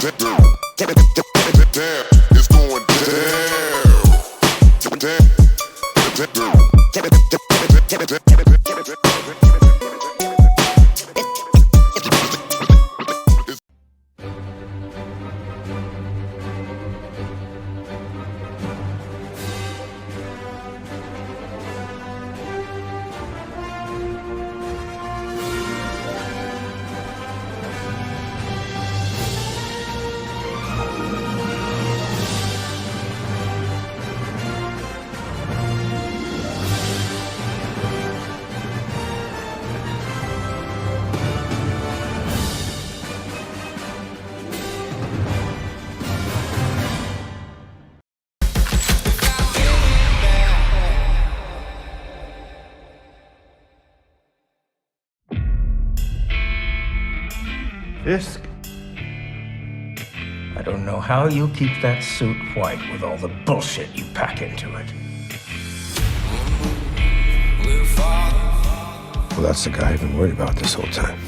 It's going Fisk. I don't know how you keep that suit white with all the bullshit you pack into it. Well, that's the guy I've been worried about this whole time.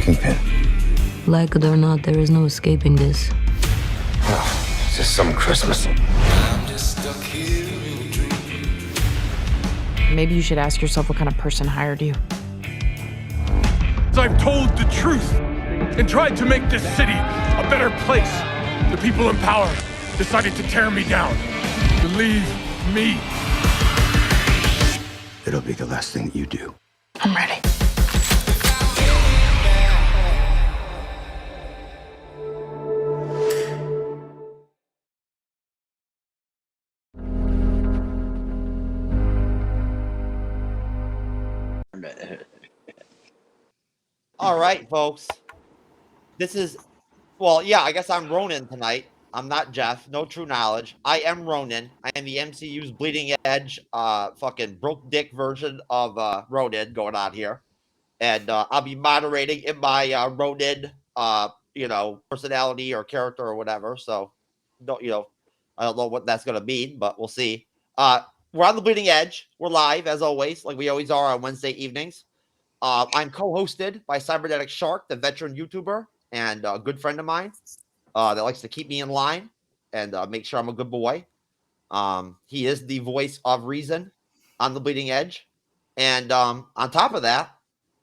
Kingpin. Like it or not, there is no escaping this. Oh, it's just some Christmas. Maybe you should ask yourself what kind of person hired you. I've told the truth and tried to make this city a better place. The people in power decided to tear me down. Believe me. It'll be the last thing that you do. I'm ready. All right, folks. This is, well, yeah, I guess I'm Ronan tonight. I'm not Jeff. No true knowledge. I am Ronan. I am the MCU's bleeding edge, fucking broke dick version of Ronan going on here. And I'll be moderating in my Ronan, personality or character or whatever. So, I don't know what that's going to mean, but we'll see. We're on the bleeding edge. We're live, as always, like we always are on Wednesday evenings. I'm co-hosted by Cybernetic Shark, the veteran YouTuber and a good friend of mine that likes to keep me in line and make sure I'm a good boy. He is the voice of reason on the bleeding edge. And on top of that,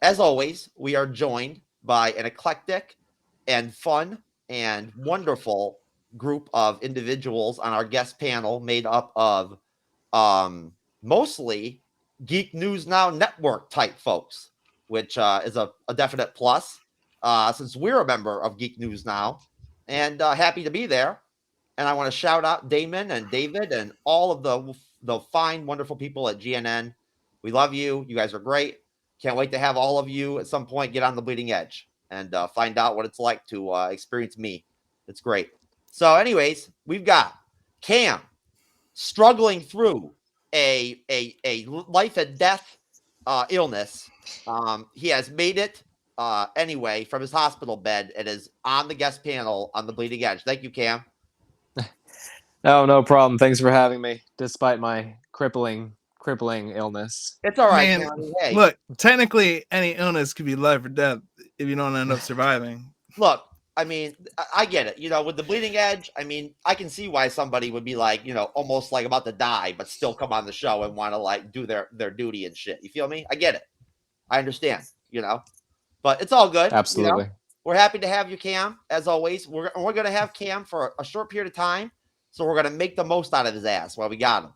as always, we are joined by an eclectic and fun and wonderful group of individuals on our guest panel made up of mostly Geek News Now Network type folks, which is a definite plus since we're a member of Geek News Now, and happy to be there. And I want to shout out Damon and David and all of the fine, wonderful people at GNN. We love you. You guys are great. Can't wait to have all of you at some point get on the bleeding edge and find out what it's like to experience me. It's great. So anyways, we've got Cam struggling through a life and death illness. He has made it anyway from his hospital bed and is on the guest panel on the bleeding edge. Thank you, Cam. No problem. Thanks for having me, despite my crippling illness. It's all right, Man, Cam. Hey. Look, technically, any illness could be life or death if you don't end up surviving. Look, I mean, I get it. With the bleeding edge, I mean, I can see why somebody would be like, almost like about to die, but still come on the show and want to like do their duty and shit. You feel me? I get it. I understand, but it's all good. Absolutely. We're happy to have you, Cam, as always. We're going to have Cam for a short period of time. So we're going to make the most out of his ass while we got him,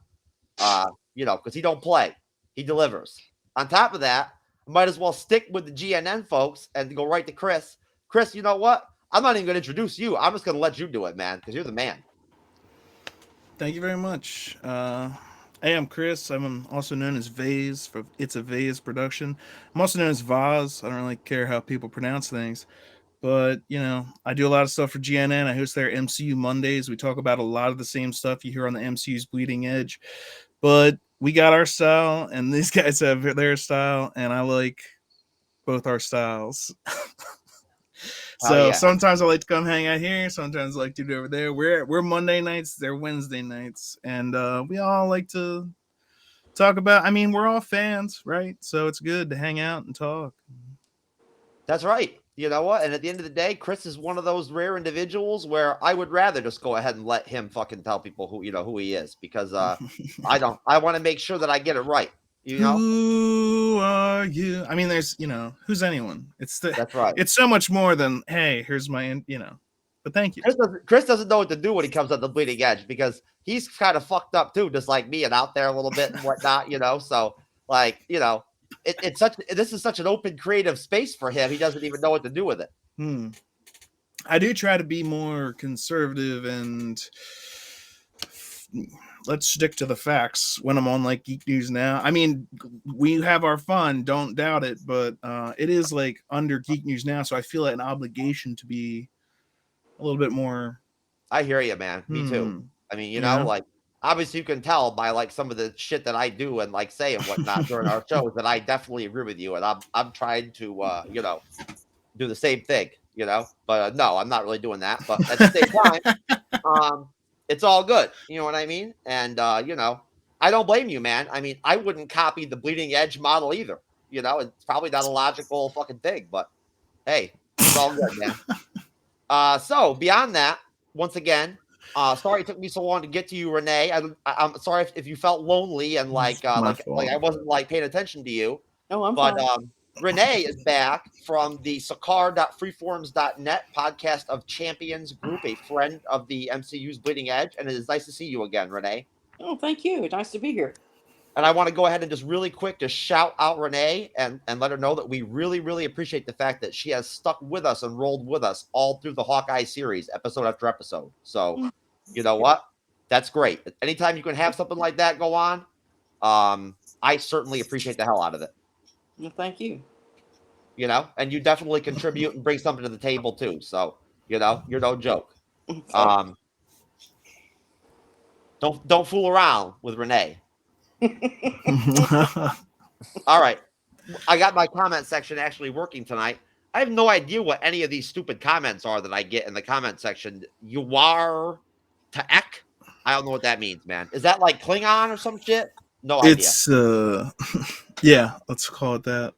because he don't play. He delivers. On top of that, I might as well stick with the GNN folks and go right to Chris. Chris, you know what? I'm not even going to introduce you. I'm just going to let you do it, man, because you're the man. Thank you very much. Hey, I'm Chris. I'm also known as Vase. It's a Vase production. I'm also known as Vaz. I don't really care how people pronounce things. But, I do a lot of stuff for GNN. I host their MCU Mondays. We talk about a lot of the same stuff you hear on the MCU's Bleeding Edge. But we got our style, and these guys have their style, and I like both our styles. So sometimes I like to come hang out here. Sometimes I like to do it over there. We're Monday nights. They're Wednesday nights. And we all like to talk about, we're all fans, right? So it's good to hang out and talk. That's right. you know what? And at the end of the day, Chris is one of those rare individuals where I would rather just go ahead and let him fucking tell people who he is, because I want to make sure that I get it right. You know? Who are you? I mean, there's, who's anyone? That's right. It's so much more than, hey, here's my, but thank you. Chris doesn't know what to do when he comes on the bleeding edge, because he's kind of fucked up too, just like me, and out there a little bit and whatnot, So, like, this is such an open, creative space for him. He doesn't even know what to do with it. I do try to be more conservative and let's stick to the facts when I'm on like Geek News Now. I mean, we have our fun, don't doubt it, but it is like under Geek News Now, so I feel an obligation to be a little bit more. I hear you, man. Me too. I mean, like, obviously you can tell by like some of the shit that I do and like say and whatnot during our shows that I definitely agree with you, and I'm trying to do the same thing, but no, I'm not really doing that, but at the same time, it's all good, you know what I mean? And I don't blame you, man. I mean, I wouldn't copy the bleeding edge model either. It's probably not a logical fucking thing, but hey, it's all good, man. So beyond that, once again, sorry it took me so long to get to you, Renee. I'm sorry if you felt lonely and like I wasn't like paying attention to you. Oh, I'm but fine. Renee is back from the Sakar.freeforums.net podcast of Champions group, a friend of the MCU's Bleeding Edge, and it is nice to see you again, Renee. Oh, thank you. Nice to be here. And I want to go ahead and just really quick just shout out Renee and let her know that we really, really appreciate the fact that she has stuck with us and rolled with us all through the Hawkeye series, episode after episode. So, you know what? That's great. Anytime you can have something like that go on, I certainly appreciate the hell out of it. Well, thank you. And you definitely contribute and bring something to the table too. So, you're no joke. Don't fool around with Renee. All right. I got my comment section actually working tonight. I have no idea what any of these stupid comments are that I get in the comment section. You are to ek? I don't know what that means, man. Is that like Klingon or some shit? No idea. It's yeah, let's call it that.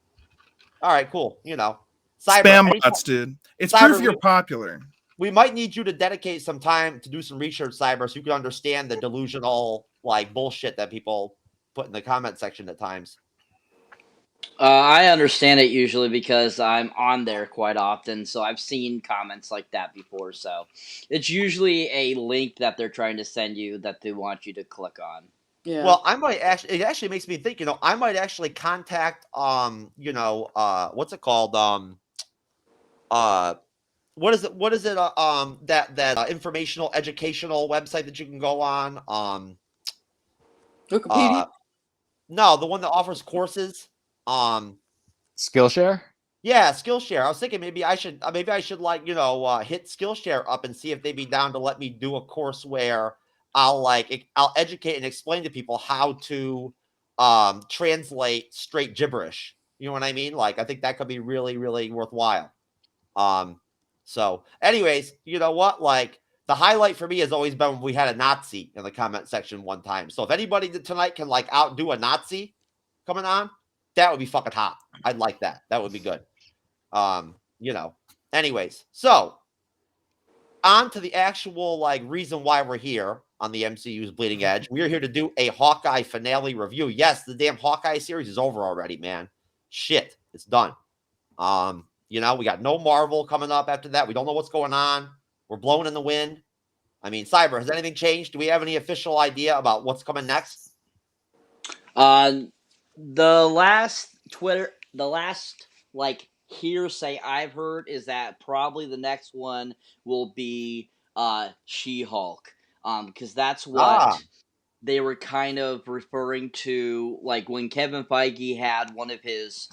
All right, cool. Cyber, spam bots, dude. It's Cyber, proof you're popular. We might need you to dedicate some time to do some research, Cyber, so you can understand the delusional like bullshit that people put in the comment section at times. I understand it usually because I'm on there quite often, so I've seen comments like that before. So it's usually a link that they're trying to send you that they want you to click on. Yeah. Well, it actually makes me think, I might actually contact, what's it called? What is it? That informational, educational website that you can go on. Wikipedia? No, the one that offers courses. Skillshare? Yeah, Skillshare. I was thinking maybe I should hit Skillshare up and see if they'd be down to let me do a course where I'll educate and explain to people how to translate straight gibberish. You know what I mean? Like, I think that could be really, really worthwhile. So anyways, you know what? Like, the highlight for me has always been when we had a Nazi in the comment section one time. So if anybody tonight can like outdo a Nazi coming on, that would be fucking hot. I'd like that. That would be good. Anyways, so on to the actual like reason why we're here on the MCU's Bleeding Edge. We're here to do a Hawkeye finale review. Yes, the damn Hawkeye series is over already, man. Shit, it's done. We got no Marvel coming up after that. We don't know what's going on. We're blowing in the wind. I mean, Cyber, has anything changed? Do we have any official idea about what's coming next? The last hearsay I've heard is that probably the next one will be She-Hulk. Because that's what they were kind of referring to, like when Kevin Feige had one of his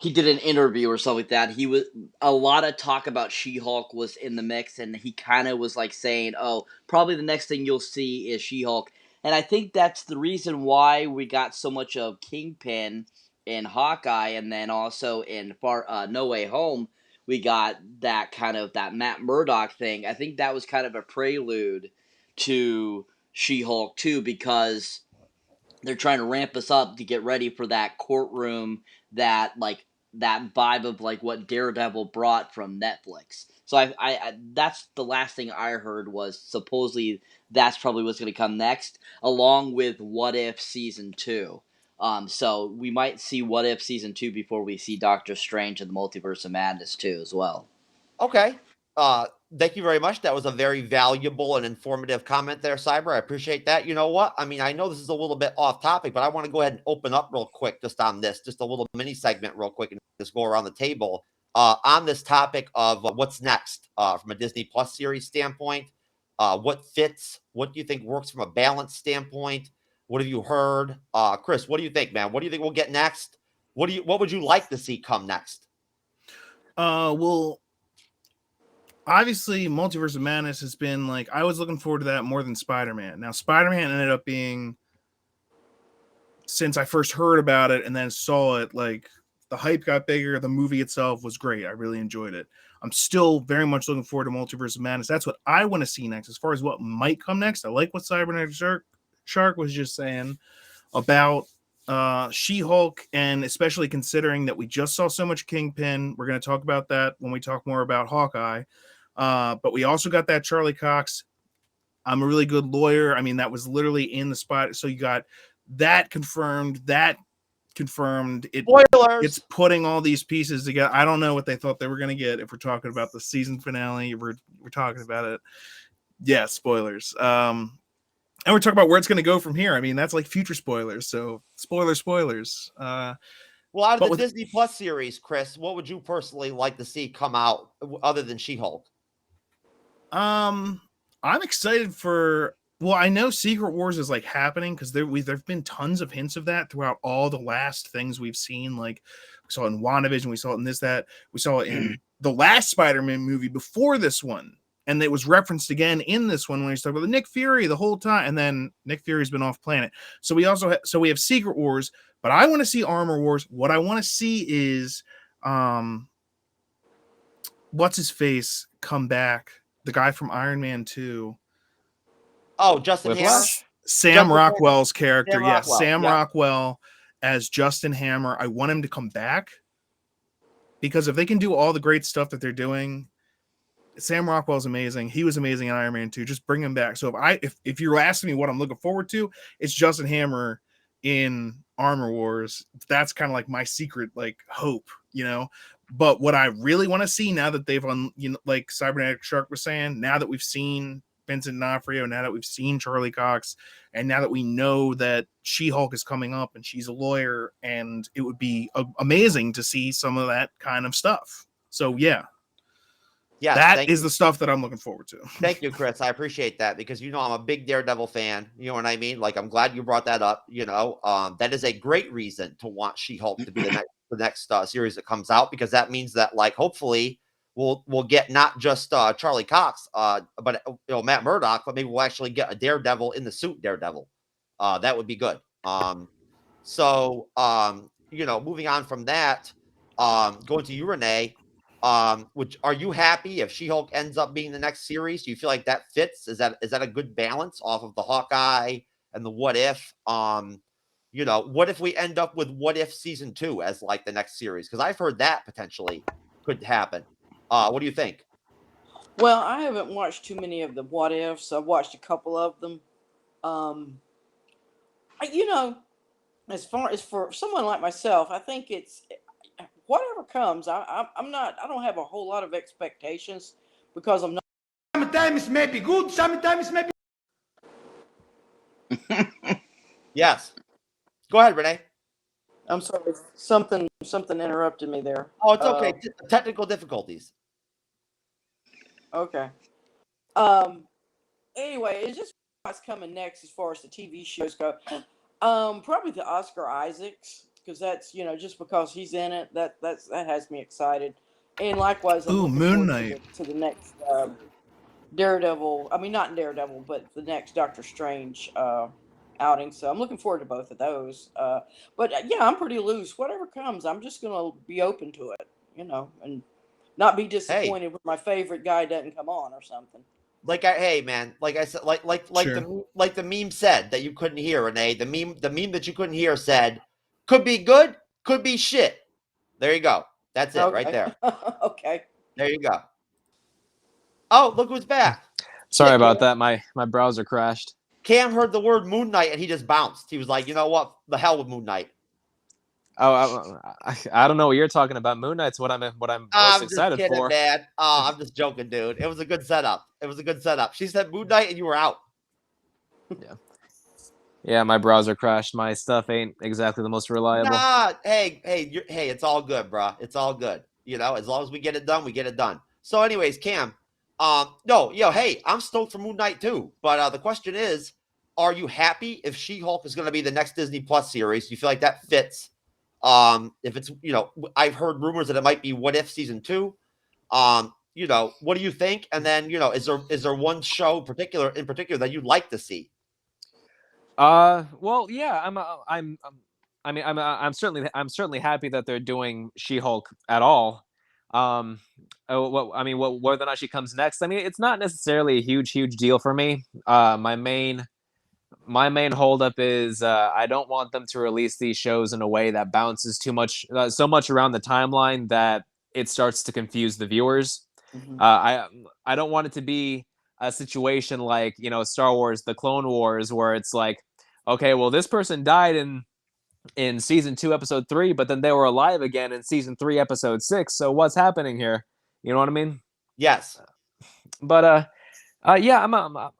he did an interview or something like that. He was a lot of talk about She-Hulk was in the mix, and he kind of was like saying, "Oh, probably the next thing you'll see is She-Hulk." And I think that's the reason why we got so much of Kingpin in Hawkeye, and then also in No Way Home, we got that kind of that Matt Murdock thing. I think that was kind of a prelude to She-Hulk too, because they're trying to ramp us up to get ready for that courtroom that that vibe of like what Daredevil brought from Netflix. So I that's the last thing I heard was supposedly that's probably what's going to come next, along with What If Season 2. So we might see What If Season 2 before we see Doctor Strange and the Multiverse of Madness 2 as well. Okay. Thank you very much. That was a very valuable and informative comment there, Cyber. I appreciate that. You know what? I mean, I know this is a little bit off topic, but I want to go ahead and open up real quick just on this, just a little mini segment real quick and just go around the table on this topic of what's next from a Disney Plus series standpoint. What fits? What do you think works from a balance standpoint? What have you heard? Chris, what do you think, man? What do you think we'll get next? What would you like to see come next? Well, obviously, Multiverse of Madness has been like, I was looking forward to that more than Spider-Man. Now, Spider-Man ended up being, since I first heard about it and then saw it, like the hype got bigger. The movie itself was great. I really enjoyed it. I'm still very much looking forward to Multiverse of Madness. That's what I want to see next. As far as what might come next, I like what Cybernetic Shark was just saying about She-Hulk, and especially considering that we just saw so much Kingpin. We're going to talk about that when we talk more about Hawkeye. But we also got that Charlie Cox, I'm a really good lawyer. I mean, that was literally in the spot. So you got that confirmed. Spoilers. It's putting all these pieces together. I don't know what they thought they were going to get. If we're talking about the season finale, we're talking about it. Yeah, spoilers. And we're talking about where it's going to go from here. I mean, that's like future spoilers. So spoilers. Well, out of the Disney Plus series, Chris, what would you personally like to see come out other than She-Hulk? I'm excited for. Well, I know Secret Wars is like happening because there've been tons of hints of that throughout all the last things we've seen. Like we saw it in WandaVision, we saw it in that. We saw it in the last Spider-Man movie before this one, and it was referenced again in this one when he's talking about the Nick Fury the whole time. And then Nick Fury's been off planet, so we also we have Secret Wars. But I want to see Armor Wars. What I want to see is, what's his face come back? The guy from Iron Man 2. Oh, Justin Hammer? Sam Rockwell's character. Sam yeah. Rockwell as Justin Hammer. I want him to come back because if they can do all the great stuff that they're doing, Sam Rockwell's amazing. He was amazing in Iron Man 2. Just bring him back. So if you're asking me what I'm looking forward to, it's Justin Hammer in Armor Wars. That's kind of like my secret like hope, you know. But what I really want to see now that they've like Cybernetic Shark was saying, now that we've seen Vincent D'Onofrio, now that we've seen Charlie Cox, and now that we know that She-Hulk is coming up and she's a lawyer, and it would be amazing to see some of that kind of stuff. So yeah, that is the stuff that I'm looking forward to. Thank you, Chris. I appreciate that because I'm a big Daredevil fan. You know what I mean? Like, I'm glad you brought that up. That is a great reason to want She-Hulk to be the next series that comes out, because that means that, like, hopefully we'll get not just Charlie Cox, but Matt Murdock, but maybe we'll actually get a Daredevil in the suit Daredevil. That would be good. Moving on from that, going to you, Renee. Are you happy if She-Hulk ends up being the next series? Do you feel like that fits? Is that a good balance off of the Hawkeye and the What If? What if we end up with What If Season 2 as like the next series? Because I've heard that potentially could happen. What do you think? Well, I haven't watched too many of the What Ifs. I've watched a couple of them. As far as for someone like myself, I think it's whatever comes. I don't have a whole lot of expectations because I'm not. Sometimes may be good, sometimes may be. Yes. Go ahead, Renee. I'm sorry. Something interrupted me there. Oh, it's okay. Technical difficulties. Okay. Anyway, it's just what's coming next as far as the TV shows go. Probably the Oscar Isaacs, because that's just because he's in it, that has me excited. And likewise, Moon Knight to the next Daredevil. I mean, not Daredevil, but the next Doctor Strange outing. So I'm looking forward to both of those. But yeah, I'm pretty loose. Whatever comes, I'm just gonna be open to it, and not be disappointed when my favorite guy doesn't come on or something. Like I said, like the meme said that you couldn't hear, Renee. The meme that you couldn't hear said, "Could be good, could be shit." There you go. That's it right Okay. there. Okay. There you go. Oh, look who's back. Sorry Yeah, about that. My browser crashed. Cam heard the word Moon Knight and he just bounced. He was like, you know what? The hell with Moon Knight. Oh, I don't know what you're talking about. Moon Knight's what I'm most I'm just excited kidding, for. man. I'm just joking, dude. It was a good setup. It was a good setup. She said Moon Knight and you were out. Yeah, my browser crashed. My stuff ain't exactly the most reliable. Nah, hey, it's all good, bro. It's all good. You know, as long as we get it done, we get it done. So, anyways, Cam, no, hey, I'm stoked for Moon Knight too. But the question is, are you happy if She-Hulk is going to be the next Disney Plus series? You feel like that fits? If it's, I've heard rumors that it might be What If season 2. What do you think? And then, is there one show in particular that you'd like to see? Well, yeah, I'm certainly happy that they're doing She-Hulk at all. Whether or not she comes next, I mean, it's not necessarily a huge deal for me. My main holdup is I don't want them to release these shows in a way that bounces too much, so much around the timeline that it starts to confuse the viewers. Mhm. I don't want it to be a situation like Star Wars: The Clone Wars, where it's like, okay, well, this person died in season 2, episode 3, but then they were alive again in season 3, episode 6. So what's happening here? You know what I mean? Yes. But yeah,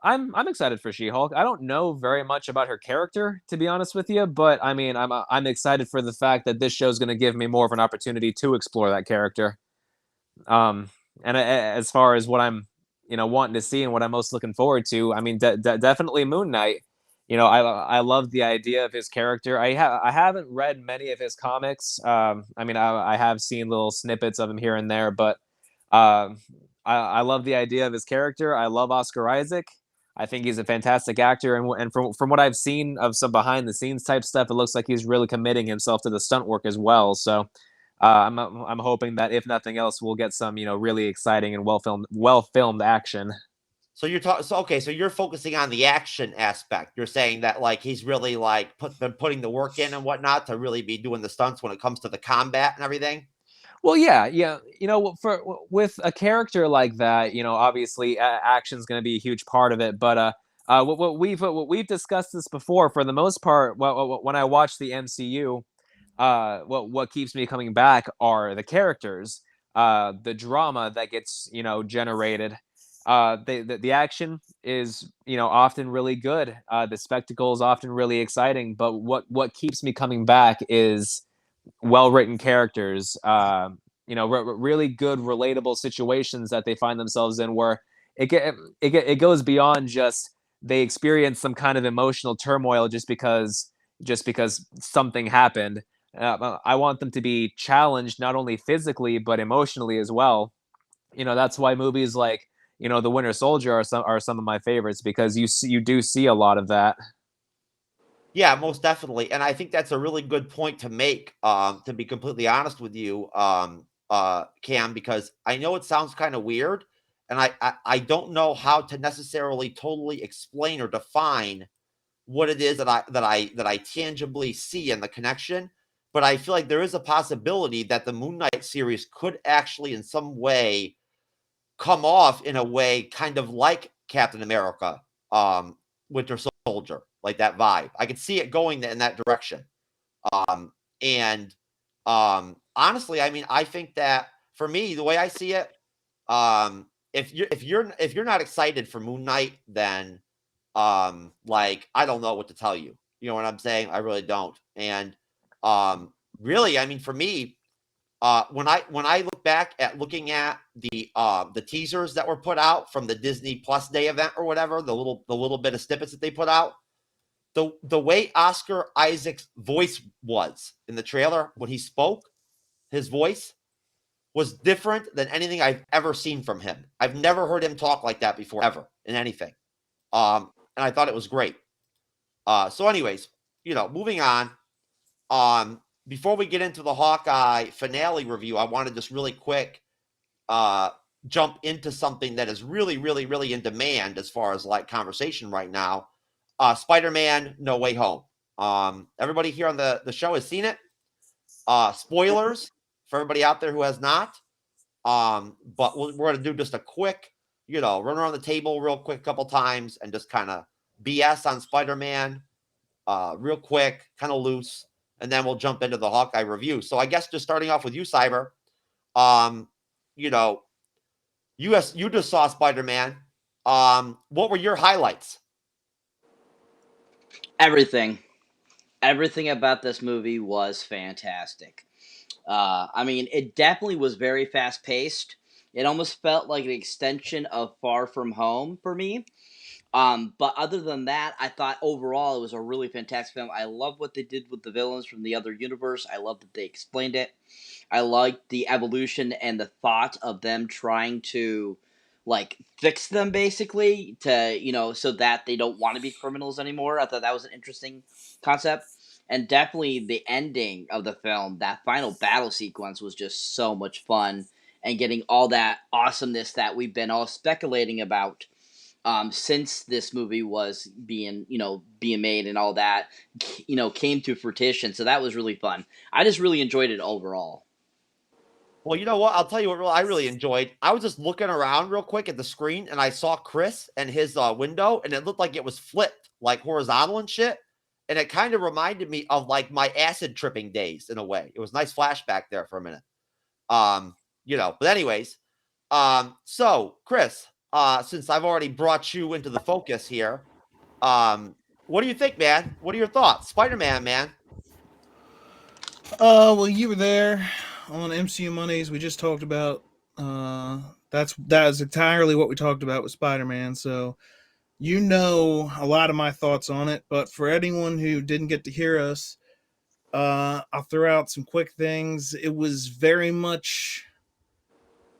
I'm excited for She-Hulk. I don't know very much about her character, to be honest with you, but I mean, I'm excited for the fact that this show is going to give me more of an opportunity to explore that character. And as far as what I'm, wanting to see and what I'm most looking forward to, I mean, definitely Moon Knight. I love the idea of his character. I haven't read many of his comics. I mean, I have seen little snippets of him here and there, but I love the idea of his character. I love Oscar Isaac. I think he's a fantastic actor, and from what I've seen of some behind the scenes type stuff, it looks like he's really committing himself to the stunt work as well. So I'm hoping that if nothing else, we'll get some really exciting and well filmed action. So you're talking. So okay. So you're focusing on the action aspect. You're saying that like he's really like been putting the work in and whatnot to really be doing the stunts when it comes to the combat and everything. Well, yeah. With a character like that, obviously action's going to be a huge part of it. But what we've discussed this before. For the most part, when I watch the MCU, what keeps me coming back are the characters, the drama that gets generated. The action is often really good. The spectacle is often really exciting. But what keeps me coming back is well written characters. Really good relatable situations that they find themselves in, where it goes beyond just they experience some kind of emotional turmoil just because something happened. I want them to be challenged not only physically but emotionally as well. That's why movies like The Winter Soldier are some of my favorites, because you do see a lot of that. Yeah, most definitely, and I think that's a really good point to make. To be completely honest with you, Cam, because I know it sounds kind of weird, and I don't know how to necessarily totally explain or define what it is that I tangibly see in the connection. But I feel like there is a possibility that the Moon Knight series could actually, in some way, come off in a way kind of like Captain America, Winter Soldier, like that vibe. I could see it going in that direction. And honestly, I mean, I think that for me, the way I see it, if you're not excited for Moon Knight, then like I don't know what to tell you. You know what I'm saying? I really don't. And really, I mean, for me, when I look back at looking at the teasers that were put out from the Disney Plus Day event or whatever, the little bit of snippets that they put out, the way Oscar Isaac's voice was in the trailer when he spoke, his voice was different than anything I've ever seen from him. I've never heard him talk like that before, ever, in anything. And I thought it was great. So anyways, moving on. Before we get into the Hawkeye finale review, I want to just really quick jump into something that is really, really, really in demand as far as like conversation right now. Spider-Man No Way Home. Everybody here on the show has seen it. Spoilers for everybody out there who has not. But we're going to do just a quick, run around the table real quick a couple times and just kind of BS on Spider-Man real quick, kind of loose, and then we'll jump into the Hawkeye review. So I guess just starting off with you, Cyber, you just saw Spider-Man. What were your highlights? Everything about this movie was fantastic. I mean, it definitely was very fast paced. It almost felt like an extension of Far From Home for me. But other than that, I thought overall it was a really fantastic film. I love what they did with the villains from the other universe. I love that they explained it. I liked the evolution and the thought of them trying to, fix them basically to, so that they don't want to be criminals anymore. I thought that was an interesting concept. And definitely the ending of the film, that final battle sequence was just so much fun. And getting all that awesomeness that we've been all speculating about since this movie was being made and all that, came to fruition. So that was really fun. I just really enjoyed it overall. Well, you know what? I'll tell you what I really enjoyed. I was just looking around real quick at the screen, and I saw Chris and his window, and it looked like it was flipped, like horizontal and shit. And it kind of reminded me of like my acid tripping days in a way. It was a nice flashback there for a minute. But anyways, so Chris, since I've already brought you into the focus here, what do you think, man? What are your thoughts? Spider-Man, man. Well, you were there on MCU Mondays. We just talked about that is entirely what we talked about with Spider-Man. So a lot of my thoughts on it, but for anyone who didn't get to hear us, I'll throw out some quick things. It was very much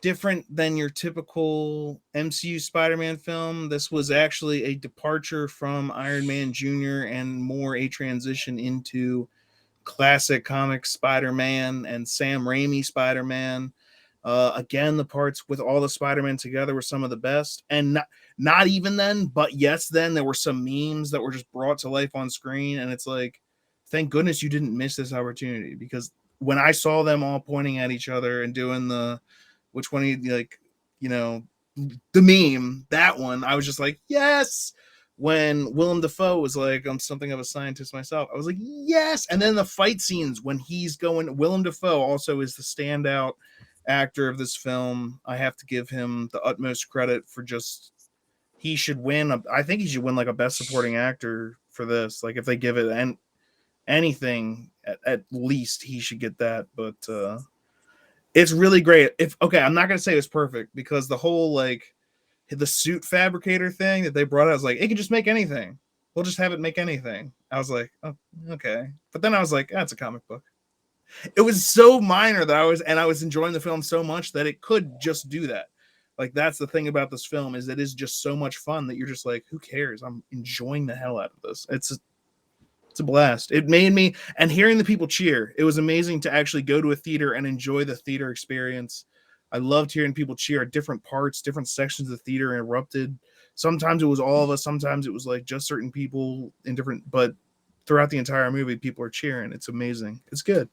different than your typical MCU Spider-Man film. This was actually a departure from Iron Man Jr. and more a transition into classic comic Spider-Man and Sam Raimi Spider-Man. Again, the parts with all the Spider-Man together were some of the best. And not even then, but yes, then there were some memes that were just brought to life on screen. And it's like, thank goodness you didn't miss this opportunity, because when I saw them all pointing at each other and doing the meme, that one, I was just like, yes. When Willem Dafoe was like, I'm something of a scientist myself, I was like, yes. And then the fight scenes when he's going, Willem Dafoe also is the standout actor of this film. I have to give him the utmost credit for he should win. I think he should win like a best supporting actor for this. Like if they give it anything, at least he should get that. But it's really great. I'm not going to say it's perfect, because the whole the suit fabricator thing that they brought out, I was like, it can just make anything. We'll just have it make anything. I was like, oh, okay. But then I was like, that's a comic book. It was so minor that I was enjoying the film so much that it could just do that. Like, that's the thing about this film, is it is just so much fun that you're just like, who cares? I'm enjoying the hell out of this. It's a blast. It made me, and hearing the people cheer, it was amazing to actually go to a theater and enjoy the theater experience. I loved hearing people cheer at different parts, different sections of the theater erupted. Sometimes it was all of us. Sometimes it was like just certain people in different, but throughout the entire movie, people are cheering. It's amazing. It's good.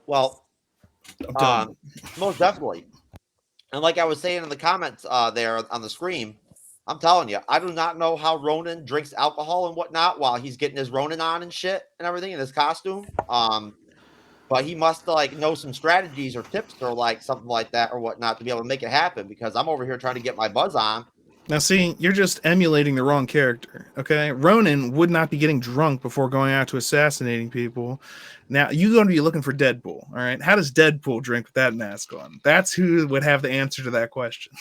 Well, most definitely. And like I was saying in the comments there on the screen, I'm telling you, I do not know how Ronan drinks alcohol and whatnot while he's getting his Ronin on and shit and everything in his costume. But he must know some strategies or tips or something like that or whatnot to be able to make it happen, because I'm over here trying to get my buzz on. Now, see, you're just emulating the wrong character, okay? Ronan would not be getting drunk before going out to assassinating people. Now, you're going to be looking for Deadpool, all right? How does Deadpool drink with that mask on? That's who would have the answer to that question.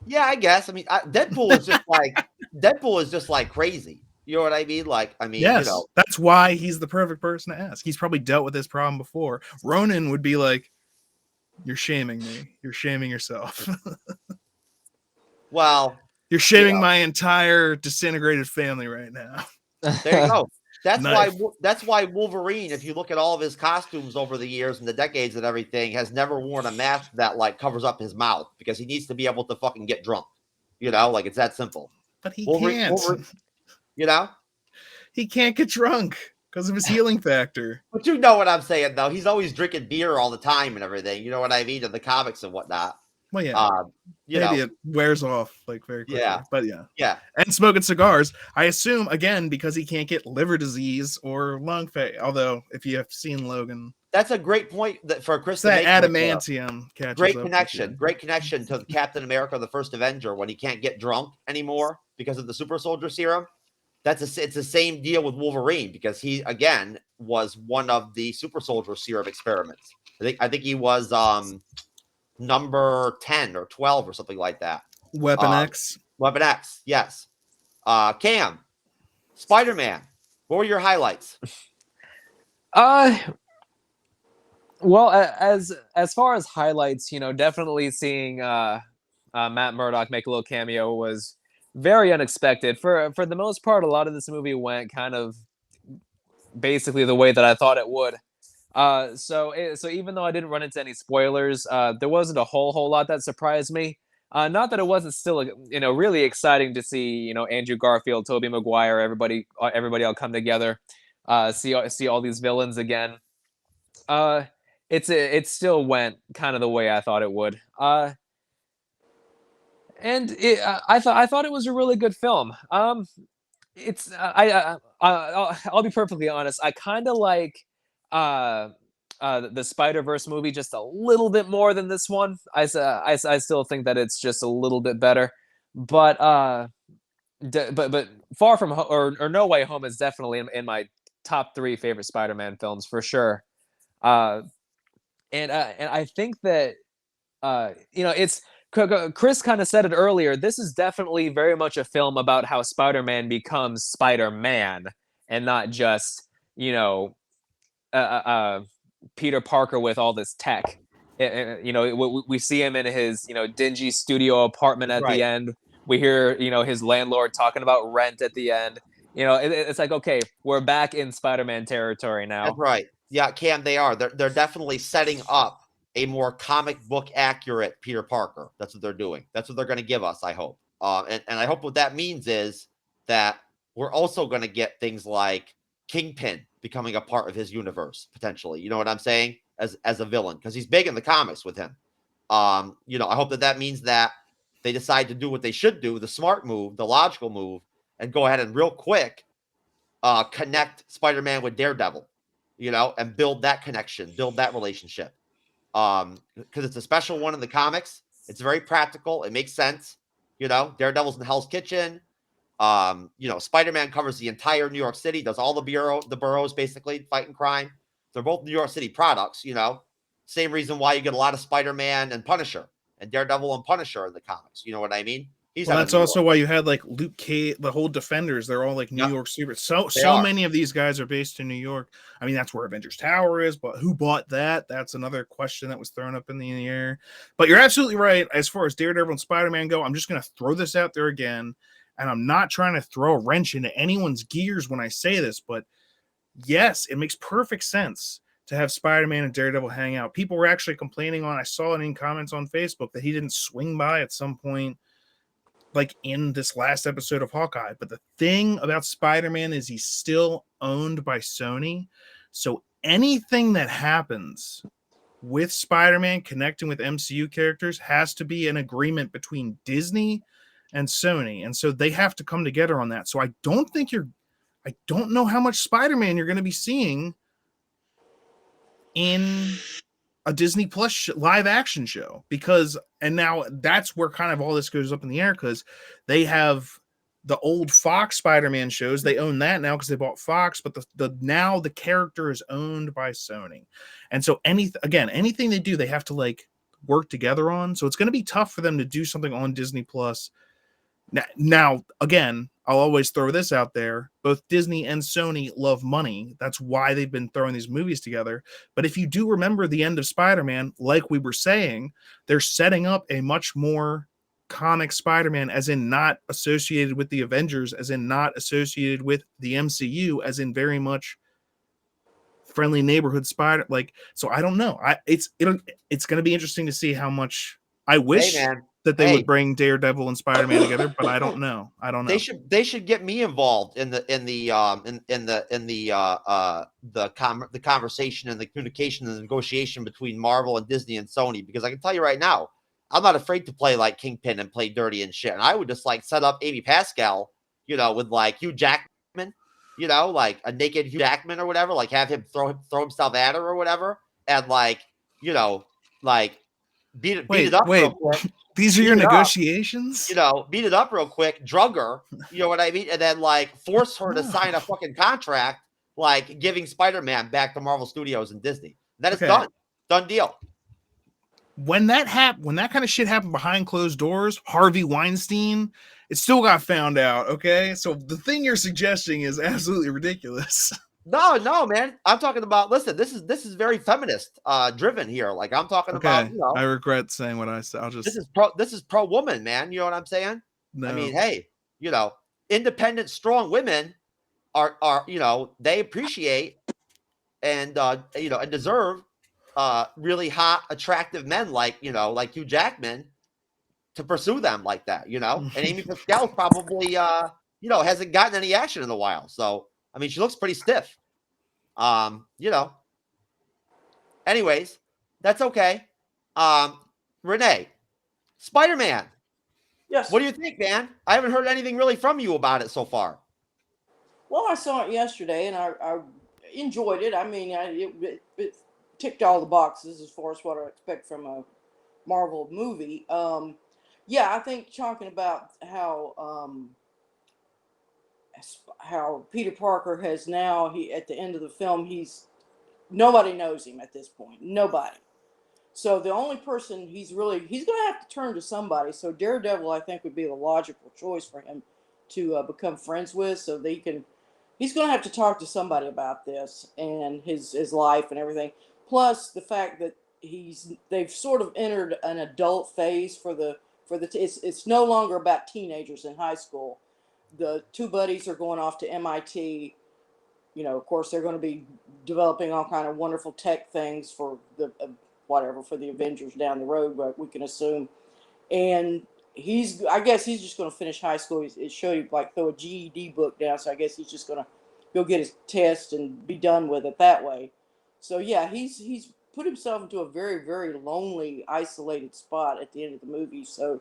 Yeah, I guess. I mean, Deadpool is just crazy. You know what I mean? Yes, that's why he's the perfect person to ask. He's probably dealt with this problem before. Ronan would be like, you're shaming me. You're shaming yourself. Well, you're shaming my entire disintegrated family right now. There you go. That's why Wolverine, if you look at all of his costumes over the years and the decades and everything, has never worn a mask that covers up his mouth, because he needs to be able to fucking get drunk. It's that simple. But he can't. He can't get drunk. because of his healing factor. But you know what I'm saying, though. He's always drinking beer all the time and everything. You know what I mean? In the comics and whatnot. Well, yeah. Maybe know. it wears off like very quickly. Yeah. But yeah. Yeah. And smoking cigars, I assume, again, because he can't get liver disease or lung failure. Although, if you have seen Logan, that's a great point for Chris. That adamantium catches great up connection. Great connection to Captain America, the First Avenger, when he can't get drunk anymore because of the super soldier serum. It's the same deal with Wolverine, because he again was one of the super soldier serum experiments. I think he was number 10 or 12 or something like that. Weapon X. Weapon X, yes. Cam, Spider-Man. What were your highlights? Well, as far as highlights, definitely seeing Matt Murdock make a little cameo was very unexpected. For the most part, a lot of this movie went kind of basically the way that I thought it would. So even though I didn't run into any spoilers, there wasn't a whole lot that surprised me. Not that it wasn't still, really exciting to see, Andrew Garfield, Tobey Maguire, everybody all come together, see all these villains again. It still went kind of the way I thought it would. I thought it was a really good film. I'll be perfectly honest. I kind of like the Spider-Verse movie just a little bit more than this one. I still think that it's just a little bit better, but Far From Home or No Way Home is definitely in my top 3 favorite Spider-Man films for sure. And I think that it's Chris kind of said it earlier. This is definitely very much a film about how Spider-Man becomes Spider-Man and not just Peter Parker with all this tech. We see him in his dingy studio apartment at the end. We hear his landlord talking about rent at the end. It's like, okay, we're back in Spider-Man territory now. That's right. Yeah, Cam, they are. They're definitely setting up a more comic book accurate Peter Parker. That's what they're doing. That's what they're going to give us, I hope. And I hope what that means is that we're also going to get things like Kingpin becoming a part of his universe, potentially. You know what I'm saying? As a villain, because he's big in the comics with him. I hope that means that they decide to do what they should do, the smart move, the logical move, and go ahead and real quick connect Spider-Man with Daredevil, and build that connection, build that relationship. Because it's a special one in the comics. It's very practical. It makes sense. Daredevil's in Hell's Kitchen. Spider-Man covers the entire New York City, does all the boroughs basically fighting crime. They're both New York City products, Same reason why you get a lot of Spider-Man and Punisher and Daredevil and Punisher in the comics. You know what I mean? That's also why you had like Luke Cage, the whole Defenders. They're all like New York super. So many of these guys are based in New York. I mean, that's where Avengers Tower is, but who bought that? That's another question that was thrown up in the air. But you're absolutely right. As far as Daredevil and Spider-Man go, I'm just going to throw this out there again. And I'm not trying to throw a wrench into anyone's gears when I say this, but yes, it makes perfect sense to have Spider-Man and Daredevil hang out. People were actually complaining I saw it in comments on Facebook that he didn't swing by at some point, like in this last episode of Hawkeye. But the thing about Spider-Man is he's still owned by Sony. So anything that happens with Spider-Man connecting with MCU characters has to be an agreement between Disney and Sony. And so they have to come together on that. So I don't know how much Spider-Man you're going to be seeing in a Disney Plus live action show, and now that's where kind of all this goes up in the air, because they have the old Fox Spider-Man shows. They own that now because they bought Fox, but now the character is owned by Sony. And so anything they do, they have to like work together on. So it's going to be tough for them to do something on Disney Plus. Now, again, I'll always throw this out there. Both Disney and Sony love money. That's why they've been throwing these movies together. But if you do remember the end of Spider-Man, like we were saying, they're setting up a much more comic Spider-Man, as in not associated with the Avengers, as in not associated with the MCU, as in very much friendly neighborhood So I don't know. It's going to be interesting to see how much. I wish that they Hey. would bring Daredevil and Spider-Man together, but I don't know. I don't know. They should get me involved in the conversation and the communication and the negotiation between Marvel and Disney and Sony, because I can tell you right now, I'm not afraid to play like Kingpin and play dirty and shit. And I would just like set up Amy Pascal, with like Hugh Jackman, like a naked Hugh Jackman or whatever, like have him throw himself at her or whatever, and like beat it up real quick. These are your negotiations? Beat it up real quick, drug her, you know what I mean? And then like force her to sign a fucking contract, like giving Spider-Man back to Marvel Studios and Disney. That is done. Done deal. When that kind of shit happened behind closed doors, Harvey Weinstein, it still got found out. Okay. So the thing you're suggesting is absolutely ridiculous. No, man. I'm talking about, listen, this is very feminist driven here. Like I'm talking about, I regret saying what I said. This is pro woman, man. You know what I'm saying? No. I mean, hey, independent, strong women are they appreciate and and deserve really hot, attractive men like Hugh Jackman to pursue them like that, And Amy Pascal probably hasn't gotten any action in a while. So I mean, she looks pretty stiff. Anyways, that's okay. Renee, Spider-Man. Yes. What do you think, man? I haven't heard anything really from you about it so far. Well, I saw it yesterday and I enjoyed it. I mean, it ticked all the boxes as far as what I expect from a Marvel movie. I think talking about how Peter Parker has now, at the end of the film, nobody knows him at this point. Nobody. So the only person he's going to have to turn to somebody. So Daredevil, I think, would be the logical choice for him to become friends with, so that he's going to have to talk to somebody about this and his life and everything. Plus the fact that they've sort of entered an adult phase it's no longer about teenagers in high school. The two buddies are going off to MIT. Of course, they're going to be developing all kind of wonderful tech things for the for the Avengers down the road, but we can assume. And I guess he's just going to finish high school. It showed you like throw a GED book down, so I guess he's just going to go get his test and be done with it that way. So yeah, he's put himself into a very, very lonely, isolated spot at the end of the movie. So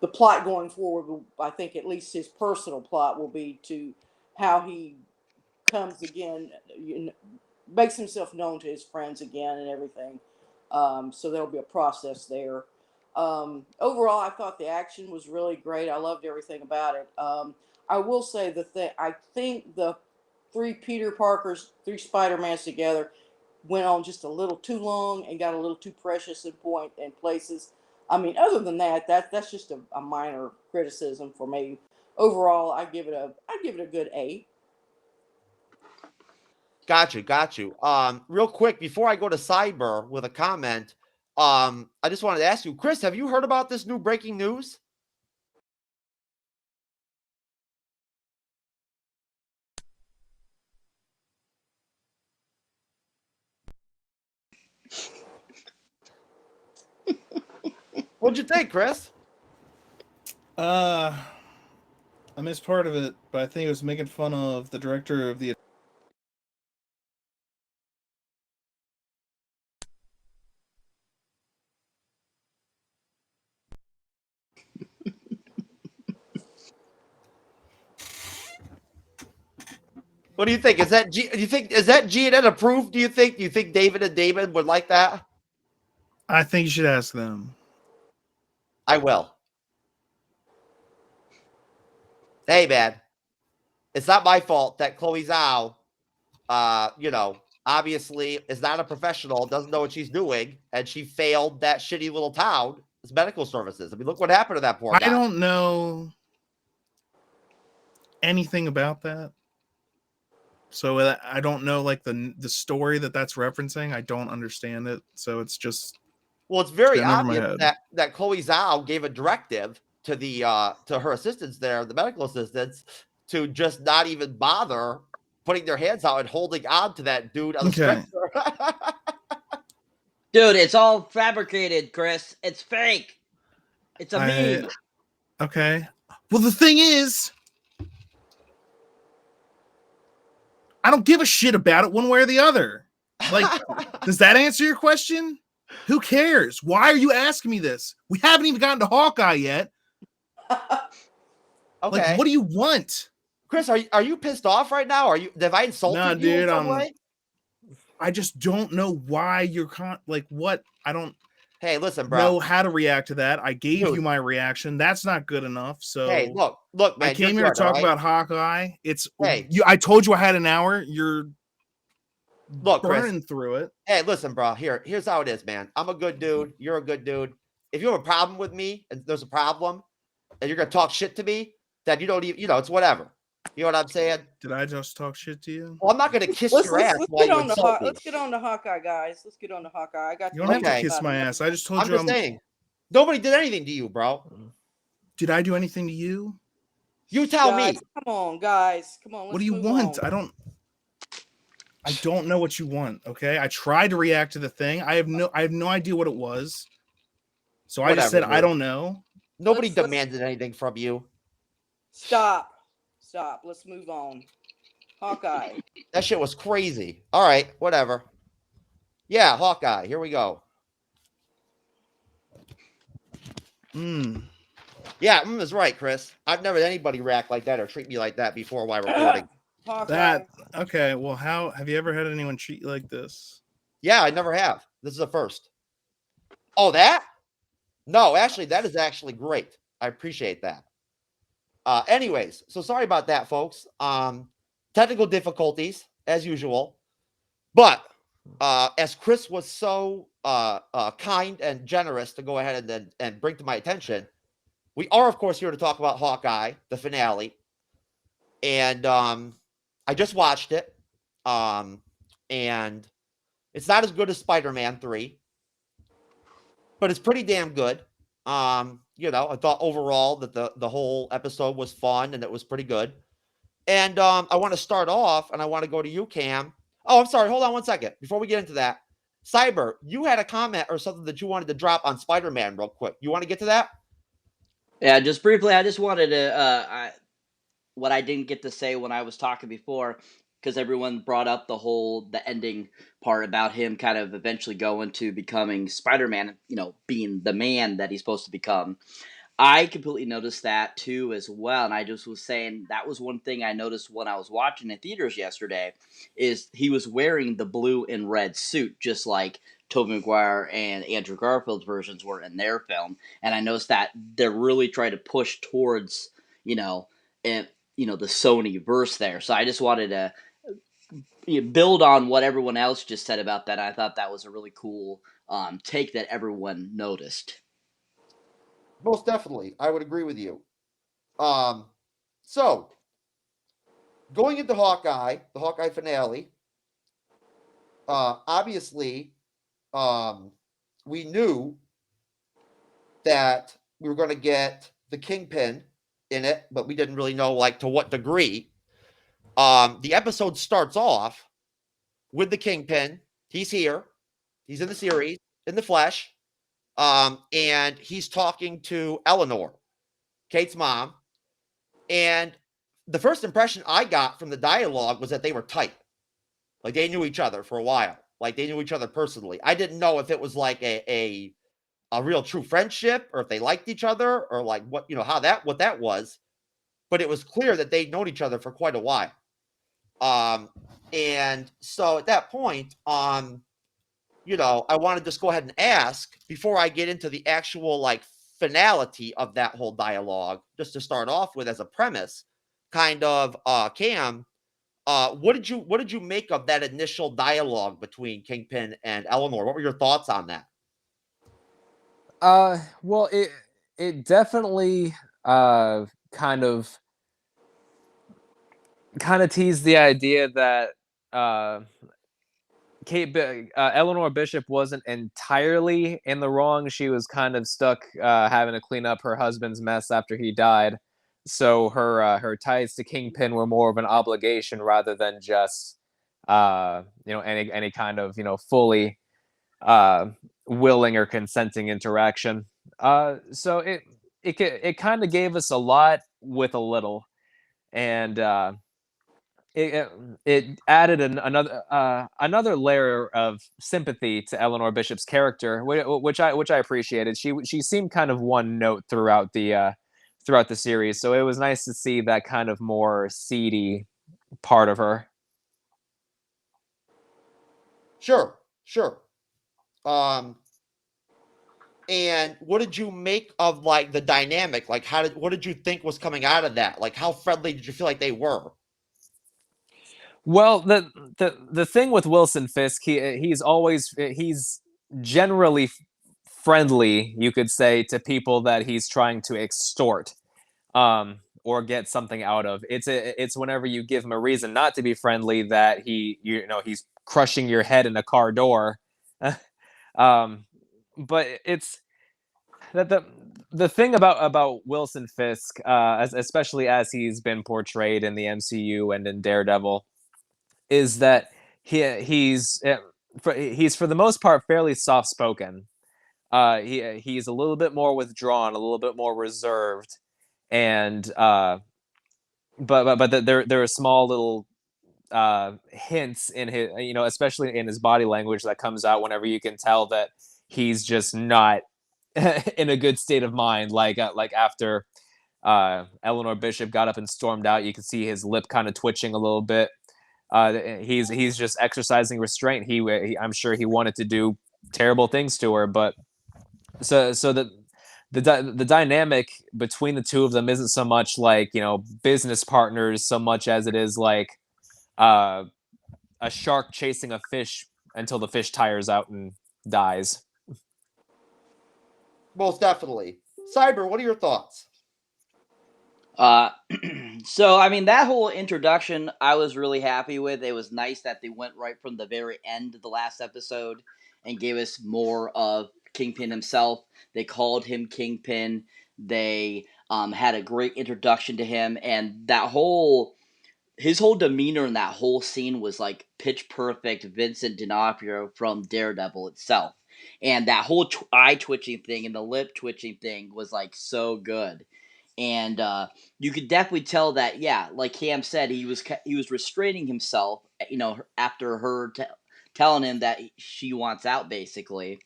the plot going forward, I think at least his personal plot will be to how he comes again, makes himself known to his friends again and everything. So there'll be a process there. Overall, I thought the action was really great. I loved everything about it. I will say I think the three Peter Parkers, three Spider-Mans together went on just a little too long and got a little too precious in places. I mean, other than that's just a minor criticism for me. Overall, I give it a good A. Got you. Real quick, before I go to Cyber with a comment, I just wanted to ask you, Chris, have you heard about this new breaking news? What'd you think, Chris? I missed part of it, but I think it was making fun of the director of the. What do you think? Is that G&N approved? Do you think David and Damon would like that? I think you should ask them. I will. Hey, man, it's not my fault that Chloe Zhao, obviously is not a professional, doesn't know what she's doing, and she failed that shitty little town as medical services. I mean, look what happened to that poor guy. I don't know anything about that. So I don't know like the story that's referencing. I don't understand it. So it's just. Well, it's very obvious that Chloe Zhao gave a directive to to her assistants there, the medical assistants, to just not even bother putting their hands out and holding on to that dude on the stretcher. Dude, it's all fabricated, Chris. It's fake. It's a meme. Okay. Well, the thing is, I don't give a shit about it one way or the other. Like, does that answer your question? Who cares? Why are you asking me this? We haven't even gotten to Hawkeye yet. Okay. Like, what do you want? Chris, are you pissed off right now? Have I insulted you in some way? I just don't know why you're what? I don't Hey, listen, bro. know how to react to that. I gave you my reaction. That's not good enough. So hey, look, man. I came here to talk about Hawkeye. Hey, I told you I had an hour. You're burning Chris, through it. Hey, listen, bro. Here's how it is, man. I'm a good dude. You're a good dude. If you have a problem with me, and there's a problem, and you're gonna talk shit to me, then you don't even, it's whatever. You know what I'm saying? Did I just talk shit to you? Well, I'm not gonna kiss your ass while you insult me. Let's get on to Hawkeye, guys. Let's get on to Hawkeye. I got you. Don't have to kiss my ass. I just told you. I'm just saying. Nobody did anything to you, bro. Did I do anything to you? You tell me. Come on, guys. Come on. What do you want? I don't know what you want. Okay, I tried to react to the thing. I have no idea what it was. So I just said I don't know. Nobody demanded anything from you. Stop. Let's move on. Hawkeye. That shit was crazy. All right, whatever. Yeah, Hawkeye. Here we go. Yeah, is right, Chris. I've never had anybody react like that or treat me like that before while recording. Okay. Well, how have you ever had anyone treat you like this? Yeah, I never have. This is a first. Oh, that? No, actually, that is actually great. I appreciate that. Anyways, so sorry about that, folks. Technical difficulties as usual, but as Chris was so kind and generous to go ahead and bring to my attention, we are of course here to talk about Hawkeye, the finale, and I just watched it, and it's not as good as Spider-Man 3, but it's pretty damn good. I thought overall that the whole episode was fun and it was pretty good. And I want to start off and I want to go to you, Cam. Oh, I'm sorry. Hold on one second. Before we get into that, Cyber, you had a comment or something that you wanted to drop on Spider-Man real quick. You want to get to that? Yeah, just briefly, I just wanted to, what I didn't get to say when I was talking before, because everyone brought up the ending part about him kind of eventually going to becoming Spider-Man, being the man that he's supposed to become. I completely noticed that too as well, and I just was saying that was one thing I noticed when I was watching in theaters yesterday, is he was wearing the blue and red suit, just like Tobey Maguire and Andrew Garfield's versions were in their film, and I noticed that they're really trying to push towards, the Sony verse there. So I just wanted to build on what everyone else just said about that. I thought that was a really cool take that everyone noticed. Most definitely. I would agree with you. So, going into Hawkeye, the Hawkeye finale, obviously, we knew that we were going to get the Kingpin in it, but we didn't really know, to what degree. The episode starts off with the Kingpin. He's here. He's in the series, in the flesh. And he's talking to Eleanor, Kate's mom. And the first impression I got from the dialogue was that they were tight. Like they knew each other for a while. Like they knew each other personally. I didn't know if it was like a real true friendship or if they liked each other or what that was. But it was clear that they'd known each other for quite a while. And so at that point, I want to just go ahead and ask before I get into the actual finality of that whole dialogue, just to start off with as a premise, kind of, Cam, what did you make of that initial dialogue between Kingpin and Eleanor? What were your thoughts on that? Well, it definitely kind of teased the idea that Eleanor Bishop wasn't entirely in the wrong. She was kind of stuck having to clean up her husband's mess after he died. So her ties to Kingpin were more of an obligation rather than just any kind of fully willing or consenting interaction. So it kind of gave us a lot with a little, and it it added another layer of sympathy to Eleanor Bishop's character, which I appreciated. She seemed kind of one note throughout the series, so it was nice to see that kind of more seedy part of her. Sure, sure. Um, and what did you make of like the dynamic? Like, what did you think was coming out of that? Like, how friendly did you feel like they were? Well, the thing with Wilson Fisk, he's generally friendly, you could say, to people that he's trying to extort, or get something out of. It's whenever you give him a reason not to be friendly that he's crushing your head in a car door. um, but it's that the thing about Wilson Fisk, especially as he's been portrayed in the MCU and in Daredevil, is that he's for the most part fairly soft spoken. He's a little bit more withdrawn, a little bit more reserved, and but there are small little hints in his, especially in his body language, that comes out whenever you can tell that he's just not in a good state of mind. Like after Eleanor Bishop got up and stormed out, you could see his lip kind of twitching a little bit. He's just exercising restraint. I'm sure he wanted to do terrible things to her, but so the dynamic between the two of them isn't so much like business partners, so much as it is like uh, a shark chasing a fish until the fish tires out and dies. Most definitely. Cyber, what are your thoughts? Uh, so I mean that whole introduction I was really happy with. It was nice that they went right from the very end of the last episode and gave us more of Kingpin himself. They called him Kingpin. They had a great introduction to him, and his whole demeanor in that whole scene was like pitch perfect Vincent D'Onofrio from Daredevil itself. And that whole eye twitching thing and the lip twitching thing was like so good. And you could definitely tell that, yeah, like Cam said, he was restraining himself, after her telling him that she wants out, basically.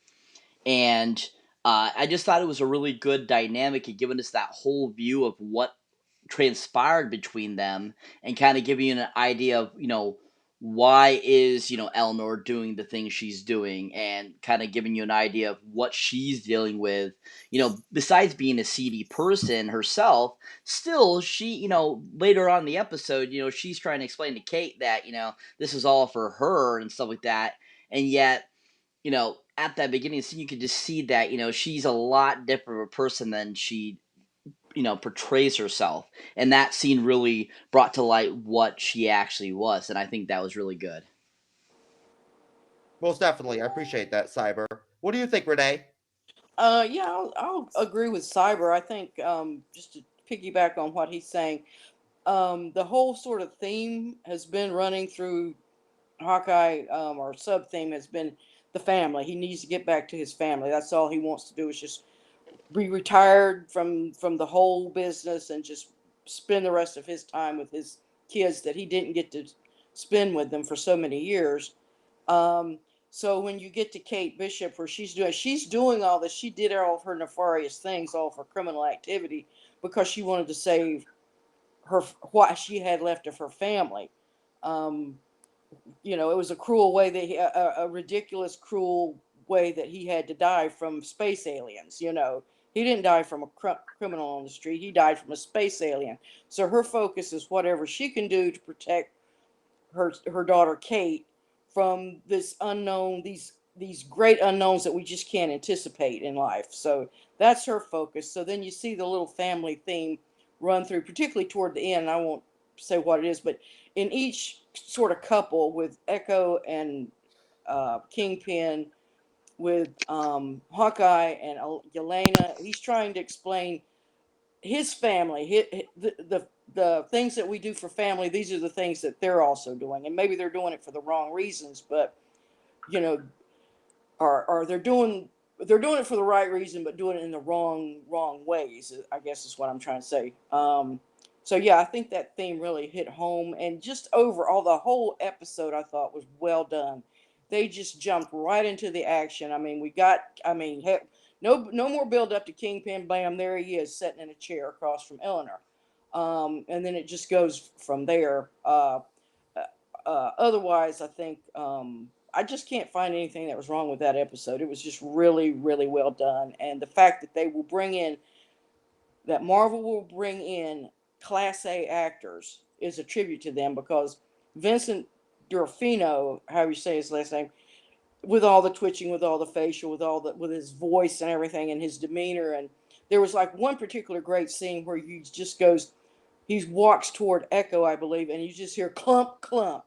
And I just thought it was a really good dynamic and giving us that whole view of what transpired between them and kind of giving you an idea of, why is, Eleanor doing the things she's doing, and kind of giving you an idea of what she's dealing with. Besides being a seedy person herself, still she, later on in the episode, she's trying to explain to Kate that, this is all for her and stuff like that. And yet, at that beginning scene, you could just see that, she's a lot different of a person than she portrays herself, and that scene really brought to light what she actually was, and I think that was really good. Most definitely. I appreciate that, Cyber. What do you think, Renee? Yeah, I'll agree with Cyber. I think just to piggyback on what he's saying, the whole sort of theme has been running through Hawkeye, or sub theme has been the family. He needs to get back to his family. That's all he wants to do, is just be retired from the whole business and just spend the rest of his time with his kids that he didn't get to spend with them for so many years. So when you get to Kate Bishop, where she's doing all this, she did all of her nefarious things, all of her criminal activity, because she wanted to save her, what she had left of her family. It was a cruel way that a ridiculous, cruel way that he had to die from space aliens. He didn't die from a criminal on the street. He died from a space alien. So her focus is whatever she can do to protect her daughter Kate from this unknown, these great unknowns that we just can't anticipate in life. So that's her focus. So then you see the little family theme run through, particularly toward the end. I won't say what it is, but in each sort of couple, with Echo and Kingpin, with Hawkeye and Yelena, he's trying to explain his family, the things that we do for family. These are the things that they're also doing, and maybe they're doing it for the wrong reasons, but or they're doing they're doing it for the right reason, but doing it in the wrong ways. I guess is what I'm trying to say. So yeah, I think that theme really hit home, and just overall, the whole episode I thought was well done. They just jumped right into the action. I mean, heck, no more build up to Kingpin. Bam, there he is, sitting in a chair across from Eleanor, and then it just goes from there. Otherwise, I think I just can't find anything that was wrong with that episode. It was just really, really well done, and the fact that Marvel will bring in Class A actors is a tribute to them, because Vincent D'Orfino, however you say his last name, with all the twitching, with all the facial, with his voice and everything, and his demeanor, and there was like one particular great scene where he walks toward Echo, I believe, and you just hear clump clump,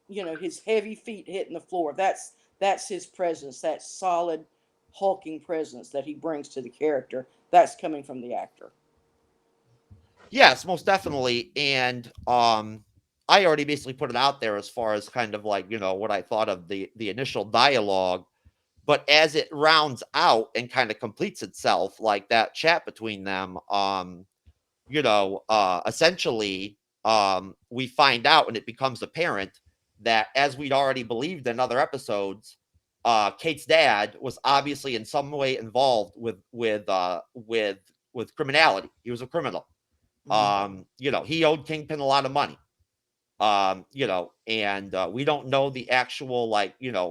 his heavy feet hitting the floor. That's his presence, that solid hulking presence that he brings to the character. That's coming from the actor. Yes, most definitely. And I already basically put it out there as far as kind of like, what I thought of the initial dialogue. But as it rounds out and kind of completes itself, like that chat between them, essentially, we find out, and it becomes apparent that, as we'd already believed in other episodes, Kate's dad was obviously in some way involved with criminality. He was a criminal. He owed Kingpin a lot of money. And we don't know the actual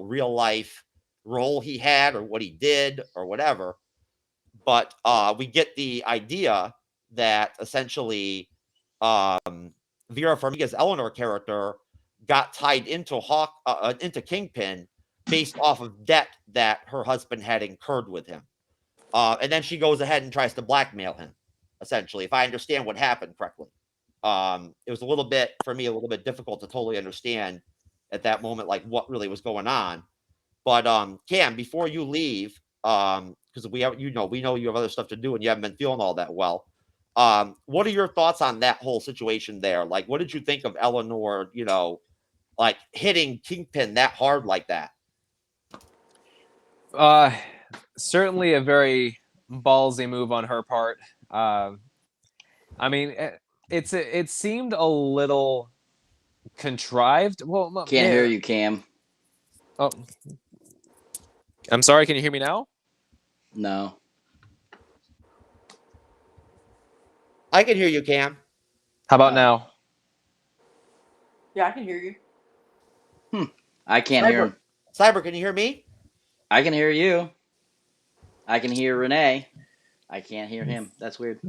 real life role he had or what he did or whatever. But we get the idea that essentially Vera Farmiga's Eleanor character got tied into Kingpin based off of debt that her husband had incurred with him. And then she goes ahead and tries to blackmail him, essentially, if I understand what happened correctly. It was a little bit difficult to totally understand at that moment, like what really was going on. But Cam, before you leave, because we know you have other stuff to do and you haven't been feeling all that well. What are your thoughts on that whole situation there? Like, what did you think of Eleanor, like hitting Kingpin that hard like that? Certainly a very ballsy move on her part. I mean, it seemed a little contrived. Well, Can't hear you, Cam. Oh, I'm sorry. Can you hear me now? No. I can hear you, Cam. How about now? Yeah, I can hear you. I can't hear him. Cyber, can you hear me? I can hear you. I can hear Renee. I can't hear him. That's weird.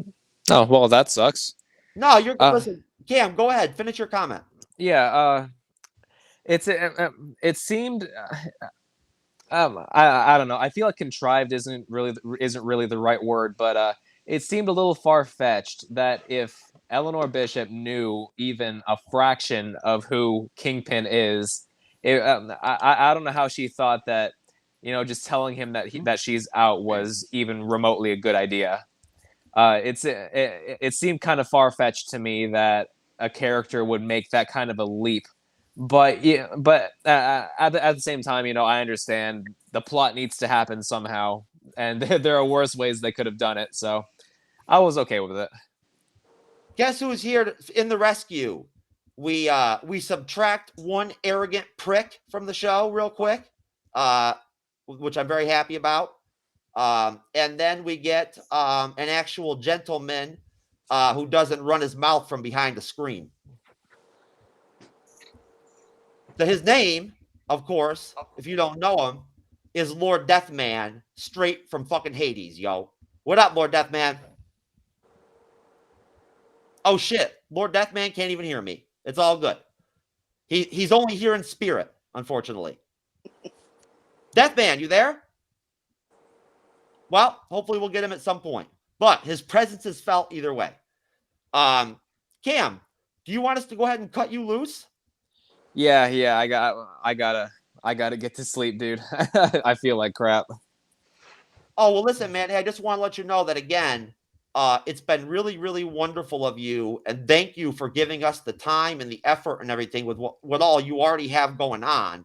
Oh, well, that sucks. No, listen, Cam, go ahead. Finish your comment. Yeah, it seemed I don't know. I feel like contrived isn't really the right word, but it seemed a little far-fetched that if Eleanor Bishop knew even a fraction of who Kingpin is, I don't know how she thought that, just telling him that she's out was even remotely a good idea. It seemed kind of far-fetched to me that a character would make that kind of a leap. But at the same time, I understand the plot needs to happen somehow, and there are worse ways they could have done it. So I was okay with it. Guess who's here in the rescue? We subtract one arrogant prick from the show real quick, which I'm very happy about. And then we get an actual gentleman who doesn't run his mouth from behind the screen. So his name, of course, if you don't know him, is Lord Deathman, straight from fucking Hades, yo. What up, Lord Deathman? Oh shit, Lord Deathman can't even hear me. It's all good. He's only here in spirit, unfortunately. Deathman, you there? Well, hopefully we'll get him at some point. But his presence is felt either way. Cam, do you want us to go ahead and cut you loose? Yeah, I gotta get to sleep, dude. I feel like crap. Oh, well, listen, man. Hey, I just want to let you know that, again, it's been really, really wonderful of you. And thank you for giving us the time and the effort and everything with what all you already have going on.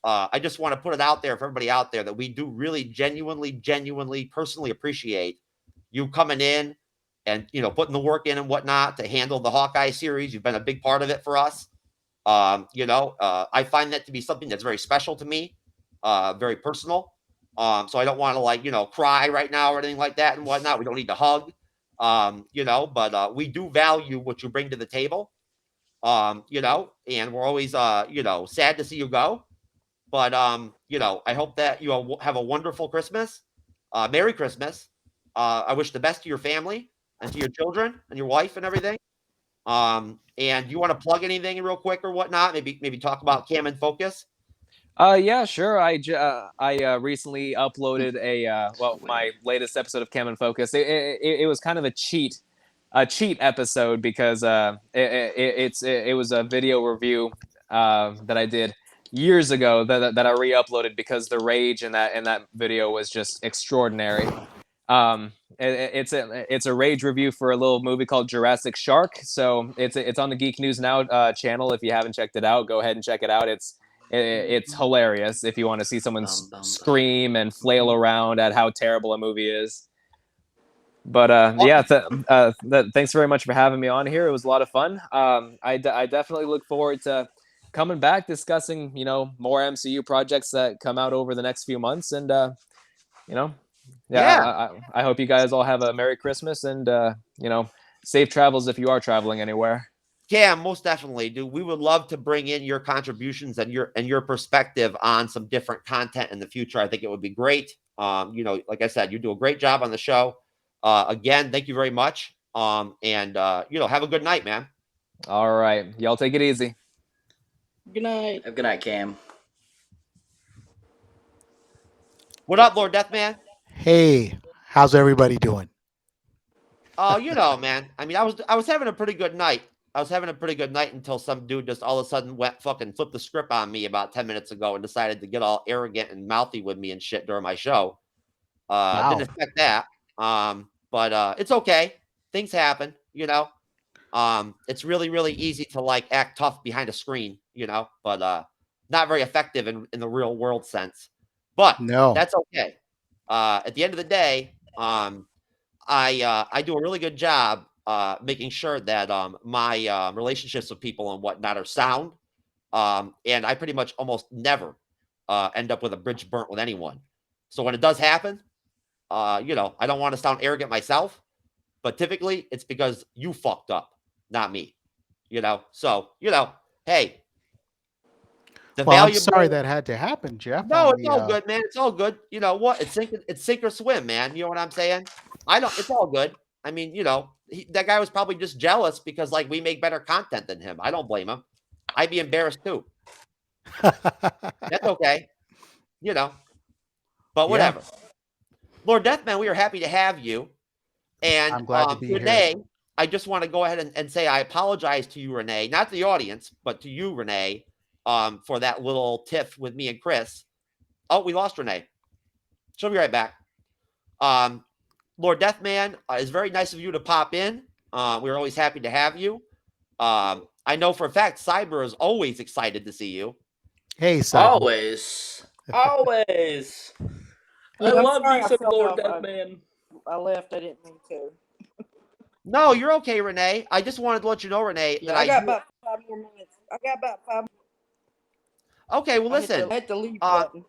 I just want to put it out there for everybody out there that we do really genuinely, personally appreciate you coming in and, putting the work in and whatnot to handle the Hawkeye series. You've been a big part of it for us. I find that to be something that's very special to me, very personal. So I don't want to cry right now or anything like that and whatnot. We don't need to hug, but we do value what you bring to the table, and we're always, sad to see you go. But, I hope that you have a wonderful Christmas. Merry Christmas. I wish the best to your family and to your children and your wife and everything. And you want to plug anything real quick or whatnot? Maybe talk about Cam and Focus. Yeah, sure. I recently uploaded my latest episode of Cam and Focus. It was kind of a cheat episode because it was a video review that I did years ago that I re-uploaded because the rage in that video was just extraordinary. It's a rage review for a little movie called Jurassic Shark. So it's on the Geek News Now channel. If you haven't checked it out, go ahead and check it out. It's hilarious if you want to see someone scream and flail around at how terrible a movie is. But thanks very much for having me on here. It was a lot of fun. I definitely look forward to coming back, discussing more MCU projects that come out over the next few months, and I hope you guys all have a Merry Christmas and safe travels if you are traveling anywhere. Cam, most definitely, dude. We would love to bring in your contributions and your perspective on some different content in the future. I think it would be great. Like I said, you do a great job on the show. Again, thank you very much. Have a good night, man. All right. Y'all take it easy. Good night. Have a good night, Cam. What up, Lord Deathman? Hey, how's everybody doing? Oh, man. I mean, I was having a pretty good night. I was having a pretty good night until some dude just all of a sudden flipped the script on me about 10 minutes ago and decided to get all arrogant and mouthy with me and shit during my show. Wow. Didn't expect that. But it's okay. Things happen, It's really easy to act tough behind a screen, but not very effective in the real world sense. But No. that's okay. At the end of the day, I do a really good job making sure that my relationships with people and whatnot are sound. And I pretty much almost never end up with a bridge burnt with anyone. So when it does happen, I don't want to sound arrogant myself, but typically it's because you fucked up, not me. So hey. I'm sorry that had to happen, Jeff. No, it's all good, man. It's all good. You know what? It's sink or swim, man. You know what I'm saying? It's all good. I mean, that guy was probably just jealous because we make better content than him. I don't blame him. I'd be embarrassed too. That's okay. But whatever. Yeah. Lord Deathman, we are happy to have you. And I'm glad to be Renee, here. I just want to go ahead and say I apologize to you, Renee, not to the audience, but to you, Renee, for that little tiff with me and Chris. Oh, we lost Renee. She'll be right back. Lord Deathman, it's very nice of you to pop in. We're always happy to have you. I know for a fact Cyber is always excited to see you. Hey, Cyber. Always. Always. I love you some Lord Deathman. I left. I didn't mean to. No, you're okay, Renee. I just wanted to let you know, Renee, that I got about 5 more minutes. I got about 5 more. Okay, well, listen. I hit the leave button.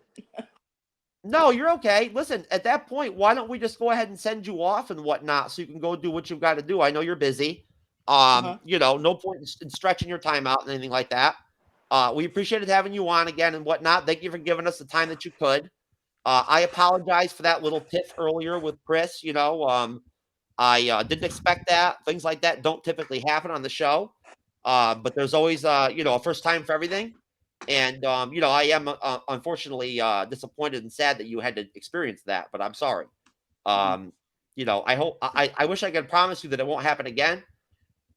No, you're okay. Listen, at that point, why don't we just go ahead and send you off and whatnot so you can go do what you've got to do? I know you're busy. No point in stretching your time out and anything like that. We appreciated having you on again and whatnot. Thank you for giving us the time that you could. I apologize for that little tiff earlier with Chris. I didn't expect that. Things like that don't typically happen on the show. But there's always, a first time for everything. And, I am unfortunately disappointed and sad that you had to experience that, but I'm sorry. I wish I could promise you that it won't happen again.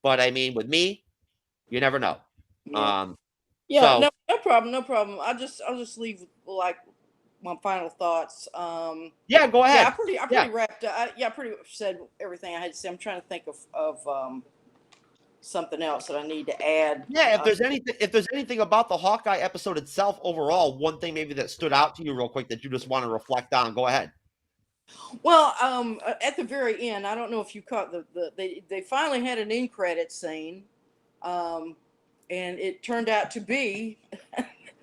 But I mean, with me, you never know. Yeah. No problem. I'll just leave my final thoughts. Yeah, go ahead. Yeah, I pretty wrapped up. I pretty much said everything I had to say. I'm trying to think of something else that I need to add. Yeah, if there's anything about the Hawkeye episode itself overall, one thing maybe that stood out to you real quick that you just want to reflect on, go ahead. Well, at the very end, I don't know if you caught they finally had an end credit scene, and it turned out to be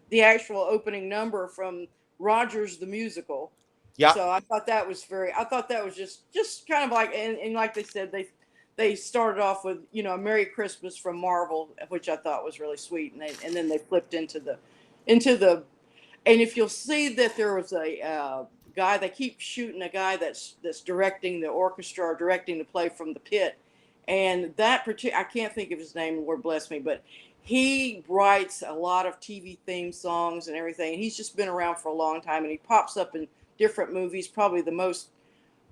the actual opening number from Rogers the Musical. Yeah. So I thought that was just kind of like, and like they said, they started off with, you know, a Merry Christmas from Marvel, which I thought was really sweet, and then they flipped into the, and if you'll see that there was a guy, they keep shooting a guy that's directing the orchestra or directing the play from the pit, and that I can't think of his name, Lord bless me, but he writes a lot of TV theme songs and everything. He's just been around for a long time, and he pops up in different movies. Probably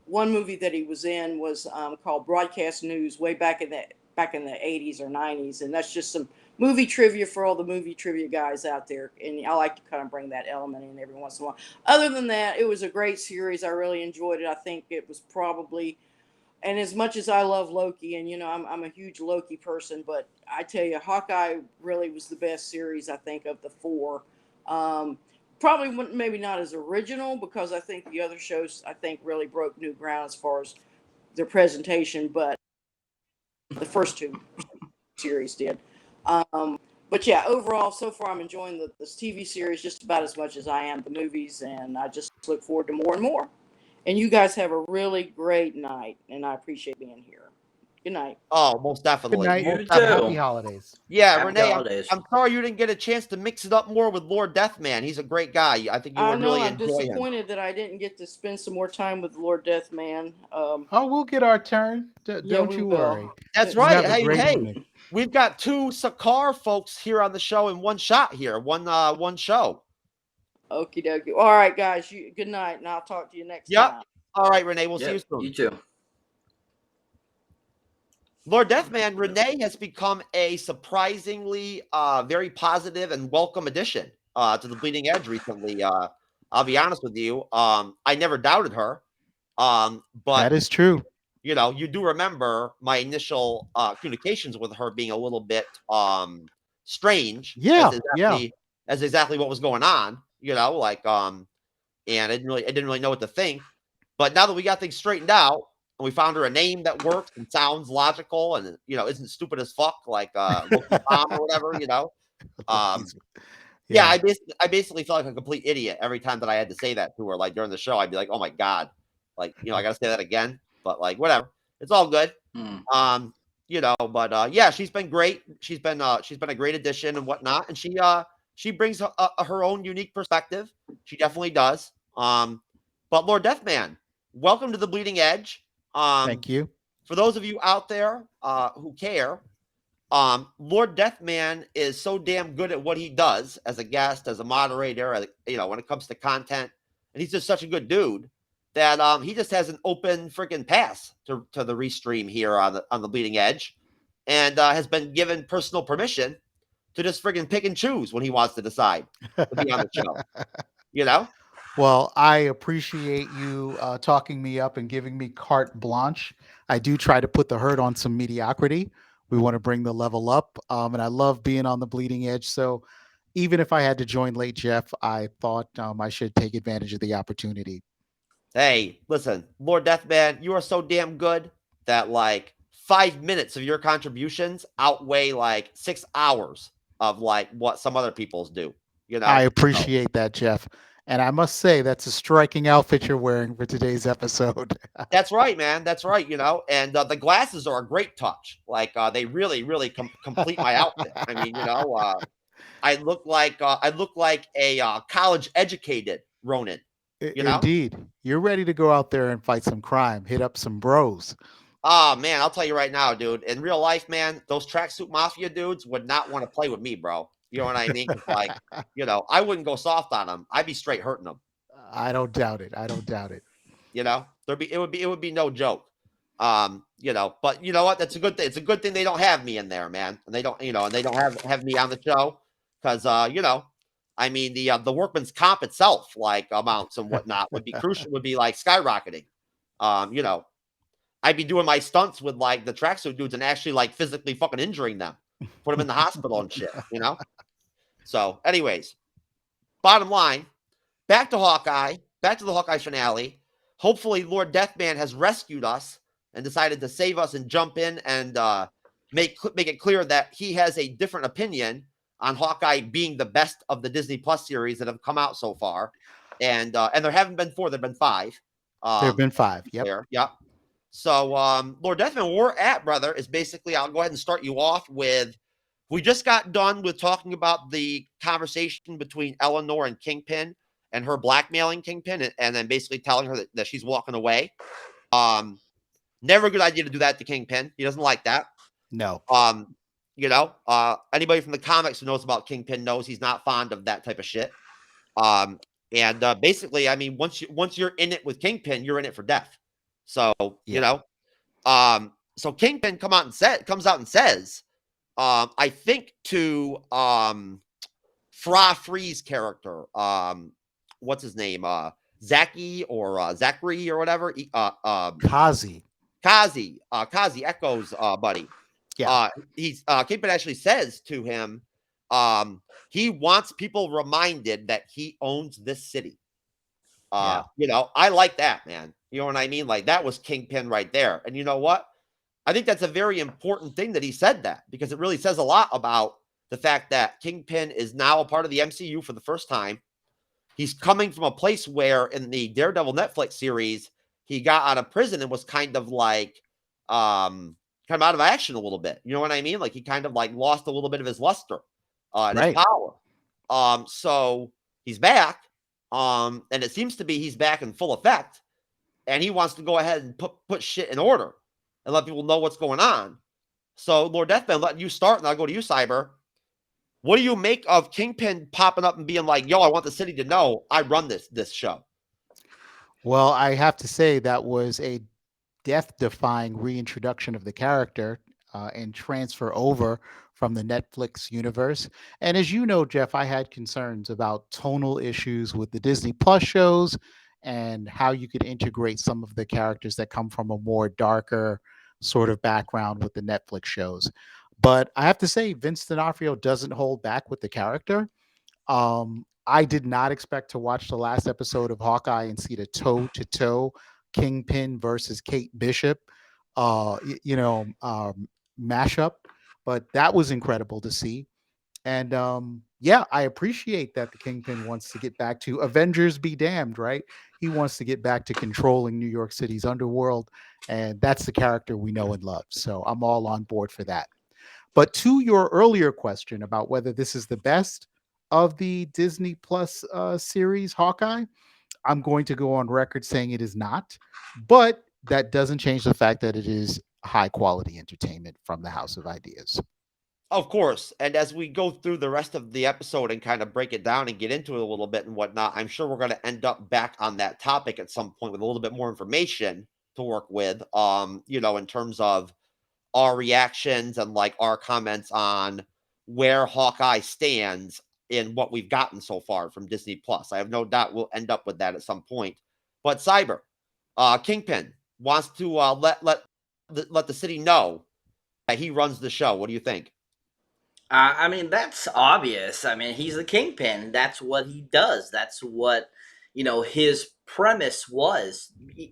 one movie that he was in was called Broadcast News, way back in the 80s or 90s, and that's just some movie trivia for all the movie trivia guys out there. And I like to kind of bring that element in every once in a while. Other than that, it was a great series. I really enjoyed it. I think it was probably, and as much as I love Loki, and you know I'm a huge Loki person, but I tell you, Hawkeye really was the best series, I think, of the four. Probably maybe not as original, because I think the other shows, I think, really broke new ground as far as their presentation, but the first two series did. But yeah, overall, so far I'm enjoying this TV series just about as much as I am the movies, and I just look forward to more and more. And you guys have a really great night, and I appreciate being here. Good night. Oh, most definitely. Good night. Most Happy holidays. Yeah, Happy Renee, holidays. I'm sorry you didn't get a chance to mix it up more with Lord Deathman. He's a great guy. I think you would really I'm enjoy him. disappointed that I didn't get to spend some more time with Lord Deathman. Oh, we'll get our turn. Don't you worry. That's You right. have a great Hey, evening. we've got two Sakar folks here on the show in one shot here, one show. Okie dokie. All right, guys. Good night, and I'll talk to you next time. All right, Renee. We'll see you soon. You too. Lord Deathman, Renee has become a surprisingly very positive and welcome addition to the Bleeding Edge recently. I'll be honest with you. I never doubted her. But that is true. You know, you do remember my initial communications with her being a little bit strange. Yeah, as exactly what was going on. You know, like and I didn't really know what to think. But now that we got things straightened out, and we found her a name that works and sounds logical, and you know, isn't stupid as fuck like Loki Bomb or whatever, you know. Yeah, I basically felt like a complete idiot every time that I had to say that to her. Like during the show, I'd be like, "Oh my god," like, you know, I gotta say that again. But like, whatever, it's all good. You know, but yeah, she's been great. She's been a great addition and whatnot, and she brings her own unique perspective. She definitely does. But Lord Deathman, welcome to the Bleeding Edge. Thank you. For those of you out there who care, Lord Deathman is so damn good at what he does as a guest, as a moderator, you know, when it comes to content, and he's just such a good dude that he just has an open freaking pass to the restream here on the Bleeding Edge, and has been given personal permission to just friggin' pick and choose when he wants to decide to be on the show. You know? Well, I appreciate you talking me up and giving me carte blanche. I do try to put the hurt on some mediocrity. We want to bring the level up. And I love being on the Bleeding Edge. So even if I had to join late, Jeff, I thought I should take advantage of the opportunity. Hey, listen, Lord Deathman, you are so damn good that like 5 minutes of your contributions outweigh like 6 hours of like what some other people's do. You know, I appreciate that, Jeff. And I must say, that's a striking outfit you're wearing for today's episode. That's right, man. That's right. You know, and the glasses are a great touch. Like they really, really complete my outfit. I mean, you know, I look like a college educated Ronin. You know? Indeed, you're ready to go out there and fight some crime, hit up some bros. Oh man, I'll tell you right now, dude. In real life, man, those tracksuit mafia dudes would not want to play with me, bro. You know what I mean? Like, you know, I wouldn't go soft on them. I'd be straight hurting them. I don't doubt it. I don't doubt it. You know, it would be no joke. You know, but you know what? That's a good thing. It's a good thing they don't have me in there, man. And they don't, you know, and they don't have me on the show because, you know, I mean, the workman's comp itself, like amounts and whatnot, would be crucial. Would be like skyrocketing. You know, I'd be doing my stunts with like the tracksuit dudes and actually like physically fucking injuring them, put them in the hospital and shit, you know? So, anyways, bottom line, back to Hawkeye, back to the Hawkeye finale. Hopefully, Lord Deathman has rescued us and decided to save us and jump in and make it clear that he has a different opinion on Hawkeye being the best of the Disney Plus series that have come out so far. And there haven't been 4, there've been 5. There have been 5. Yep. There, yep. So, Lord Deathman, where we're at, brother, is basically I'll go ahead and start you off with. We just got done with talking about the conversation between Eleanor and Kingpin and her blackmailing Kingpin and then basically telling her that she's walking away. Never a good idea to do that to Kingpin. He doesn't like that. No. You know, anybody from the comics who knows about Kingpin knows he's not fond of that type of shit. Basically, I mean, once you're in it with Kingpin, you're in it for death. So, you know, so Kingpin comes out and says, I think to Fra Free's character, what's his name? Zaki or Zachary or whatever. Kazi. Kazi Echo's buddy. Yeah. Kingpin actually says to him, he wants people reminded that he owns this city. You know, I like that, man. You know what I mean? Like that was Kingpin right there. And you know what? I think that's a very important thing that he said that because it really says a lot about the fact that Kingpin is now a part of the MCU for the first time. He's coming from a place where in the Daredevil Netflix series, he got out of prison and was kind of like, kind of out of action a little bit. You know what I mean? Like he kind of like lost a little bit of his luster, and his power. So he's back. And it seems to be he's back in full effect. And he wants to go ahead and put shit in order and let people know what's going on. So, Lord Deathman, letting you start, and I'll go to you, Cyber. What do you make of Kingpin popping up and being like, yo, I want the city to know I run this show? Well, I have to say that was a death-defying reintroduction of the character and transfer over from the Netflix universe. And as you know, Jeff, I had concerns about tonal issues with the Disney Plus shows and how you could integrate some of the characters that come from a more darker sort of background with the Netflix shows. But I have to say, Vince D'Onofrio doesn't hold back with the character. I did not expect to watch the last episode of Hawkeye and see the toe-to-toe Kingpin versus Kate Bishop, mashup, but that was incredible to see. And I appreciate that the Kingpin wants to get back to Avengers be damned, right? He wants to get back to controlling New York City's underworld, and that's the character we know and love. So I'm all on board for that. But to your earlier question about whether this is the best of the Disney Plus series, Hawkeye, I'm going to go on record saying it is not, but that doesn't change the fact that it is high quality entertainment from the House of Ideas. Of course. And as we go through the rest of the episode and kind of break it down and get into it a little bit and whatnot, I'm sure we're going to end up back on that topic at some point with a little bit more information to work with, in terms of our reactions and like our comments on where Hawkeye stands in what we've gotten so far from Disney Plus. I have no doubt we'll end up with that at some point. But Cyber, Kingpin wants to let the city know that he runs the show. What do you think? I mean, that's obvious. I mean, he's the Kingpin. That's what he does. That's what, his premise was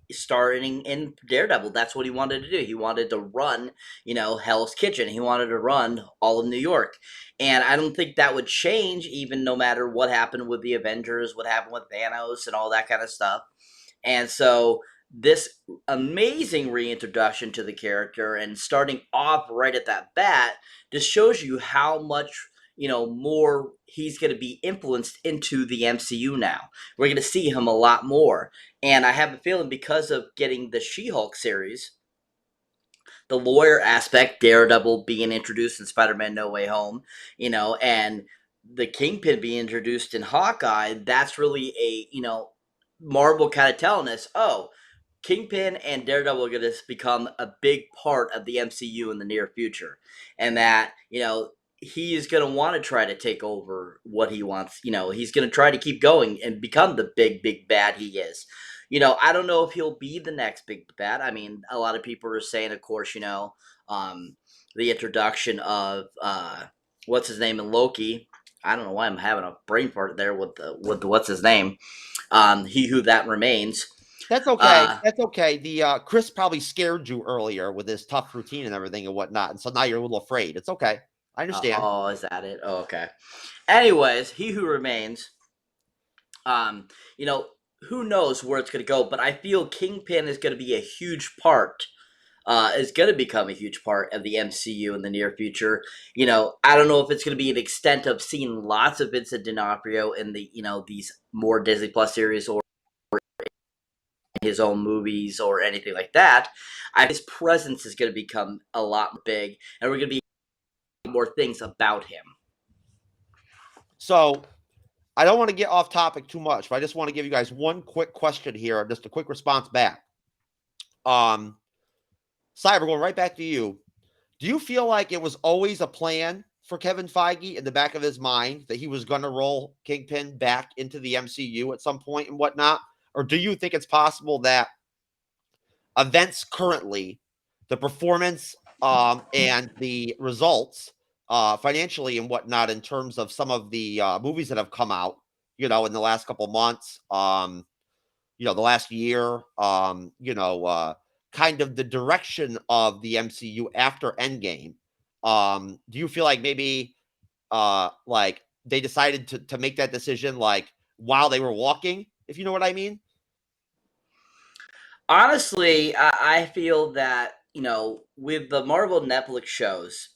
starting in Daredevil. That's what he wanted to do. He wanted to run, Hell's Kitchen. He wanted to run all of New York. And I don't think that would change even no matter what happened with the Avengers, what happened with Thanos and all that kind of stuff. And so this amazing reintroduction to the character and starting off right at that bat just shows you how much more he's going to be influenced into the MCU now. We're going to see him a lot more, and I have a feeling because of getting the She-Hulk series, the lawyer aspect, Daredevil being introduced in Spider-Man No Way Home, and the Kingpin being introduced in Hawkeye, that's really a Marvel kind of telling us, oh, Kingpin and Daredevil are going to become a big part of the MCU in the near future. And that, he is going to want to try to take over what he wants. He's going to try to keep going and become the big, big bad he is. I don't know if he'll be the next big bad. I mean, a lot of people are saying, of course, the introduction of what's his name in Loki. I don't know why I'm having a brain fart there with the what's his name. He who that remains. That's okay. That's okay. The Chris probably scared you earlier with his tough routine and everything and whatnot, and so now you're a little afraid. It's okay. I understand. Oh, is that it? Oh, okay. Anyways, he who remains. You know, who knows where it's going to go, but I feel Kingpin is going to be a huge part. Is going to become a huge part of the MCU in the near future. I don't know if it's going to be an extent of seeing lots of Vincent D'Onofrio in the these more Disney Plus series or his own movies or anything like that. His presence is going to become a lot big, and we're going to be more things about him. So, I don't want to get off topic too much, but I just want to give you guys one quick question here, just a quick response back. Cyber, going right back to you. Do you feel like it was always a plan for Kevin Feige in the back of his mind that he was going to roll Kingpin back into the MCU at some point and whatnot? Or do you think it's possible that events currently, the performance and the results financially and whatnot in terms of some of the movies that have come out, in the last couple months, the last year, kind of the direction of the MCU after Endgame. Do you feel like maybe like they decided to make that decision like while they were walking, if you know what I mean? Honestly, I feel that, with the Marvel Netflix shows,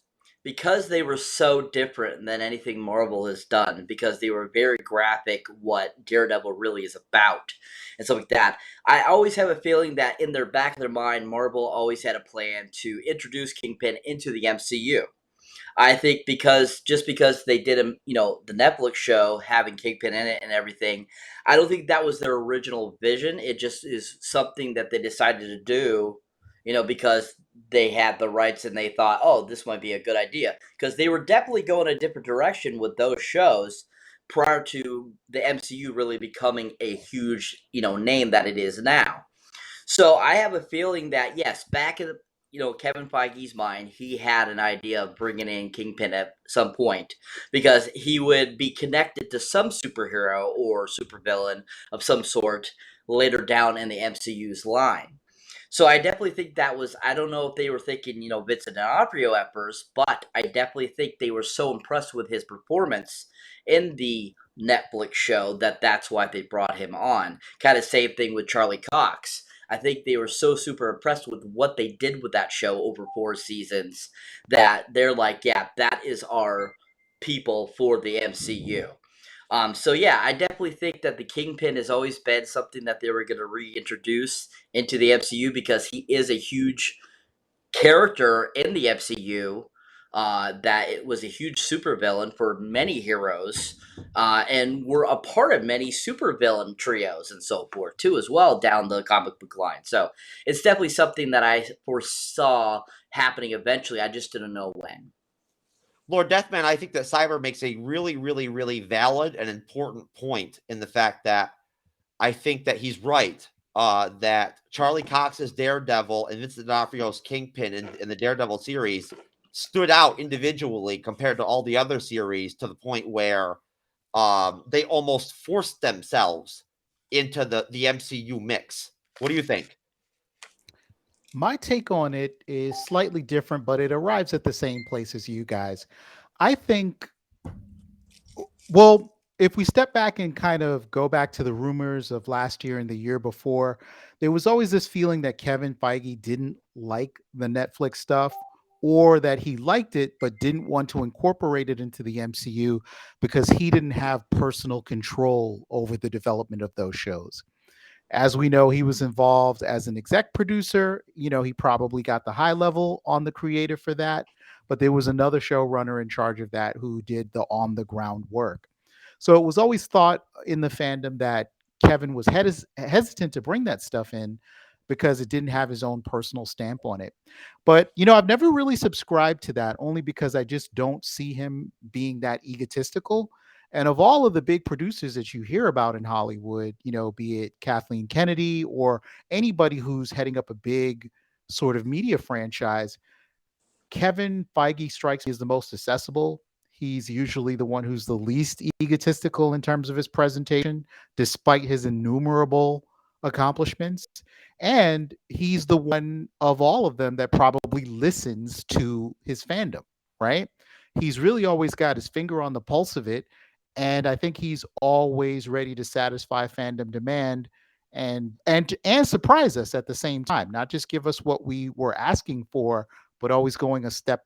because they were so different than anything Marvel has done, because they were very graphic, what Daredevil really is about, and stuff like that, I always have a feeling that in their back of their mind, Marvel always had a plan to introduce Kingpin into the MCU. I think because they did the Netflix show having Kingpin in it and everything, I don't think that was their original vision. It just is something that they decided to do, because they had the rights and they thought, oh, this might be a good idea. Because they were definitely going a different direction with those shows prior to the MCU really becoming a huge, name that it is now. So I have a feeling that yes, back in Kevin Feige's mind, he had an idea of bringing in Kingpin at some point because he would be connected to some superhero or supervillain of some sort later down in the MCU's line. So I definitely think that was, I don't know if they were thinking, Vincent D'Onofrio at first, but I definitely think they were so impressed with his performance in the Netflix show that that's why they brought him on. Kind of same thing with Charlie Cox. I think they were so super impressed with what they did with that show over 4 seasons that they're like, yeah, that is our people for the MCU. So yeah, I definitely think that the Kingpin has always been something that they were going to reintroduce into the MCU because he is a huge character in the MCU. That it was a huge supervillain for many heroes, and were a part of many supervillain trios and so forth too, as well down the comic book line. So it's definitely something that I foresaw happening eventually. I just didn't know when. Lord Deathman, I think that Cyber makes a really, really, really valid and important point in the fact that I think that he's right. That Charlie Cox's Daredevil and Vincent D'Onofrio's Kingpin in the Daredevil series stood out individually compared to all the other series to the point where they almost forced themselves into the MCU mix. What do you think? My take on it is slightly different, but it arrives at the same place as you guys. I think, well, if we step back and kind of go back to the rumors of last year and the year before, there was always this feeling that Kevin Feige didn't like the Netflix stuff or that he liked it but didn't want to incorporate it into the MCU because he didn't have personal control over the development of those shows. As we know, he was involved as an exec producer. He probably got the high level on the creative for that, but there was another showrunner in charge of that who did the on the ground work. So it was always thought in the fandom that Kevin was hesitant to bring that stuff in because it didn't have his own personal stamp on it. But, I've never really subscribed to that only because I just don't see him being that egotistical. And of all of the big producers that you hear about in Hollywood, be it Kathleen Kennedy or anybody who's heading up a big sort of media franchise, Kevin Feige strikes me as the most accessible. He's usually the one who's the least egotistical in terms of his presentation, despite his innumerable accomplishments. And he's the one of all of them that probably listens to his fandom, right? He's really always got his finger on the pulse of it. And I think he's always ready to satisfy fandom demand and surprise us at the same time, not just give us what we were asking for, but always going a step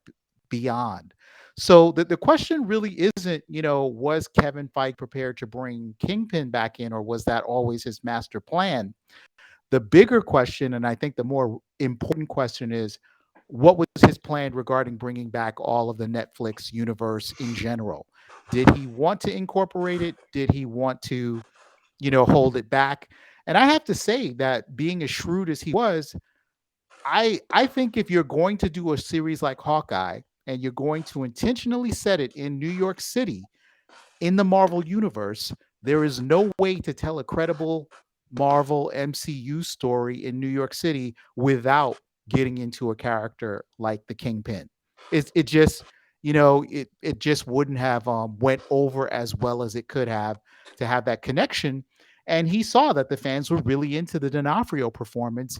beyond. So the question really isn't, was Kevin Feige prepared to bring Kingpin back in, or was that always his master plan? The bigger question, and I think the more important question, is what was his plan regarding bringing back all of the Netflix universe in general? Did he want to incorporate it? Did he want to, hold it back? And I have to say that, being as shrewd as he was, I think if you're going to do a series like Hawkeye and you're going to intentionally set it in New York City in the Marvel universe, there is no way to tell a credible Marvel MCU story in New York City without getting into a character like the Kingpin. It just, it just wouldn't have went over as well as it could have, to have that connection. And he saw that the fans were really into the D'Onofrio performance,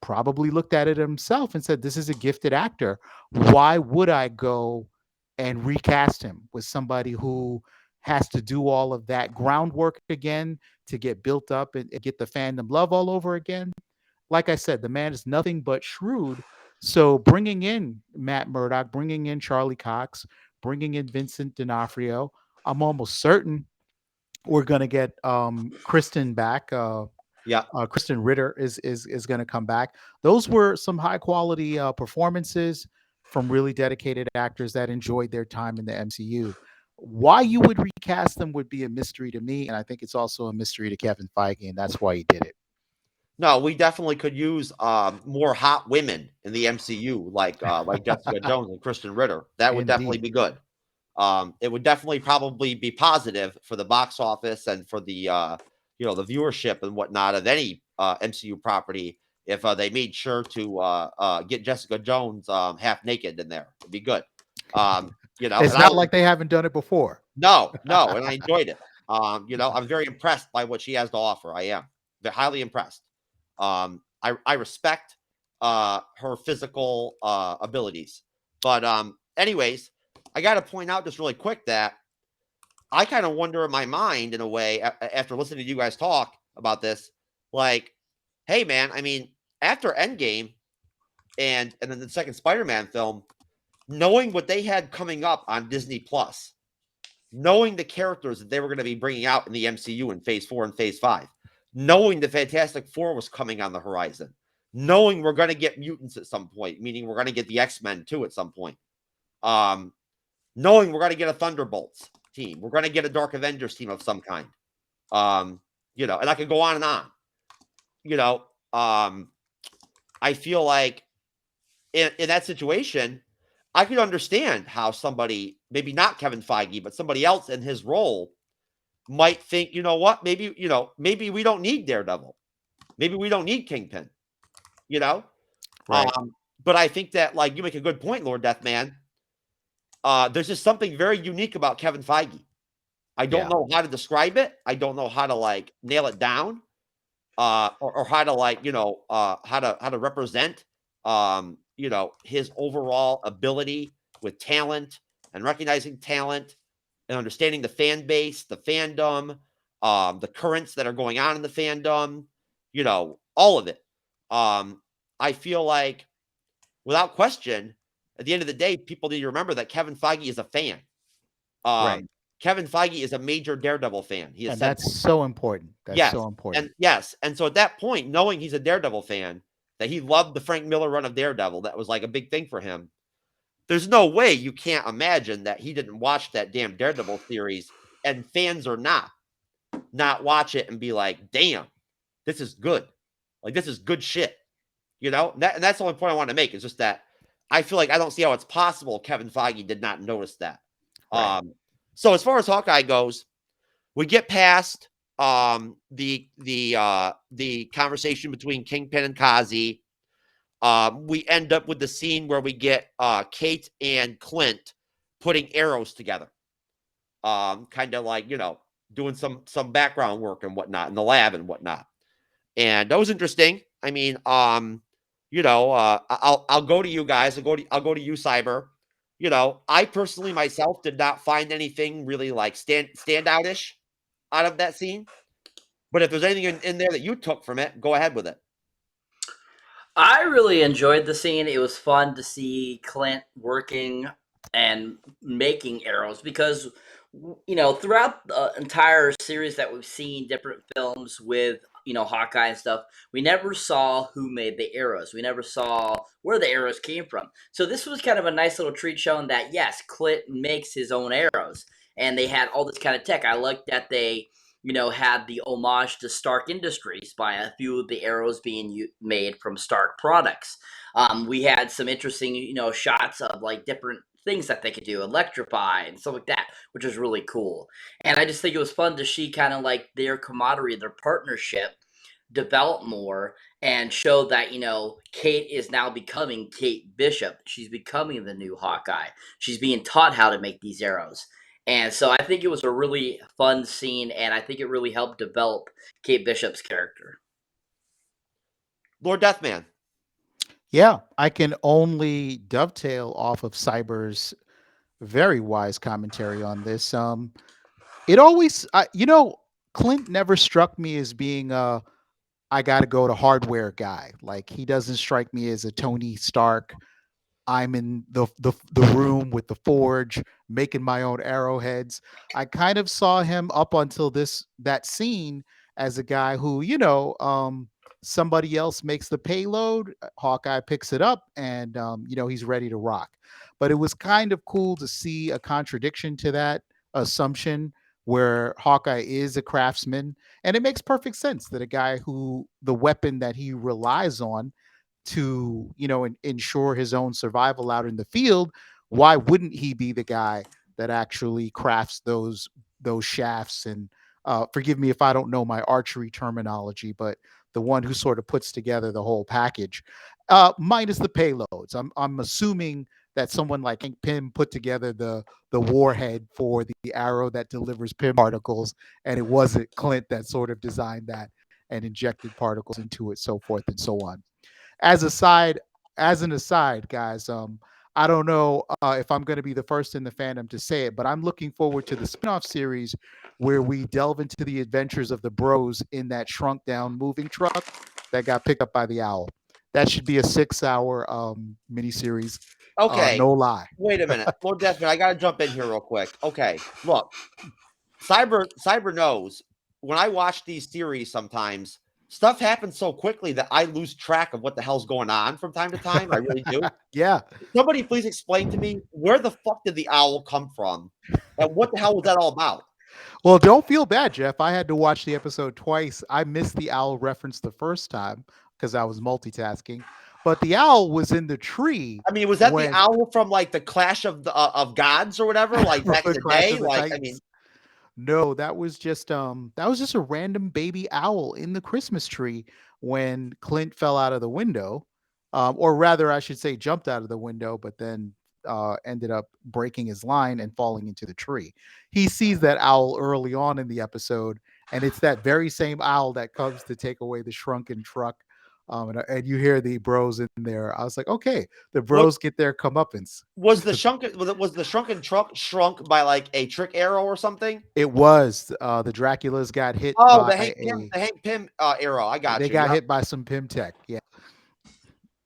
probably looked at it himself and said, this is a gifted actor. Why would I go and recast him with somebody who has to do all of that groundwork again to get built up and get the fandom love all over again? Like I said, the man is nothing but shrewd. So bringing in Matt Murdock, bringing in Charlie Cox, bringing in Vincent D'Onofrio, I'm almost certain we're going to get Kristen back. Kristen Ritter is going to come back. Those were some high quality performances from really dedicated actors that enjoyed their time in the MCU. Why you would recast them would be a mystery to me, and I think it's also a mystery to Kevin Feige, and that's why he did it. No, we definitely could use more hot women in the MCU, like Jessica Jones and Kristen Ritter. That would definitely be good. It would definitely probably be positive for the box office and for the the viewership and whatnot of any MCU property if they made sure to get Jessica Jones half naked in there. It'd be good. It's not like they haven't done it before. No, and I enjoyed it. I'm very impressed by what she has to offer. I am. They're highly impressed. I respect her physical abilities. But anyways, I got to point out just really quick that I kind of wonder in my mind, in a way, after listening to you guys talk about this, like, hey, man, I mean, after Endgame and then the second Spider-Man film, knowing what they had coming up on Disney Plus, knowing the characters that they were going to be bringing out in the MCU in Phase 4 and Phase 5, knowing the Fantastic Four was coming on the horizon, knowing we're going to get mutants at some point, meaning we're going to get the X-Men too at some point, knowing we're going to get a Thunderbolts team, we're going to get a Dark Avengers team of some kind, and I could go on and on. I feel like in that situation, I could understand how somebody, maybe not Kevin Feige, but somebody else in his role, might think, you know what, maybe we don't need Daredevil. Maybe we don't need Kingpin, Right. But I think that, like, you make a good point, Lord Deathman. There's just something very unique about Kevin Feige. I don't know how to describe it. I don't know how to nail it down, or how to how to represent his overall ability with talent and recognizing talent and understanding the fan base, the fandom, the currents that are going on in the fandom, all of it. I feel like, without question, at the end of the day, people need to remember that Kevin Feige is a fan. Right. Kevin Feige is a major Daredevil fan. He has And said that's so important. That's so important. And so at that point, knowing he's a Daredevil fan, that he loved the Frank Miller run of Daredevil, that was like a big thing for him. There's no way you can't imagine that he didn't watch that damn Daredevil series, and fans or not watch it and be like, damn, this is good. Like, this is good shit. And that's the only point I want to make, is just that I feel like I don't see how it's possible Kevin Feige did not notice that. Right. So as far as Hawkeye goes, we get past the conversation between Kingpin and Kazi. We end up with the scene where we get Kate and Clint putting arrows together. Kind of like, doing some background work and whatnot in the lab and whatnot. And that was interesting. I mean, I'll go to you guys. I'll go to you, Cyber. I personally myself did not find anything really like standoutish out of that scene. But if there's anything in there that you took from it, go ahead with it. I really enjoyed the scene. It was fun to see Clint working and making arrows because, throughout the entire series that we've seen different films with, Hawkeye and stuff, we never saw who made the arrows. We never saw where the arrows came from. So this was kind of a nice little treat showing that, yes, Clint makes his own arrows. And they had all this kind of tech. I liked that they had the homage to Stark Industries by a few of the arrows being made from Stark products. We had some interesting, shots of like different things that they could do, electrify and stuff like that, which was really cool. And I just think it was fun to see kind of like their camaraderie, their partnership develop more and show that, Kate is now becoming Kate Bishop. She's becoming the new Hawkeye. She's being taught how to make these arrows. And so I think it was a really fun scene, and I think it really helped develop Kate Bishop's character. Lord Deathman. Yeah, I can only dovetail off of Cyber's very wise commentary on this. It always, Clint never struck me as being I got to go to hardware guy. Like he doesn't strike me as a Tony Stark. I'm in the room with the forge, making my own arrowheads. I kind of saw him up until that scene as a guy who, somebody else makes the payload, Hawkeye picks it up, and he's ready to rock. But it was kind of cool to see a contradiction to that assumption where Hawkeye is a craftsman, and it makes perfect sense that a guy who the weapon that he relies on to ensure his own survival out in the field, why wouldn't he be the guy that actually crafts those shafts and forgive me if I don't know my archery terminology, but the one who sort of puts together the whole package, minus the payloads. I'm assuming that someone like Kingpin put together the warhead for the arrow that delivers pim particles, and it wasn't Clint that sort of designed that and injected particles into it, so forth and so on. As an aside, guys, I don't know if I'm going to be the first in the fandom to say it, but I'm looking forward to the spin-off series where we delve into the adventures of the bros in that shrunk down moving truck that got picked up by the owl. That should be a 6-hour miniseries. Okay. No lie. Wait a minute. Lord Deathman, I got to jump in here real quick. Okay. Look, Cyber knows when I watch these series sometimes, stuff happens so quickly that I lose track of what the hell's going on from time to time. I really do. Yeah. Somebody please explain to me, where the fuck did the owl come from? And what the hell was that all about? Well, don't feel bad, Jeff. I had to watch the episode twice. I missed the owl reference the first time because I was multitasking. But the owl was in the tree. I mean, was that the owl from like the Clash of Gods or whatever, like back in the day? Like, I mean, no, that was just a random baby owl in the Christmas tree when Clint fell out of the window, or rather, I should say, jumped out of the window, but then ended up breaking his line and falling into the tree. He sees that owl early on in the episode, and it's that very same owl that comes to take away the shrunken truck. And you hear the bros in there. I was like, okay, the bros get their comeuppance. Was the shrunken truck shrunk by like a trick arrow or something? It was. The Draculas got hit. Oh, the Hank Pym arrow. I got you. They got hit by some Pym tech. Yeah.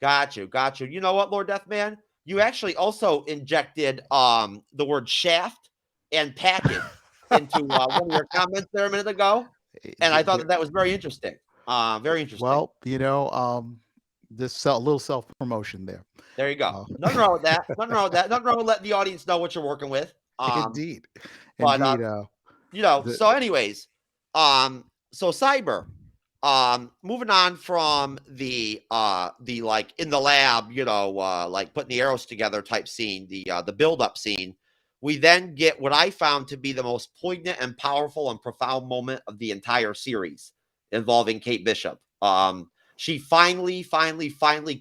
Got you. You know what, Lord Deathman? You actually also injected the word shaft and package into one of your comments there a minute ago, and I thought that was very interesting. Very interesting. Well, this a little self-promotion there. There you go. Nothing wrong with that. Nothing wrong with letting the audience know what you're working with. Indeed. But so anyways, so Cyber, moving on from the like in the lab, like putting the arrows together type scene, the build-up scene, We then get what I found to be the most poignant and powerful and profound moment of the entire series involving Kate Bishop. She finally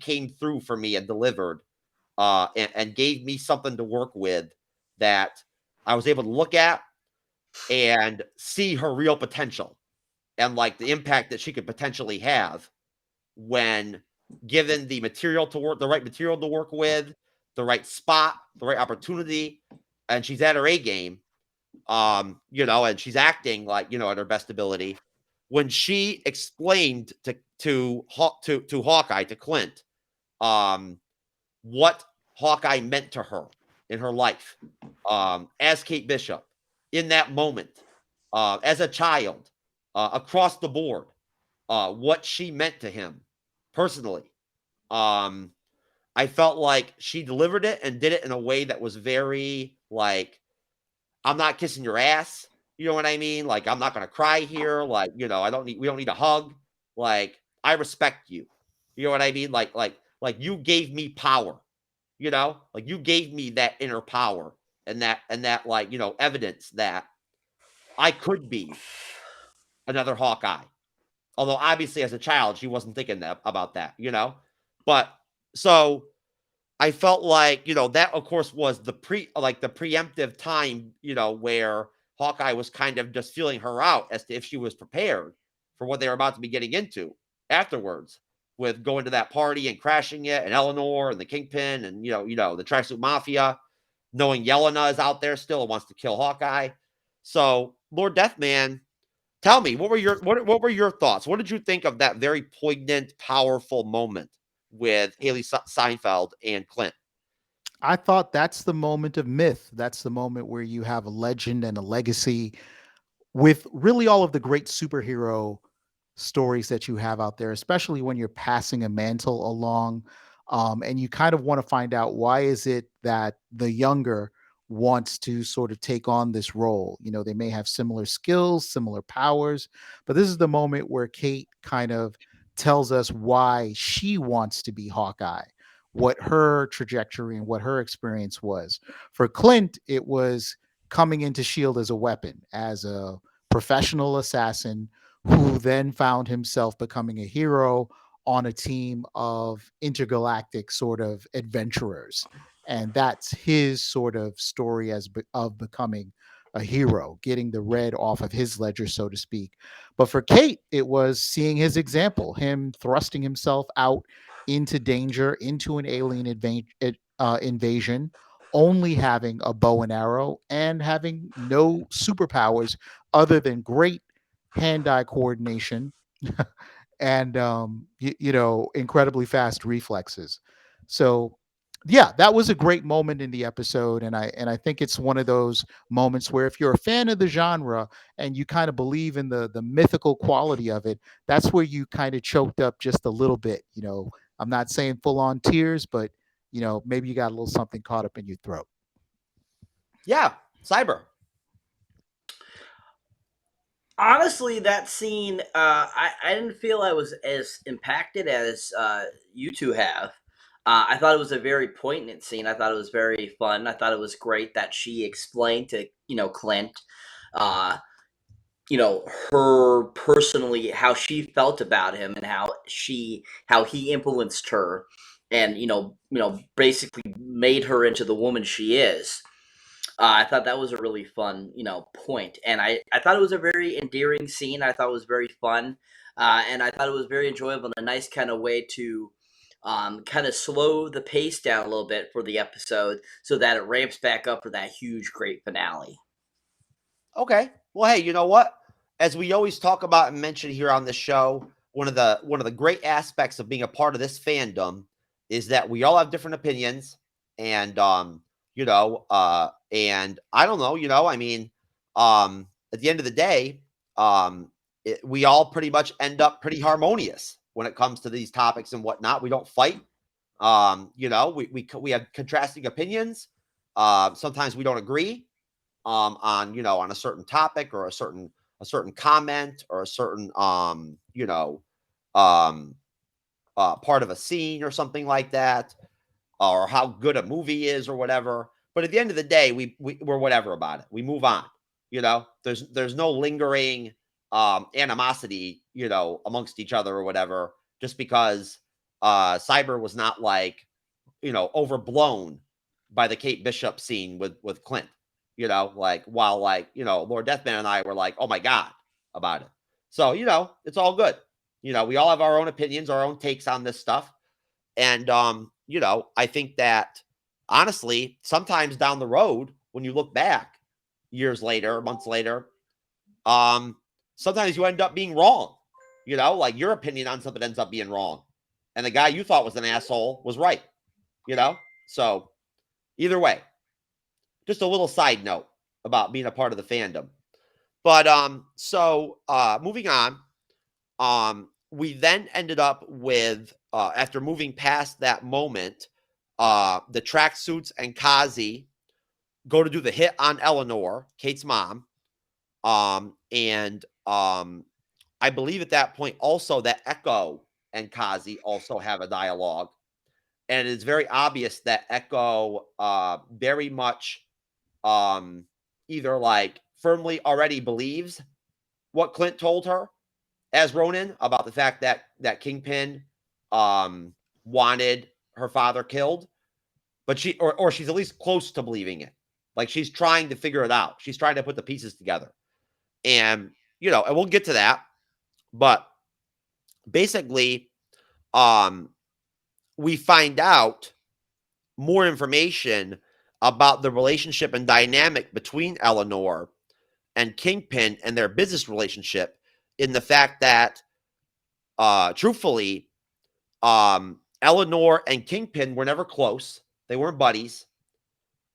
came through for me and delivered, and gave me something to work with that I was able to look at and see her real potential and like the impact that she could potentially have when given the material to work, the right material to work with, the right spot, the right opportunity, and she's at her A game. And she's acting like, at her best ability. When she explained to Hawkeye, to Clint, what Hawkeye meant to her in her life, as Kate Bishop, in that moment, as a child, across the board, what she meant to him personally. I felt like she delivered it and did it in a way that was very like, I'm not kissing your ass. You know what I mean? Like, I'm not going to cry here. Like, we don't need a hug. Like, I respect you. You know what I mean? Like you gave me power, like you gave me that inner power and that like, evidence that I could be another Hawkeye. Although obviously as a child, she wasn't thinking about that, but so I felt like, that of course was the preemptive time, where Hawkeye was kind of just feeling her out as to if she was prepared for what they were about to be getting into afterwards, with going to that party and crashing it, and Eleanor and the Kingpin and the Tracksuit Mafia, knowing Yelena is out there still and wants to kill Hawkeye. So Lord Deathman, tell me, what were your thoughts? What did you think of that very poignant, powerful moment with Haley Seinfeld and Clint? I thought that's the moment of myth. That's the moment where you have a legend and a legacy with really all of the great superhero stories that you have out there, especially when you're passing a mantle along, and you kind of want to find out why is it that the younger wants to sort of take on this role. They may have similar skills, similar powers, but this is the moment where Kate kind of tells us why she wants to be Hawkeye, what her trajectory and what her experience was. For Clint, it was coming into Shield as a weapon, as a professional assassin who then found himself becoming a hero on a team of intergalactic sort of adventurers. And that's his sort of story of becoming a hero, getting the red off of his ledger, so to speak. But for Kate, it was seeing his example, him thrusting himself out into danger, into an alien invasion, only having a bow and arrow and having no superpowers other than great hand-eye coordination and incredibly fast reflexes. So yeah, that was a great moment in the episode, and I think it's one of those moments where if you're a fan of the genre and you kind of believe in the mythical quality of it, that's where you kind of choked up just a little bit. I'm not saying full on tears, but maybe you got a little something caught up in your throat. Yeah, Cyber. Honestly, that scene, I didn't feel I was as impacted as you two have. I thought it was a very poignant scene. I thought it was very fun. I thought it was great that she explained to Clint, uh, her personally, how she felt about him and how he influenced her, and basically made her into the woman she is. I thought that was a really fun, point, and I thought it was a very endearing scene. I thought it was very fun, and I thought it was very enjoyable and a nice kind of way to kind of slow the pace down a little bit for the episode so that it ramps back up for that huge, great finale. Okay. Well, hey, you know what? As we always talk about and mention here on this show, one of the great aspects of being a part of this fandom is that we all have different opinions, and and I don't know, I mean, at the end of the day, we all pretty much end up pretty harmonious when it comes to these topics and whatnot. We don't fight. We have contrasting opinions. Sometimes we don't agree on a certain topic or a certain comment or a certain part of a scene or something like that, or how good a movie is or whatever. But at the end of the day, we're whatever about it. We move on. You know, there's no lingering animosity, you know, amongst each other or whatever, just because Cyber was not like, you know, overblown by the Kate Bishop scene with Clint. You know, like while like, you know, Lord Deathman and I were like, oh my God about it. So, you know, it's all good. You know, we all have our own opinions, our own takes on this stuff. And you know, I think that honestly, sometimes down the road, when you look back years later, months later, sometimes you end up being wrong. You know, like your opinion on something ends up being wrong. And the guy you thought was an asshole was right. You know? So either way, just a little side note about being a part of the fandom. But so moving on, we then ended up with after moving past that moment, the tracksuits and Kazi go to do the hit on Eleanor, Kate's mom. And I believe at that point also that Echo and Kazi also have a dialogue. And it's very obvious that Echo very much either like firmly already believes what Clint told her as Ronin about the fact that Kingpin wanted her father killed, but or she's at least close to believing it. Like she's trying to figure it out. She's trying to put the pieces together. And you know, and we'll get to that, but basically we find out more information about the relationship and dynamic between Eleanor and Kingpin and their business relationship in the fact that truthfully, Eleanor and Kingpin were never close. They weren't buddies.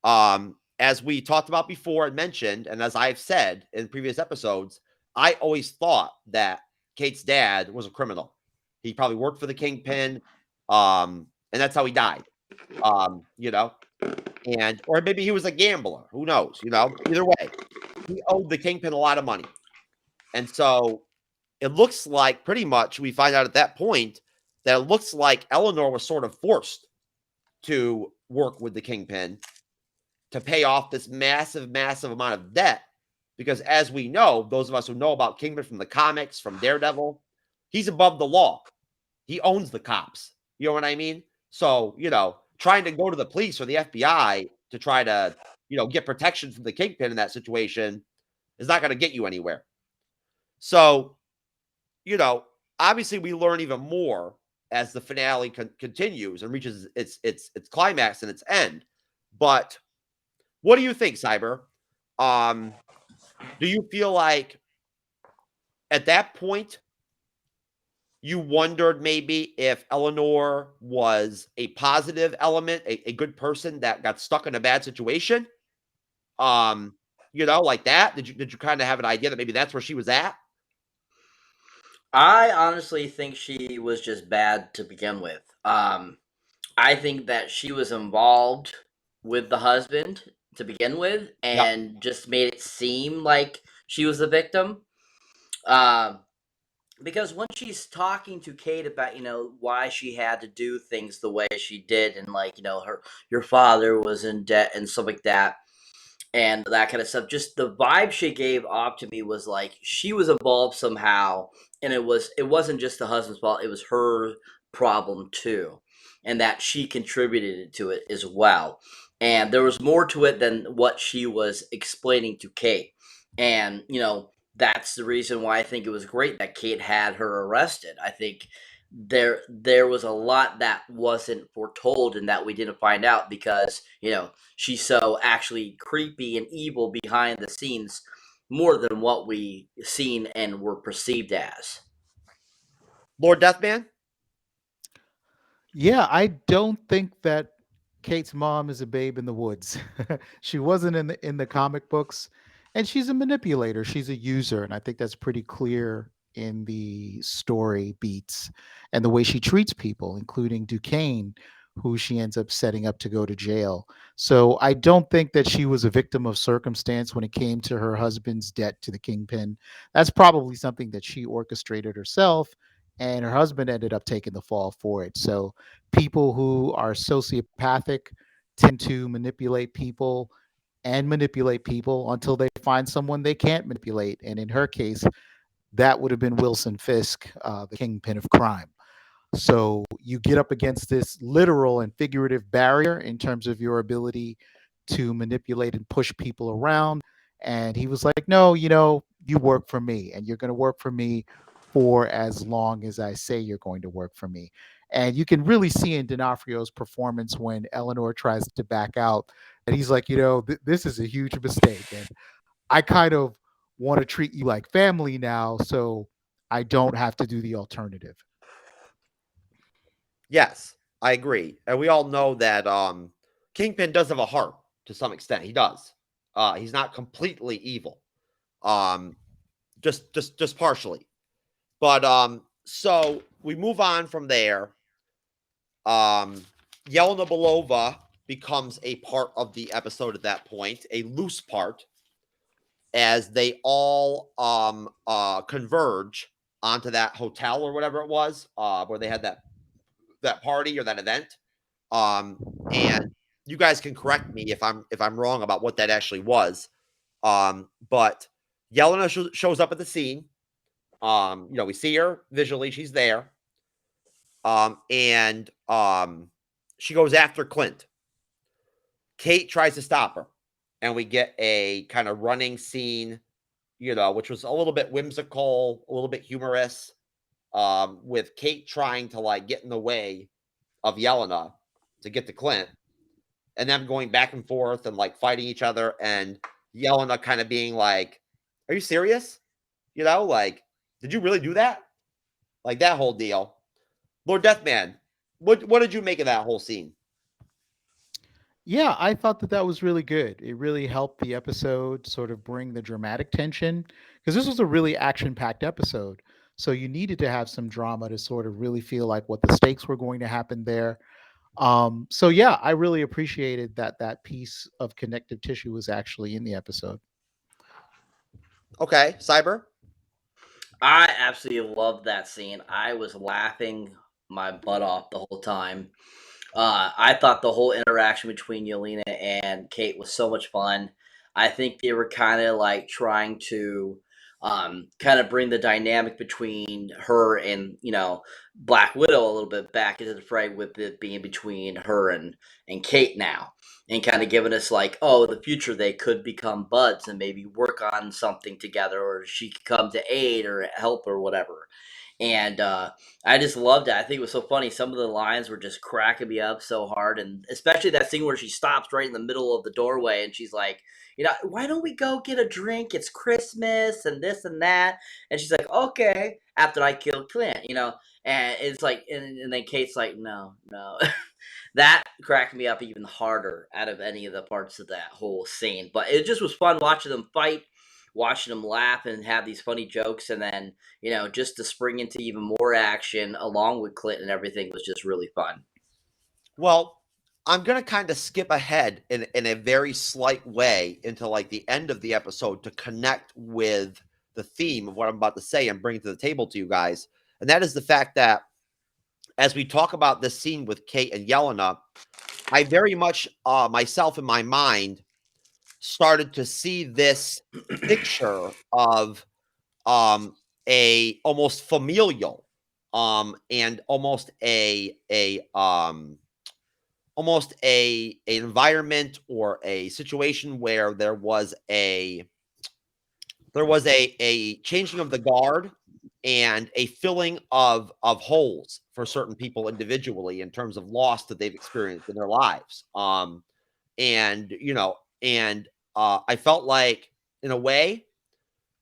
As we talked about before and mentioned, and as I've said in previous episodes, I always thought that Kate's dad was a criminal. He probably worked for the Kingpin, and that's how he died. You know, and or maybe he was a gambler. Who knows? You know, either way, he owed the Kingpin a lot of money, and so it looks like pretty much we find out at that point that it looks like Eleanor was sort of forced to work with the Kingpin to pay off this massive, massive amount of debt. Because as we know, those of us who know about Kingpin from the comics, from Daredevil, he's above the law. He owns the cops. You know what I mean? So, you know, trying to go to the police or the FBI to try to, you know, get protection from the Kingpin in that situation is not going to get you anywhere. So, you know, obviously we learn even more as the finale continues and reaches its climax and its end. But what do you think, Cyber? Do you feel like at that point you wondered maybe if Eleanor was a positive element, a good person that got stuck in a bad situation? You know, like that? Did you kind of have an idea that maybe that's where she was at? I honestly think she was just bad to begin with. I think that she was involved with the husband to begin with and just made it seem like she was the victim. Because when she's talking to Kate about, you know, why she had to do things the way she did and like, you know, your father was in debt and stuff like that and that kind of stuff, just the vibe she gave off to me was like she was involved somehow, and it wasn't just the husband's fault, it was her problem too, and that she contributed to it as well, and there was more to it than what she was explaining to Kate. And you know, that's the reason why I think it was great that Kate had her arrested. I think there was a lot that wasn't foretold and that we didn't find out because, you know, she's so actually creepy and evil behind the scenes more than what we seen and were perceived as. Lord Deathman? Yeah, I don't think that Kate's mom is a babe in the woods. She wasn't in the comic books, and she's a manipulator. She's a user, and I think that's pretty clear in the story beats and the way she treats people, including Duquesne, who she ends up setting up to go to jail. So I don't think that she was a victim of circumstance when it came to her husband's debt to the Kingpin. That's probably something that she orchestrated herself, and her husband ended up taking the fall for it. So people who are sociopathic tend to manipulate people and manipulate people until they find someone they can't manipulate. And in her case, that would have been Wilson Fisk, the kingpin of crime. So you get up against this literal and figurative barrier in terms of your ability to manipulate and push people around. And he was like, no, you work for me and you're going to work for me for as long as I say you're going to work for me. And you can really see in D'Onofrio's performance when Eleanor tries to back out that he's like, this is a huge mistake. And I kind of want to treat you like family now. So I don't have to do the alternative. Yes, I agree. And we all know that Kingpin does have a heart to some extent. He does. He's not completely evil. Just partially. But so we move on from there. Yelena Belova becomes a part of the episode at that point, a loose part, as they all converge onto that hotel or whatever it was, where they had that party or that event. And you guys can correct me if I'm wrong about what that actually was. But Yelena shows up at the scene. We see her visually; she's there. And she goes after Clint. Kate tries to stop her, and we get a kind of running scene, which was a little bit whimsical, a little bit humorous, with Kate trying to get in the way of Yelena to get to Clint, and them going back and forth and fighting each other, and Yelena kind of being like, "Are you serious? Did you really do that?" Like that whole deal. Lord Deathman, what did you make of that whole scene? Yeah, I thought that was really good. It really helped the episode sort of bring the dramatic tension because this was a really action-packed episode. So you needed to have some drama to sort of really feel like what the stakes were going to happen there. So yeah, I really appreciated that piece of connective tissue was actually in the episode. Okay, Cyber. I absolutely loved that scene. I was laughing my butt off the whole time. I thought the whole interaction between Yelena and Kate was so much fun. I think they were kind of trying to kind of bring the dynamic between her and Black Widow a little bit back into the fray, with it being between her and Kate now, and kind of giving us the future they could become buds and maybe work on something together, or she could come to aid or help or whatever. And I just loved it. I think it was so funny. Some of the lines were just cracking me up so hard, and especially that scene where she stops right in the middle of the doorway and she's like, why don't we go get a drink? It's Christmas and this and that. And she's like, okay, after I kill Clint, and it's like, and then Kate's like, no. That cracked me up even harder out of any of the parts of that whole scene. But it just was fun watching them fight, watching them laugh and have these funny jokes, and then just to spring into even more action along with Clint and everything was just really fun. Well, I'm gonna kind of skip ahead in a very slight way into the end of the episode to connect with the theme of what I'm about to say and bring to the table to you guys, and that is the fact that as we talk about this scene with Kate and Yelena, I very much myself in my mind started to see this picture of a almost familial and almost a environment or a situation where there was a changing of the guard and a filling of holes for certain people individually in terms of loss that they've experienced in their lives. And I felt like in a way,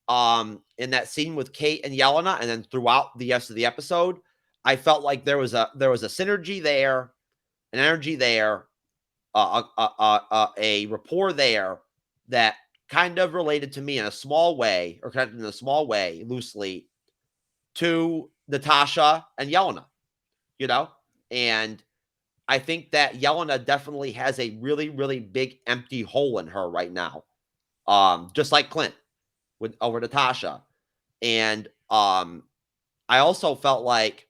in that scene with Kate and Yelena, and then throughout the rest of the episode, I felt like there was a synergy there, an energy there, a rapport there that kind of related to me in a small way, or connected in a small way, loosely, to Natasha and Yelena, and I think that Yelena definitely has a really, really big empty hole in her right now, just like Clint over Natasha. And I also felt like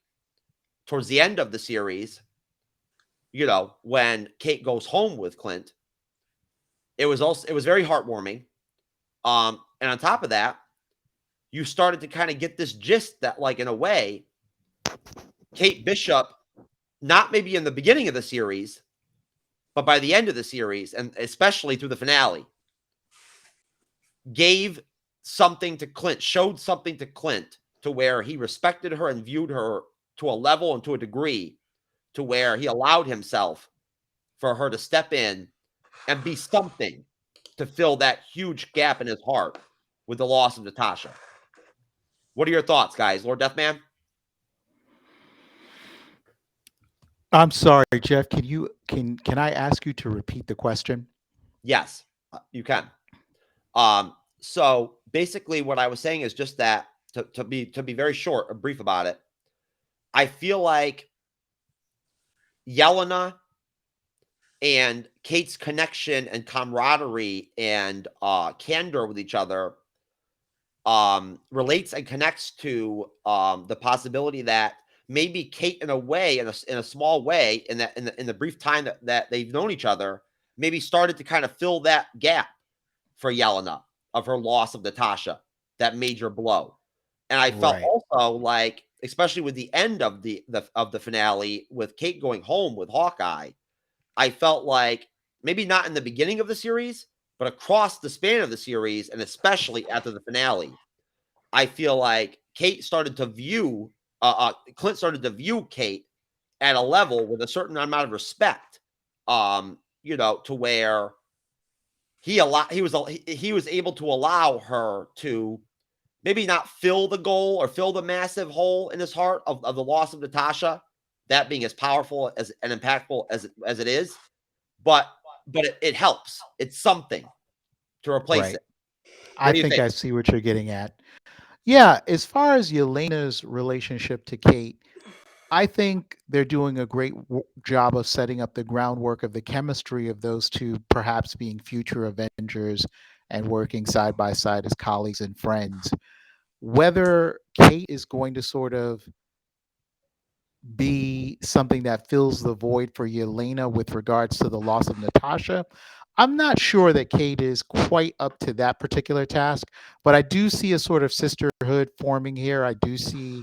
towards the end of the series, when Kate goes home with Clint, it was very heartwarming. And on top of that, you started to kind of get this gist that, like, in a way, Kate Bishop, not maybe in the beginning of the series, but by the end of the series, and especially through the finale, gave something to Clint, showed something to Clint to where he respected her and viewed her to a level and to a degree to where he allowed himself for her to step in and be something to fill that huge gap in his heart with the loss of Natasha. What are your thoughts, guys? Lord Deathman? I'm sorry, Jeff. Can I ask you to repeat the question? Yes, you can. So basically what I was saying is just that to be very short or brief about it, I feel like Yelena and Kate's connection and camaraderie and candor with each other relates and connects to the possibility that maybe Kate, in a way, in a small way, in the brief time that they've known each other, maybe started to kind of fill that gap for Yelena of her loss of Natasha, that major blow. And I felt Right. also like, especially with the end of the finale, with Kate going home with Hawkeye, I felt like maybe not in the beginning of the series, but across the span of the series, and especially after the finale, I feel like Clint started to view Kate at a level with a certain amount of respect, to where he was able to allow her to maybe not fill the goal or fill the massive hole in his heart of the loss of Natasha, that being as powerful as and impactful as it is, but it helps. It's something to replace Right. it. I What do you think think? I see what you're getting at. Yeah, as far as Yelena's relationship to Kate, I think they're doing a great job of setting up the groundwork of the chemistry of those two, perhaps being future Avengers and working side by side as colleagues and friends. Whether Kate is going to sort of be something that fills the void for Yelena with regards to the loss of Natasha, I'm not sure that Kate is quite up to that particular task, but I do see a sort of sisterhood forming here. I do see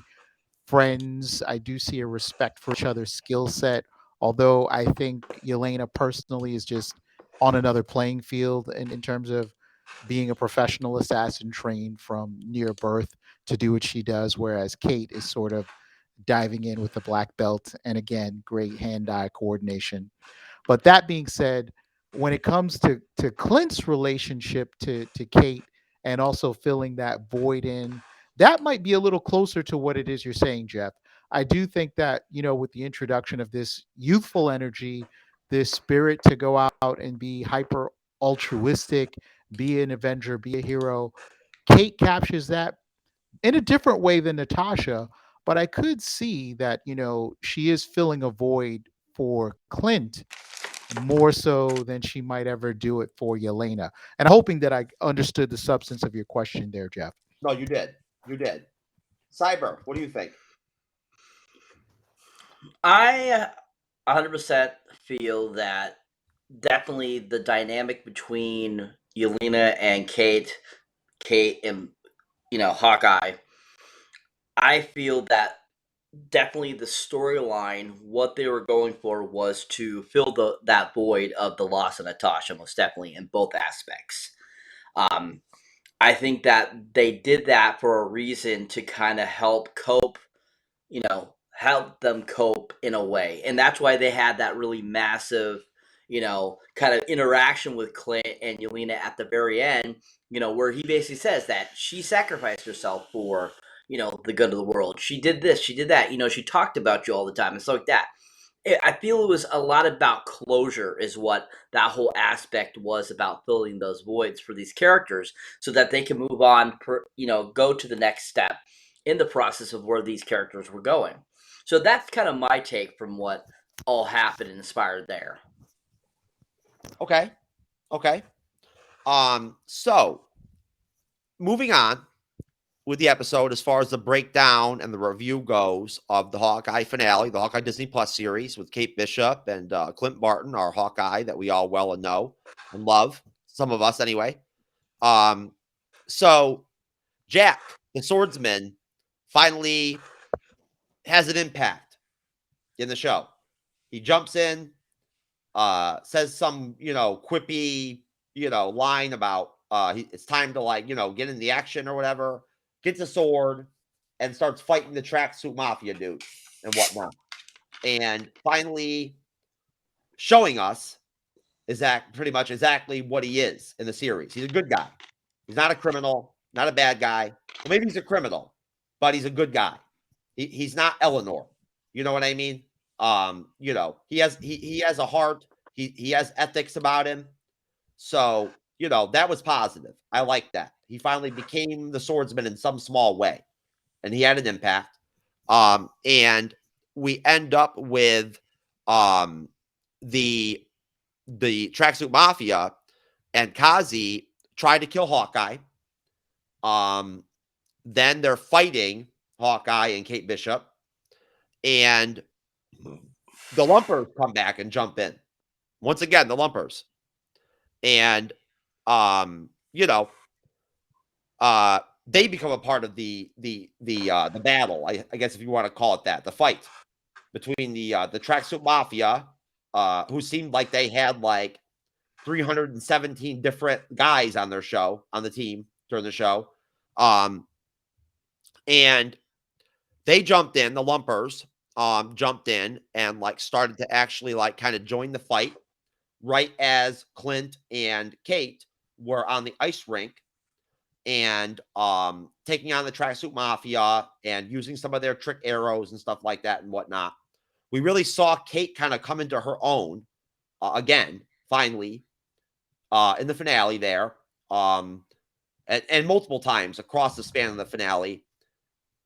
friends. I do see a respect for each other's skill set. Although I think Yelena personally is just on another playing field in terms of being a professional assassin trained from near birth to do what she does, whereas Kate is sort of diving in with the black belt and again, great hand-eye coordination. But that being said, when it comes to Clint's relationship to Kate and also filling that void in, that might be a little closer to what it is you're saying, Jeff. I do think that, with the introduction of this youthful energy, this spirit to go out and be hyper altruistic, be an Avenger, be a hero, Kate captures that in a different way than Natasha, but I could see that, she is filling a void for Clint more so than she might ever do it for Yelena. And I'm hoping that I understood the substance of your question there, Jeff. No, you did. You did. Cyber, what do you think? I 100% feel that definitely the dynamic between Yelena and Kate and Hawkeye. I feel that definitely the storyline, what they were going for was to fill that void of the loss of Natasha, most definitely in both aspects. Um, I think that they did that for a reason to kind of help cope, help them cope in a way. And that's why they had that really massive, kind of interaction with Clint and Yelena at the very end, where he basically says that she sacrificed herself for, the good of the world. She did this, she did that, she talked about you all the time and stuff like that. I feel it was a lot about closure is what that whole aspect was about, filling those voids for these characters so that they can move on, go to the next step in the process of where these characters were going. So that's kind of my take from what all happened and inspired there. Okay. So moving on. with the episode as far as the breakdown and the review goes of the Hawkeye finale, the Hawkeye Disney Plus series with Kate Bishop and Clint Barton, our Hawkeye that we all well and know and love, some of us anyway. So Jack, the swordsman, finally has an impact in the show. He jumps in, says some, quippy, line about it's time to get in the action or whatever, gets a sword and starts fighting the tracksuit mafia dude and whatnot. And finally showing us is that pretty much exactly what he is in the series. He's a good guy. He's not a criminal, not a bad guy. Well, maybe he's a criminal, but he's a good guy. He's not Eleanor. You know what I mean? He has a heart. He has ethics about him. So, that was positive. I like that. He finally became the swordsman in some small way, and he had an impact. And we end up with the tracksuit mafia and Kazi try to kill Hawkeye. Then they're fighting Hawkeye and Kate Bishop, and the Lumpers come back and jump in. Once again, the Lumpers. And they become a part of the battle, I guess if you want to call it that, the fight between the tracksuit mafia, who seemed like they had like 317 different guys on the team during the show. And they jumped in, the Lumpers jumped in and started to actually kind of join the fight right as Clint and Kate were on the ice rink and taking on the tracksuit mafia and using some of their trick arrows and stuff like that and whatnot. We really saw Kate kind of come into her own again, finally, in the finale there, and multiple times across the span of the finale.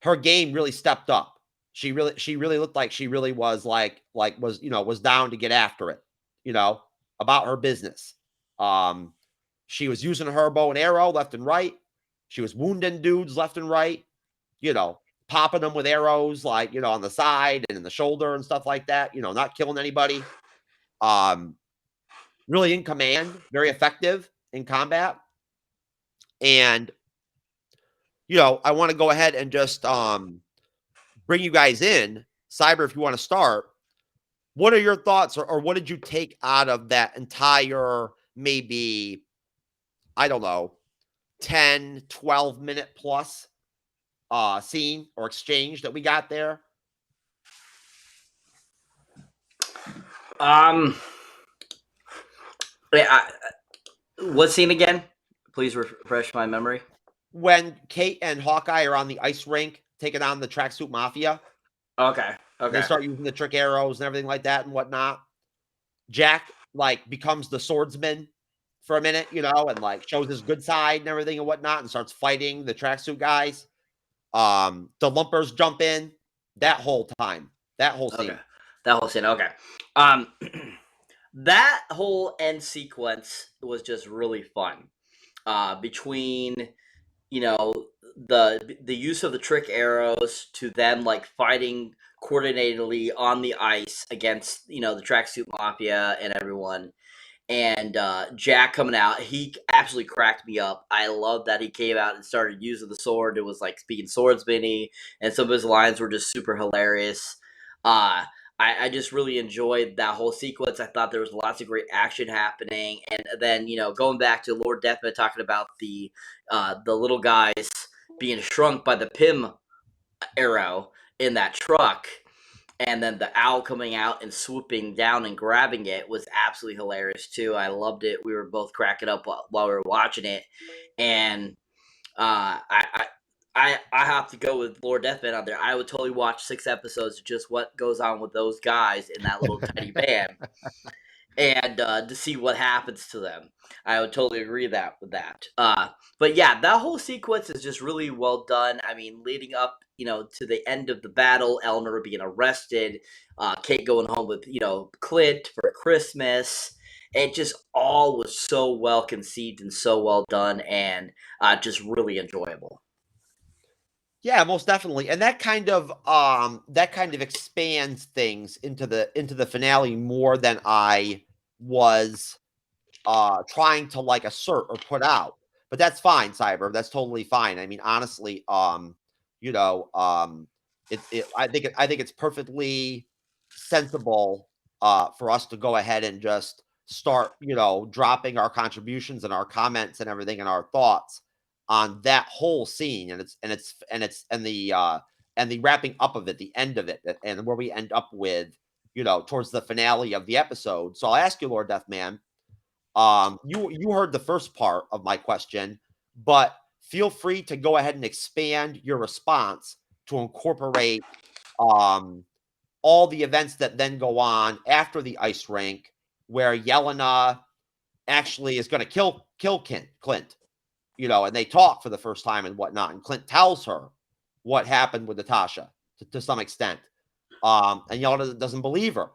Her game really stepped up. She really looked like she really was was down to get after it, about her business. She was using her bow and arrow left and right. She was wounding dudes left and right, popping them with arrows on the side and in the shoulder and stuff like that, not killing anybody. Really in command, very effective in combat. And, I want to go ahead and just bring you guys in. Cyber, if you want to start, what are your thoughts or what did you take out of that entire maybe, I don't know, 10, 12 minute plus scene or exchange that we got there? What scene again? Please refresh my memory. When Kate and Hawkeye are on the ice rink taking on the tracksuit mafia. Okay. They start using the trick arrows and everything like that and whatnot. Jack becomes the swordsman for a minute, and shows his good side and everything and whatnot and starts fighting the tracksuit guys. The Lumpers jump in that whole time. That whole scene. Okay. That whole scene. Okay. That whole end sequence was just really fun. Between, the use of the trick arrows to them fighting coordinatedly on the ice against, the tracksuit mafia and everyone. And Jack coming out, he absolutely cracked me up. I love that he came out and started using the sword. It was speaking swordsman-y, and some of his lines were just super hilarious. I just really enjoyed that whole sequence. I thought there was lots of great action happening. And then, going back to Lord Deathbed talking about the little guys being shrunk by the Pym arrow in that truck, and then the owl coming out and swooping down and grabbing it was absolutely hilarious too. I loved it. We were both cracking up while we were watching it. And I have to go with Lord Deathbed on there. I would totally watch 6 episodes of just what goes on with those guys in that little tiny band, and to see what happens to them. I would totally agree with that. But yeah, that whole sequence is just really well done. I mean, leading up, to the end of the battle, Eleanor being arrested, Kate going home with, Clint for Christmas. It just all was so well conceived and so well done, and just really enjoyable. Yeah, most definitely. And that kind of expands things into the finale more than I was trying to like assert or put out. But that's fine, Cyber. That's totally fine. I mean, honestly, you know, I think it's perfectly sensible for us to go ahead and just start, dropping our contributions and our comments and everything and our thoughts on that whole scene and the wrapping up of it, the end of it, and where we end up with, towards the finale of the episode. So I'll ask you, Lord Deathman, you heard the first part of my question, but feel free to go ahead and expand your response to incorporate all the events that then go on after the ice rink, where Yelena actually is going to kill Clint, and they talk for the first time and whatnot, and Clint tells her what happened with Natasha to some extent, and Yelena doesn't believe her,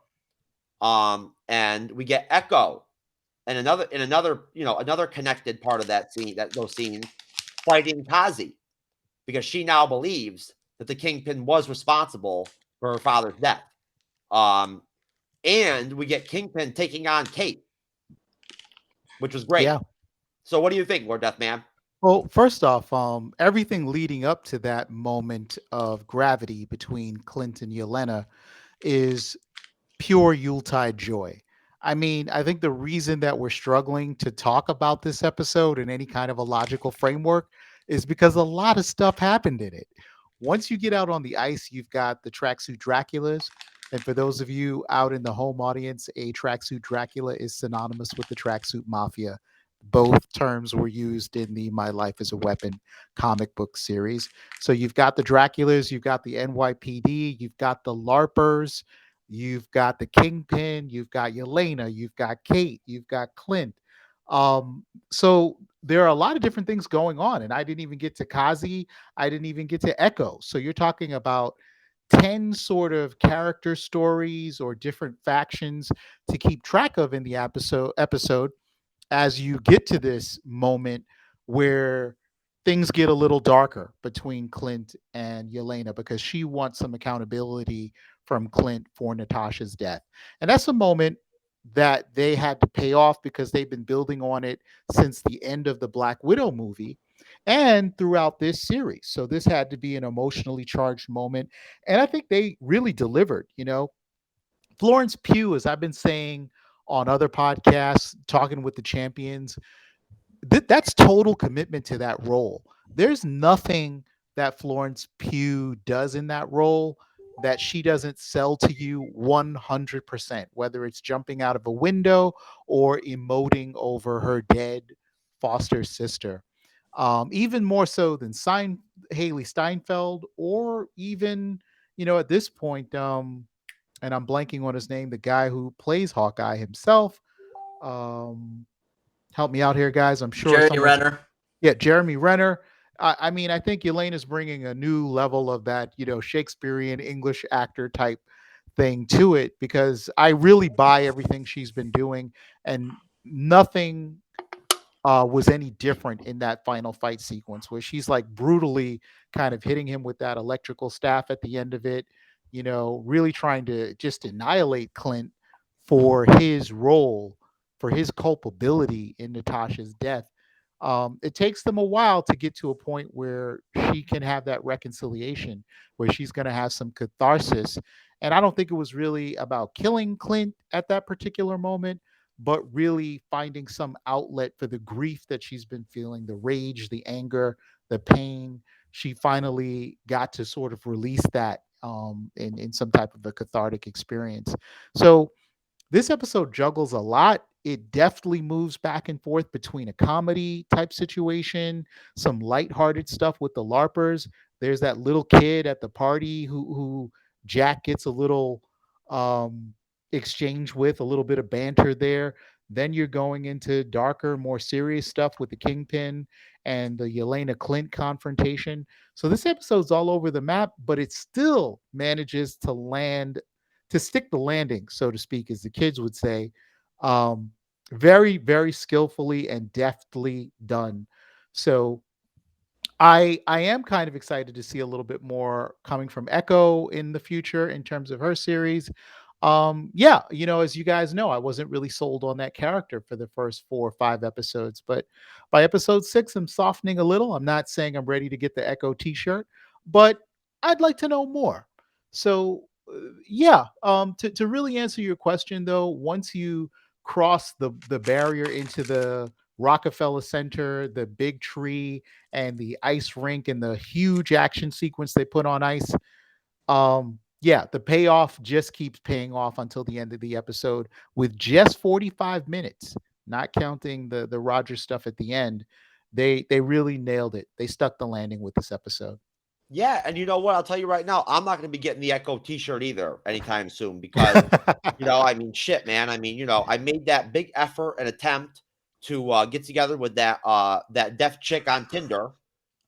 and we get Echo and another connected part of that scene, those scenes, fighting Kazi, because she now believes that the Kingpin was responsible for her father's death. And we get Kingpin taking on Kate, which was great. Yeah. So what do you think, Lord Deathman? Well, first off, everything leading up to that moment of gravity between Clint and Yelena is pure Yuletide joy. I mean, I think the reason that we're struggling to talk about this episode in any kind of a logical framework is because a lot of stuff happened in it. Once you get out on the ice, you've got the tracksuit Draculas. And for those of you out in the home audience, a tracksuit Dracula is synonymous with the tracksuit mafia. Both terms were used in the My Life as a Weapon comic book series. So you've got the Draculas, you've got the NYPD, you've got the LARPers, you've got the Kingpin, you've got Yelena, you've got Kate, you've got Clint. So there are a lot of different things going on, and I didn't even get to Kazi. I didn't even get to Echo. So you're talking about 10 sort of character stories or different factions to keep track of in the episode as you get to this moment where things get a little darker between Clint and Yelena because she wants some accountability from Clint for Natasha's death. And that's a moment that they had to pay off because they've been building on it since the end of the Black Widow movie and throughout this series. So this had to be an emotionally charged moment. And I think they really delivered, Florence Pugh, as I've been saying on other podcasts, talking with the champions, that's total commitment to that role. There's nothing that Florence Pugh does in that role that she doesn't sell to you 100%, whether it's jumping out of a window or emoting over her dead foster sister. Even more so than Haley Steinfeld, or even, at this point, and I'm blanking on his name, the guy who plays Hawkeye himself. Help me out here, guys. I'm sure Jeremy Renner. Yeah, Jeremy Renner. I mean, I think Elaine is bringing a new level of that, Shakespearean English actor type thing to it, because I really buy everything she's been doing, and nothing was any different in that final fight sequence where she's like brutally kind of hitting him with that electrical staff at the end of it, really trying to just annihilate Clint for his role, for his culpability in Natasha's death. It takes them a while to get to a point where she can have that reconciliation, where she's going to have some catharsis. And I don't think it was really about killing Clint at that particular moment, but really finding some outlet for the grief that she's been feeling, the rage, the anger, the pain. She finally got to sort of release that in some type of a cathartic experience. So this episode juggles a lot. It deftly moves back and forth between a comedy type situation, some lighthearted stuff with the LARPers. There's that little kid at the party who Jack gets a little exchange with, a little bit of banter there. Then you're going into darker, more serious stuff with the Kingpin and the Yelena Clint confrontation. So this episode's all over the map, but it still manages to stick the landing, so to speak, as the kids would say, very, very skillfully and deftly done. So I am kind of excited to see a little bit more coming from Echo in the future in terms of her series. Yeah, as you guys know, I wasn't really sold on that character for the first 4 or 5 episodes, but by episode 6, I'm softening a little. I'm not saying I'm ready to get the Echo T-shirt, but I'd like to know more. So, yeah, to really answer your question though, once you cross the barrier into the Rockefeller Center, the big tree, and the ice rink, and the huge action sequence they put on ice, yeah, the payoff just keeps paying off until the end of the episode with just 45 minutes, not counting the Roger stuff at the end. They really nailed it. They stuck the landing with this episode. Yeah, and you know what? I'll tell you right now, I'm not going to be getting the Echo T-shirt either anytime soon because, I mean, shit, man. I mean, I made that big effort and attempt to get together with that deaf chick on Tinder,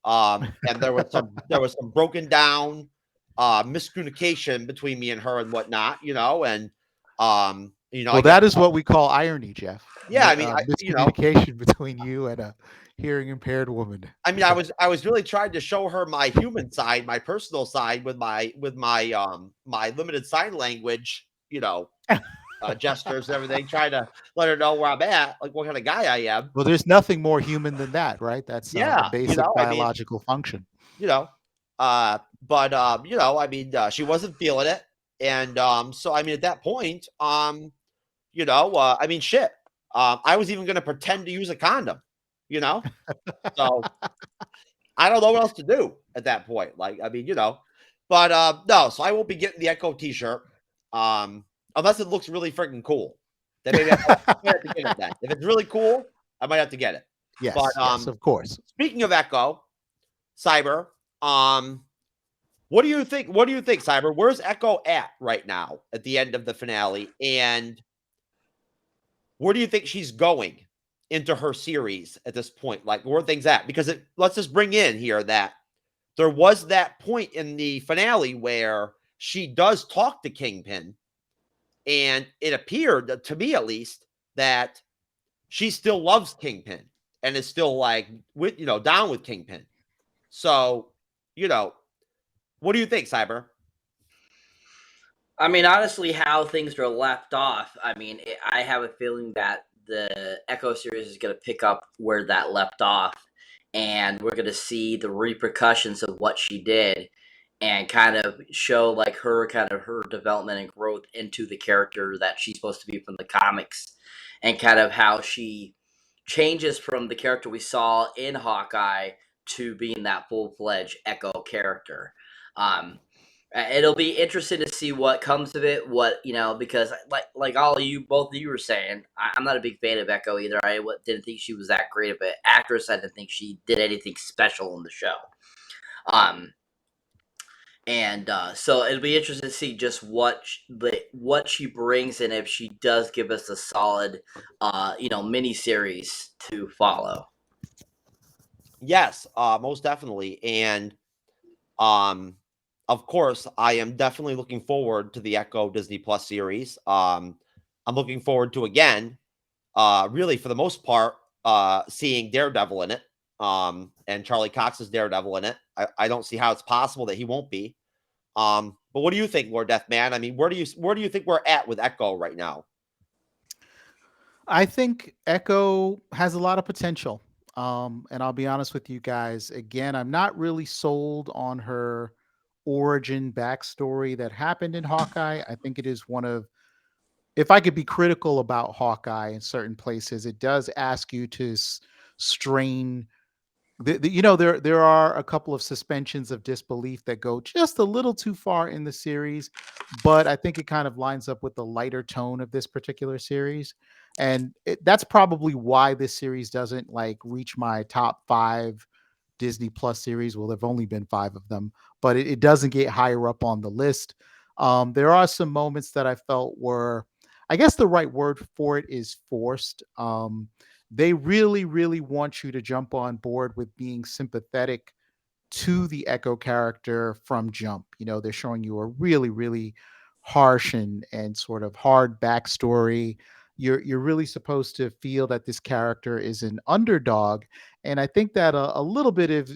and there was some broken down miscommunication between me and her and whatnot, and I Well, guess that is what we call irony, Jeff. yeah. I mean, Miscommunication between you and a hearing impaired woman. I was really trying to show her my human side, my personal side with my limited sign language, gestures and everything, trying to let her know where I'm at, like what kind of guy I am. Well, there's nothing more human than that, right? That's a Yeah, basic I mean, biological function. I mean, she wasn't feeling it, and so I mean, at that point, I mean, shit, I was even going to pretend to use a condom, so. I don't know what else to do at that point. Like, I mean, but no, so I won't be getting the Echo T-shirt, unless it looks really freaking cool. Then maybe I might have to get it then. If it's really cool, I might have to get it. Yes, But yes, of course. speaking of Echo, Cyber, what do you think? What do you think, Cyber? Where's Echo at right now at the end of the finale, and where do you think she's going into her series at this point? Like, where are things at? Because let's just bring in here that there was that point in the finale where she does talk to Kingpin, and it appeared, to me at least, that she still loves Kingpin and is still like down with Kingpin. So, what do you think, Cyber? I mean, honestly, how things are left off, I mean, I have a feeling that the Echo series is going to pick up where that left off, and we're going to see the repercussions of what she did and kind of show like her development and growth into the character that she's supposed to be from the comics, and kind of how she changes from the character we saw in Hawkeye to being that full-fledged Echo character. It'll be interesting to see what comes of it. Because like all you, both of you were saying, I'm not a big fan of Echo either. I didn't think she was that great of an actress. I didn't think she did anything special in the show. So it'll be interesting to see just what she brings, and if she does give us a solid, mini series to follow. Yes, most definitely, and of course, I am definitely looking forward to the Echo Disney Plus series. I'm looking forward to, again, really for the most part, seeing Daredevil in it, and Charlie Cox's Daredevil in it. I don't see how it's possible that he won't be. But what do you think, Lord Deathman? I mean, where do you think we're at with Echo right now? I think Echo has a lot of potential. And I'll be honest with you guys. Again, I'm not really sold on her origin backstory that happened in Hawkeye. I think it is one of, if I could be critical about Hawkeye in certain places, it does ask you to strain. There are a couple of suspensions of disbelief that go just a little too far in the series, but I think it kind of lines up with the lighter tone of this particular series, and that's probably why this series doesn't like reach my top 5 Disney Plus series. Well, there've only been 5 of them, but it doesn't get higher up on the list. There are some moments that I felt were, I guess the right word for it is forced. They really, really want you to jump on board with being sympathetic to the Echo character from jump. They're showing you a really, really harsh and sort of hard backstory. you're really supposed to feel that this character is an underdog. And I think that a little bit of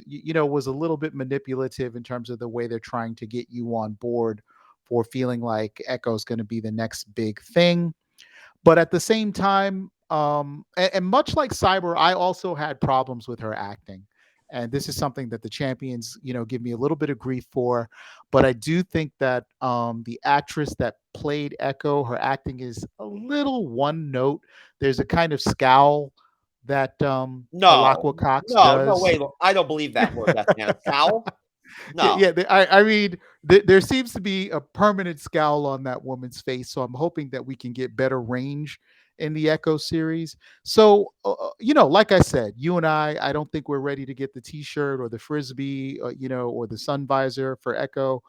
was a little bit manipulative in terms of the way they're trying to get you on board for feeling like Echo's going to be the next big thing. But at the same time, and much like Cyber, I also had problems with her acting. And this is something that the champions, give me a little bit of grief for. But I do think that the actress that played Echo, her acting is a little one note. There's a kind of scowl that Alakwa Cox no, does. wait. I don't believe that word. That's man. Scowl? No. Yeah, I mean, there seems to be a permanent scowl on that woman's face. So I'm hoping that we can get better range in the Echo series. So, like I said, you and I don't think we're ready to get the T-shirt or the frisbee, or the sun visor for Echo,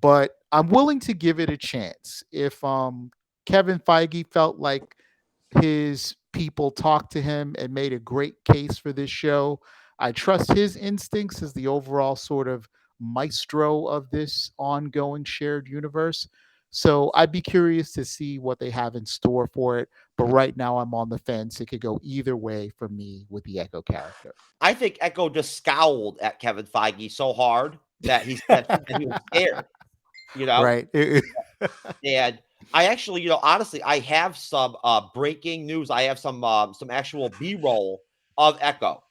but I'm willing to give it a chance. If Kevin Feige felt like his people talked to him and made a great case for this show, I trust his instincts as the overall sort of maestro of this ongoing shared universe. So I'd be curious to see what they have in store for it. But right now I'm on the fence. It could go either way for me with the Echo character. I think Echo just scowled at Kevin Feige so hard that he said that he was scared. Right. And I actually, honestly, I have some breaking news. I have some actual B-roll of Echo.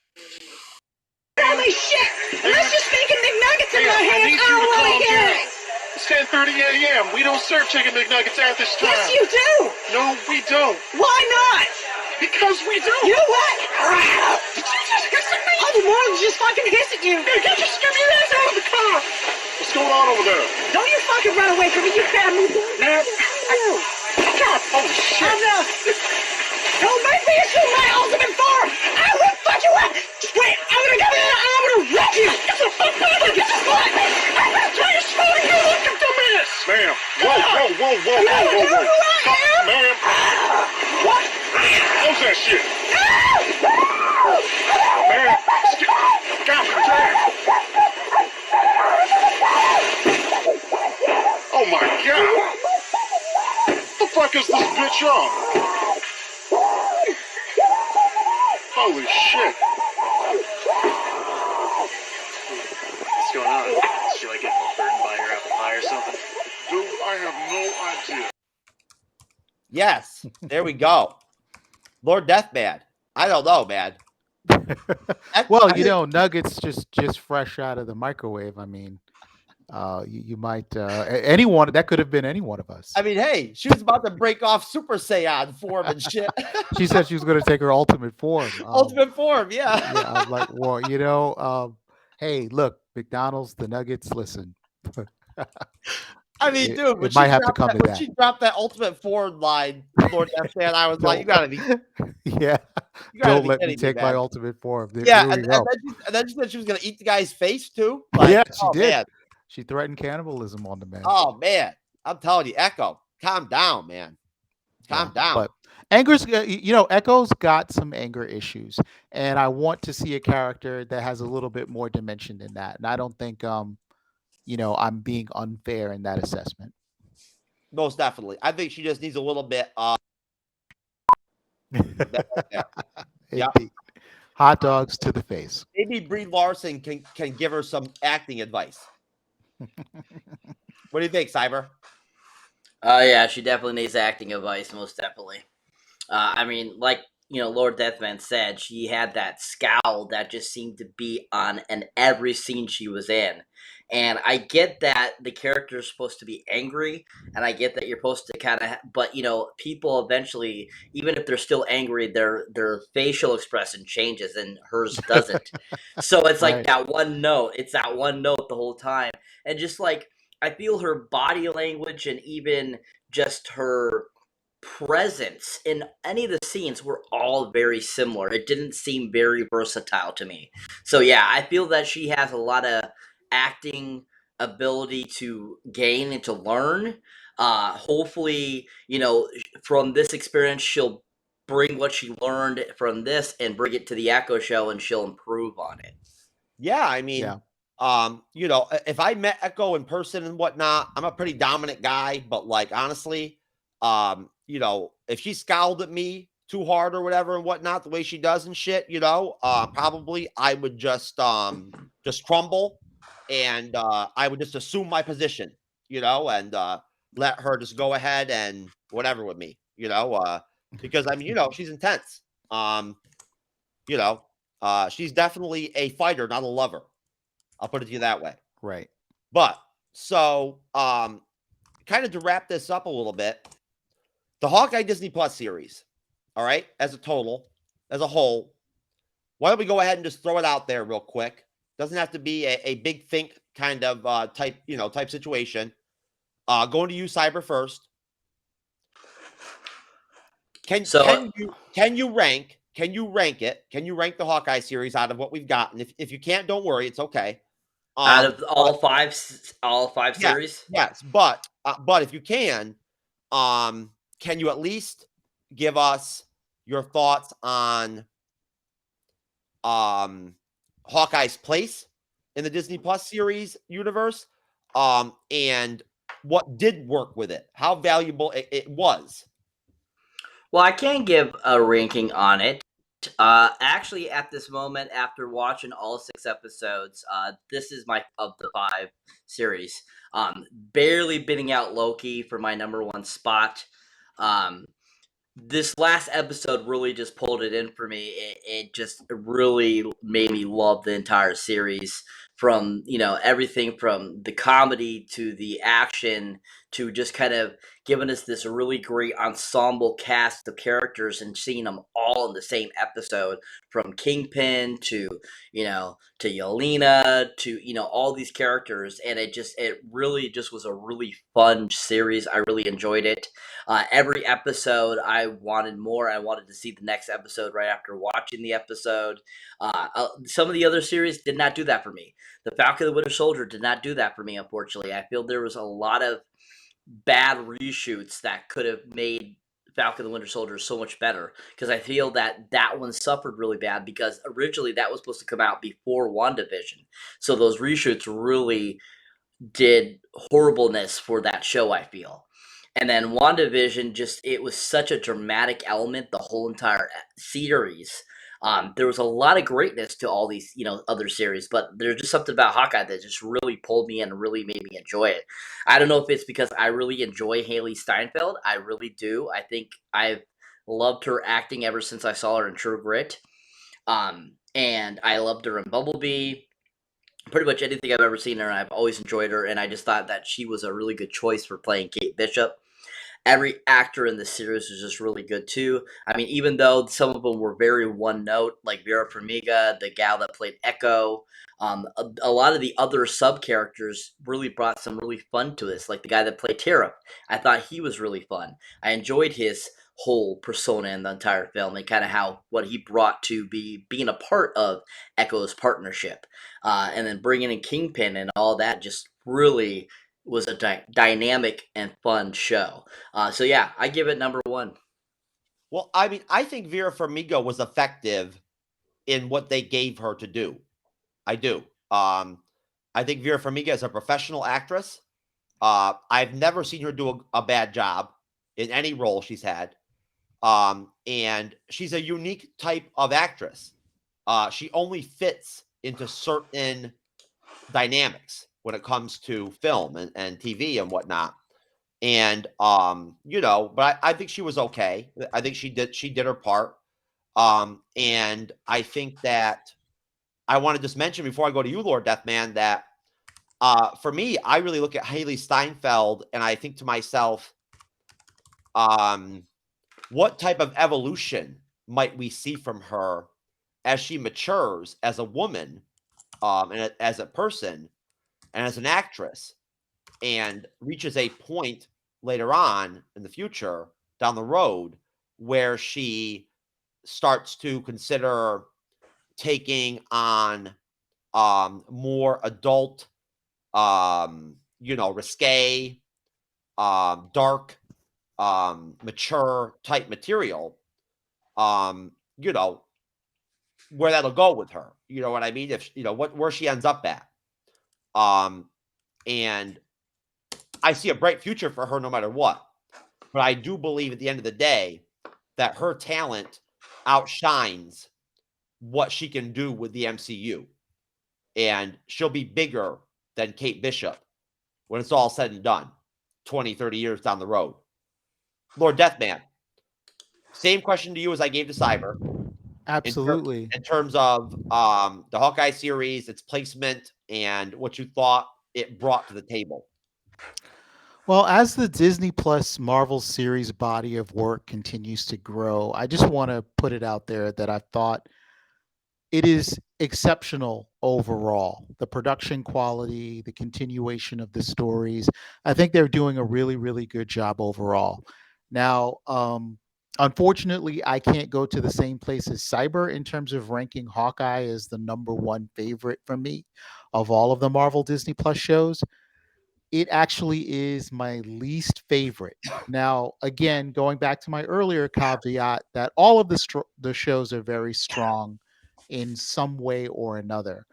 Holy shit! Let's just making McNuggets in my hand. I don't want to hear it. It's 10:30 a.m. We don't serve chicken McNuggets at this time. Yes, you do. No, we don't. Why not? Because we do. You know what? Did you just hiss at me? I did more than just fucking hiss at you. Hey, get your ass out of the car. What's going on over there? Don't you fucking run away from me, you fat meat. Man, God, holy shit. Enough. Don't make me assume my ultimate form. I will fuck you up. Wait, I'm gonna go in and I'm gonna wreck you. Get the fuck out of here. Get the fuck. I'm gonna try to show you. Look at the mess. Ma'am, whoa. Stop, ma'am. What? Close that shit. Ma'am, God, damn. Oh my God. What the fuck is this bitch on? Holy shit. What's going on? Is she like getting burdened by her apple pie or something? Dude, I have no idea. Yes, there we go. Lord Deathman. I don't know, man. Well, nuggets just fresh out of the microwave. I mean, you might anyone that could have been any one of us. I mean, hey, she was about to break off Super Saiyan form and shit. She said she was going to take her ultimate form. Ultimate form, yeah. Yeah, I'm like, well, hey, look, McDonald's, the Nuggets. Listen. I mean, dude, it might have to come to that. When she dropped that ultimate forward line, Lord Deathman, I was like, you gotta be. Yeah. Don't let me take my ultimate form. Yeah, and then she said she was gonna eat the guy's face too. Like, yeah, she did. Man. She threatened cannibalism on the man. Oh man, I'm telling you, Echo, calm down, man. Calm down. But anger's, Echo's got some anger issues, and I want to see a character that has a little bit more dimension than that. And I don't think, I'm being unfair in that assessment. Most definitely, I think she just needs a little bit. Yeah. Hot dogs to the face. Maybe Brie Larson can give her some acting advice. What do you think, Cyber? Yeah, she definitely needs acting advice, most definitely. I mean, like, Lord Deathman said, she had that scowl that just seemed to be on in every scene she was in. And I get that the character is supposed to be angry, and I get that you're supposed to kind of, but people eventually, even if they're still angry, their facial expression changes, and hers doesn't. So it's like that one note. It's that one note the whole time, and just like I feel her body language and even just her presence in any of the scenes were all very similar. It didn't seem very versatile to me. So yeah, I feel that she has a lot of acting ability to gain and to learn. Hopefully, from this experience, she'll bring what she learned from this and bring it to the Echo show, and she'll improve on it. Yeah, I mean, if I met Echo in person and whatnot, I'm a pretty dominant guy, but like honestly, if she scowled at me too hard or whatever and whatnot, the way she does and shit, probably I would just crumble, and I would just assume my position, and let her just go ahead and whatever with me, because I mean, she's intense. She's definitely a fighter, not a lover. I'll put it to you that way. Right. But so, kind of to wrap this up a little bit, the Hawkeye Disney Plus series, all right, as a whole, why don't we go ahead and just throw it out there real quick? Doesn't have to be a big think kind of type situation. Going to you, Cyber, first. Can you rank it? Can you rank the Hawkeye series out of what we've gotten? If you can't, don't worry, it's okay. Out of all five series? Yes, but if you can you at least give us your thoughts on Hawkeye's place in the Disney Plus series universe, and what did work with it, how valuable it was? Well, I can't give a ranking on it. Actually, at this moment, after watching all 6 episodes, this is my of the 5 series. Barely bidding out Loki for my number 1 spot. This last episode really just pulled it in for me. It just really made me love the entire series, from everything from the comedy to the action to just kind of giving us this really great ensemble cast of characters and seeing them all in the same episode, from Kingpin to Yelena to all these characters, and it really just was a really fun series. I really enjoyed it. Every episode I wanted more. I wanted to see the next episode right after watching the episode. Some of the other series did not do that for me. The Falcon and the Winter Soldier did not do that for me, unfortunately. I feel there was a lot of bad reshoots that could have made Falcon and the Winter Soldier so much better, because I feel that one suffered really bad because originally that was supposed to come out before WandaVision. So those reshoots really did horribleness for that show, I feel. And then WandaVision, it was such a dramatic element, the whole entire series. There was a lot of greatness to all these, other series, but there's just something about Hawkeye that just really pulled me in and really made me enjoy it. I don't know if it's because I really enjoy Haley Steinfeld. I really do. I think I've loved her acting ever since I saw her in True Grit. And I loved her in Bumblebee. Pretty much anything I've ever seen her, I've always enjoyed her, and I just thought that she was a really good choice for playing Kate Bishop. Every actor in the series was just really good too. I mean, even though some of them were very one note, like Vera Farmiga, the gal that played Echo, a lot of the other sub characters really brought some really fun to this. Like the guy that played Tara, I thought he was really fun. I enjoyed his whole persona in the entire film and kind of what he brought to being a part of Echo's partnership, and then bringing in Kingpin and all that just really was a dynamic and fun show. So yeah, I give it number 1. Well, I mean, I think Vera Farmiga was effective in what they gave her to do. I do. I think Vera Farmiga is a professional actress. I've never seen her do a bad job in any role she's had. And she's a unique type of actress. She only fits into certain dynamics when it comes to film and TV and whatnot. And but I think she was okay. I think she did her part. And I think that I want to just mention before I go to you, Lord Deathman, that for me, I really look at Haley Steinfeld and I think to myself, what type of evolution might we see from her as she matures as a woman, and as a person, and as an actress, and reaches a point later on in the future down the road where she starts to consider taking on more adult, risque, dark, mature type material, where that'll go with her. You know what I mean? If where she ends up at. And I see a bright future for her no matter what. But I do believe at the end of the day that her talent outshines what she can do with the MCU. And she'll be bigger than Kate Bishop when it's all said and done 20, 30 years down the road. Lord Deathman, same question to you as I gave to Cyber. Absolutely. In terms of the Hawkeye series, its placement, and what you thought it brought to the table. Well, as the Disney Plus Marvel series body of work continues to grow, I just want to put it out there that I thought it is exceptional overall. The production quality, the continuation of the stories. I think they're doing a really, really good job overall. Now, unfortunately, I can't go to the same place as Cyber in terms of ranking Hawkeye as the number one favorite for me of all of the Marvel Disney Plus shows. It actually is my least favorite. Now, again, going back to my earlier caveat that all of the shows are very strong in some way or another.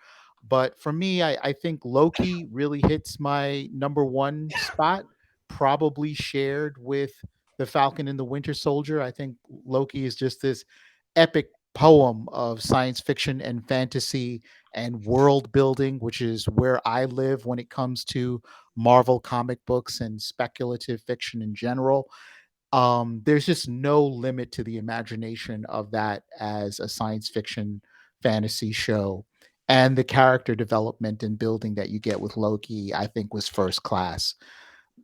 But for me, I think Loki really hits my number one spot, probably shared with The Falcon and the Winter Soldier. I think Loki is just this epic poem of science fiction and fantasy and world building, which is where I live when it comes to Marvel comic books and speculative fiction in general. There's just no limit to the imagination of that as a science fiction fantasy show. And the character development and building that you get with Loki, I think, was first class.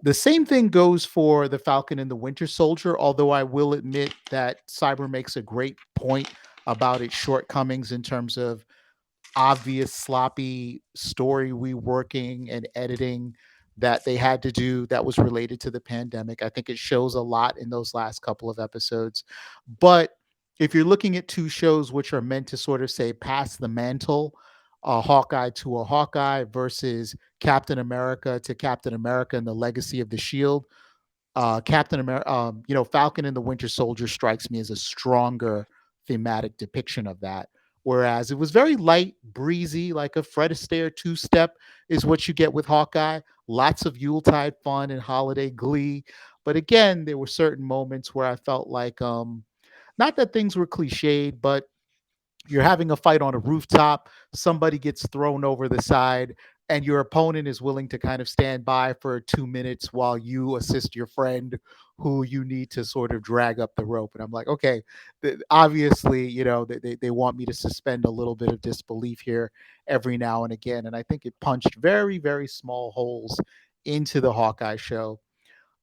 The same thing goes for the Falcon and the Winter Soldier, although I will admit that Cyber makes a great point about its shortcomings in terms of obvious sloppy story reworking and editing that they had to do that was related to the pandemic. I think it shows a lot in those last couple of episodes. But if you're looking at two shows which are meant to sort of say pass the mantle, a Hawkeye to a Hawkeye versus Captain America to Captain America and the Legacy of the Shield, Captain America, Falcon and the Winter Soldier strikes me as a stronger thematic depiction of that. Whereas it was very light, breezy, like a Fred Astaire two-step is what you get with Hawkeye. Lots of Yuletide fun and holiday glee. But again, there were certain moments where I felt like, not that things were cliched, but you're having a fight on a rooftop, somebody gets thrown over the side, and your opponent is willing to kind of stand by for 2 minutes while you assist your friend who you need to sort of drag up the rope. And I'm like, okay, obviously, they want me to suspend a little bit of disbelief here every now and again. And I think it punched very, very small holes into the Hawkeye show.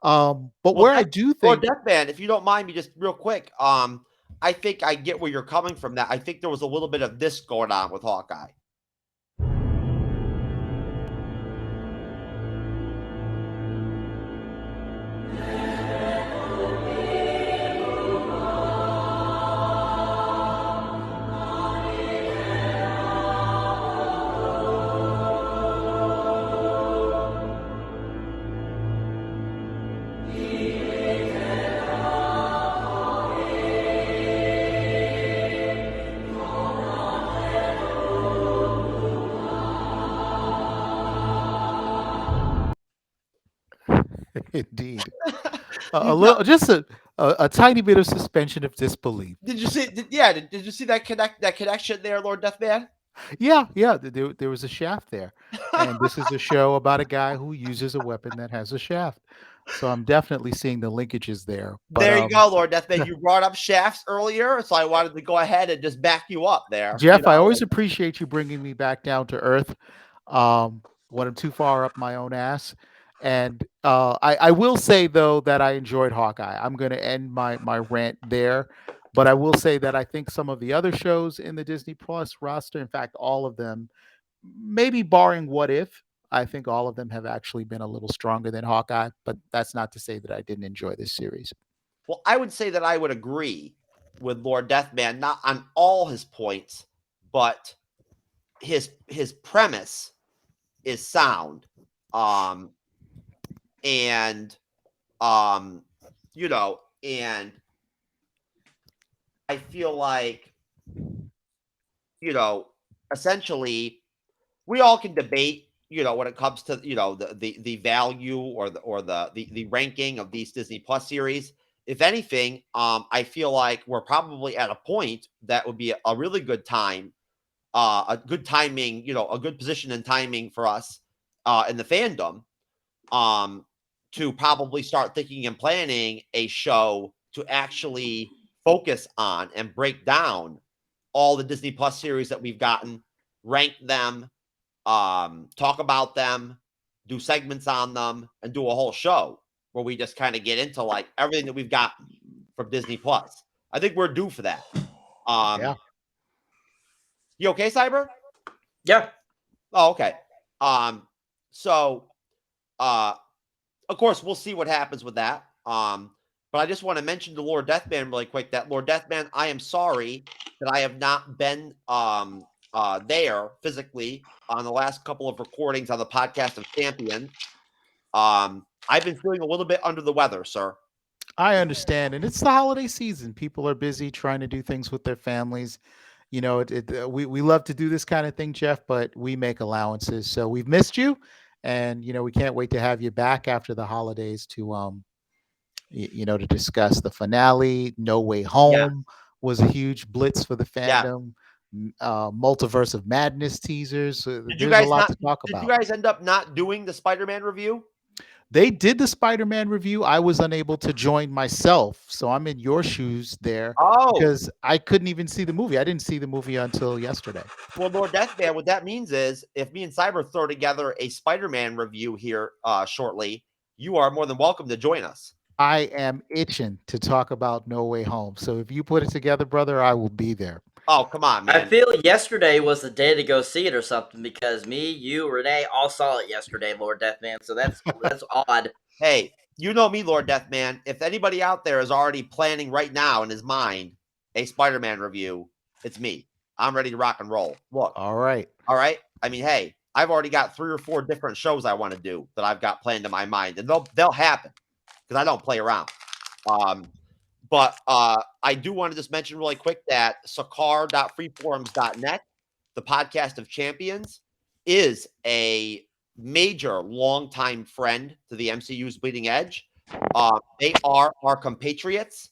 But where I do Well, think Deathman, if you don't mind me just real quick, I think I get where you're coming from that. I think there was a little bit of this going on with Hawkeye. indeed. A little, just a tiny bit of suspension of disbelief. Did you see? Did you see that connection there, Lord Deathman? Yeah, there was a shaft there, and this is a show about a guy who uses a weapon that has a shaft. So I'm definitely seeing the linkages there. But There you go, Lord Deathman. You brought up shafts earlier, so I wanted to go ahead and just back you up there. Jeff, I always appreciate you bringing me back down to earth when I'm too far up my own ass. And I will say though that I enjoyed Hawkeye. I'm going to end my rant there, but I will say that I think some of the other shows in the Disney Plus roster, in fact, all of them, maybe barring What If, I think all of them have actually been a little stronger than Hawkeye. But that's not to say that I didn't enjoy this series. Well, I would say that I would agree with Lord Deathman, not on all his points, but his premise is sound. And and I feel like, essentially we all can debate when it comes to the value or the ranking of these Disney Plus series. If anything, I feel like we're probably at a point that would be a really good time, a good timing, a good position and timing for us in the fandom, to probably start thinking and planning a show to actually focus on and break down all the Disney Plus series that we've gotten, rank them, talk about them, do segments on them, and do a whole show where we just kind of get into like everything that we've gotten from Disney Plus. I think we're due for that. Yeah. You okay, Cyber? Yeah. Oh, okay. So of course we'll see what happens with that. But I just want to mention to Lord Deathman really quick that Lord Deathman, I am sorry that I have not been there physically on the last couple of recordings on the podcast of Champions. I've been feeling a little bit under the weather, sir. I understand, and it's the holiday season. People are busy trying to do things with their families. We love to do this kind of thing, Jeff, but we make allowances. So we've missed you, and we can't wait to have you back after the holidays to discuss the finale. No Way Home was a huge blitz for the fandom. Multiverse of Madness teasers. There's a lot to talk Did about. you guys end up not doing the Spider-Man review? They did the Spider-Man review. I was unable to join myself, so I'm in your shoes there because I couldn't even see the movie. I didn't see the movie until yesterday. Well, Lord Deathman, what that means is if me and Cyber throw together a Spider-Man review here shortly, you are more than welcome to join us. I am itching to talk about No Way Home. So if you put it together, brother, I will be there. Oh, come on, man. I feel yesterday was the day to go see it or something because me, you, Renee all saw it yesterday, Lord Deathman. So that's odd. Hey, you know me, Lord Deathman. If anybody out there is already planning right now in his mind a Spider-Man review, it's me. I'm ready to rock and roll. Look. All right. I mean, hey, I've already got 3 or 4 different shows I want to do that I've got planned in my mind, and they'll happen because I don't play around. But I do want to just mention really quick that sakar.freeforums.net, the podcast of champions, is a major longtime friend to the MCU's Bleeding Edge. They are our compatriots.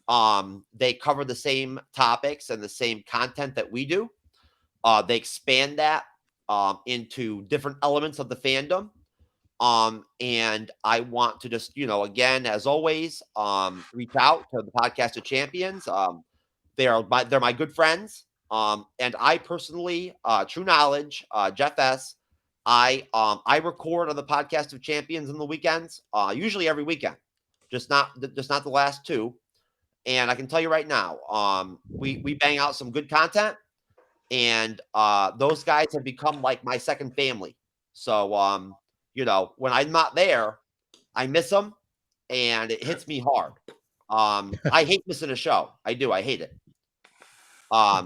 They cover the same topics and the same content that we do. They expand that into different elements of the fandom. And I want to just, again, as always, reach out to the podcast of champions. They're my good friends. And I personally, True Knowledge, Jeff S. I record on the podcast of champions on the weekends, usually every weekend, just not the last 2. And I can tell you right now, we bang out some good content, and those guys have become like my second family. So when I'm not there, I miss them, and it hits me hard. I hate missing a show. I do. I hate it.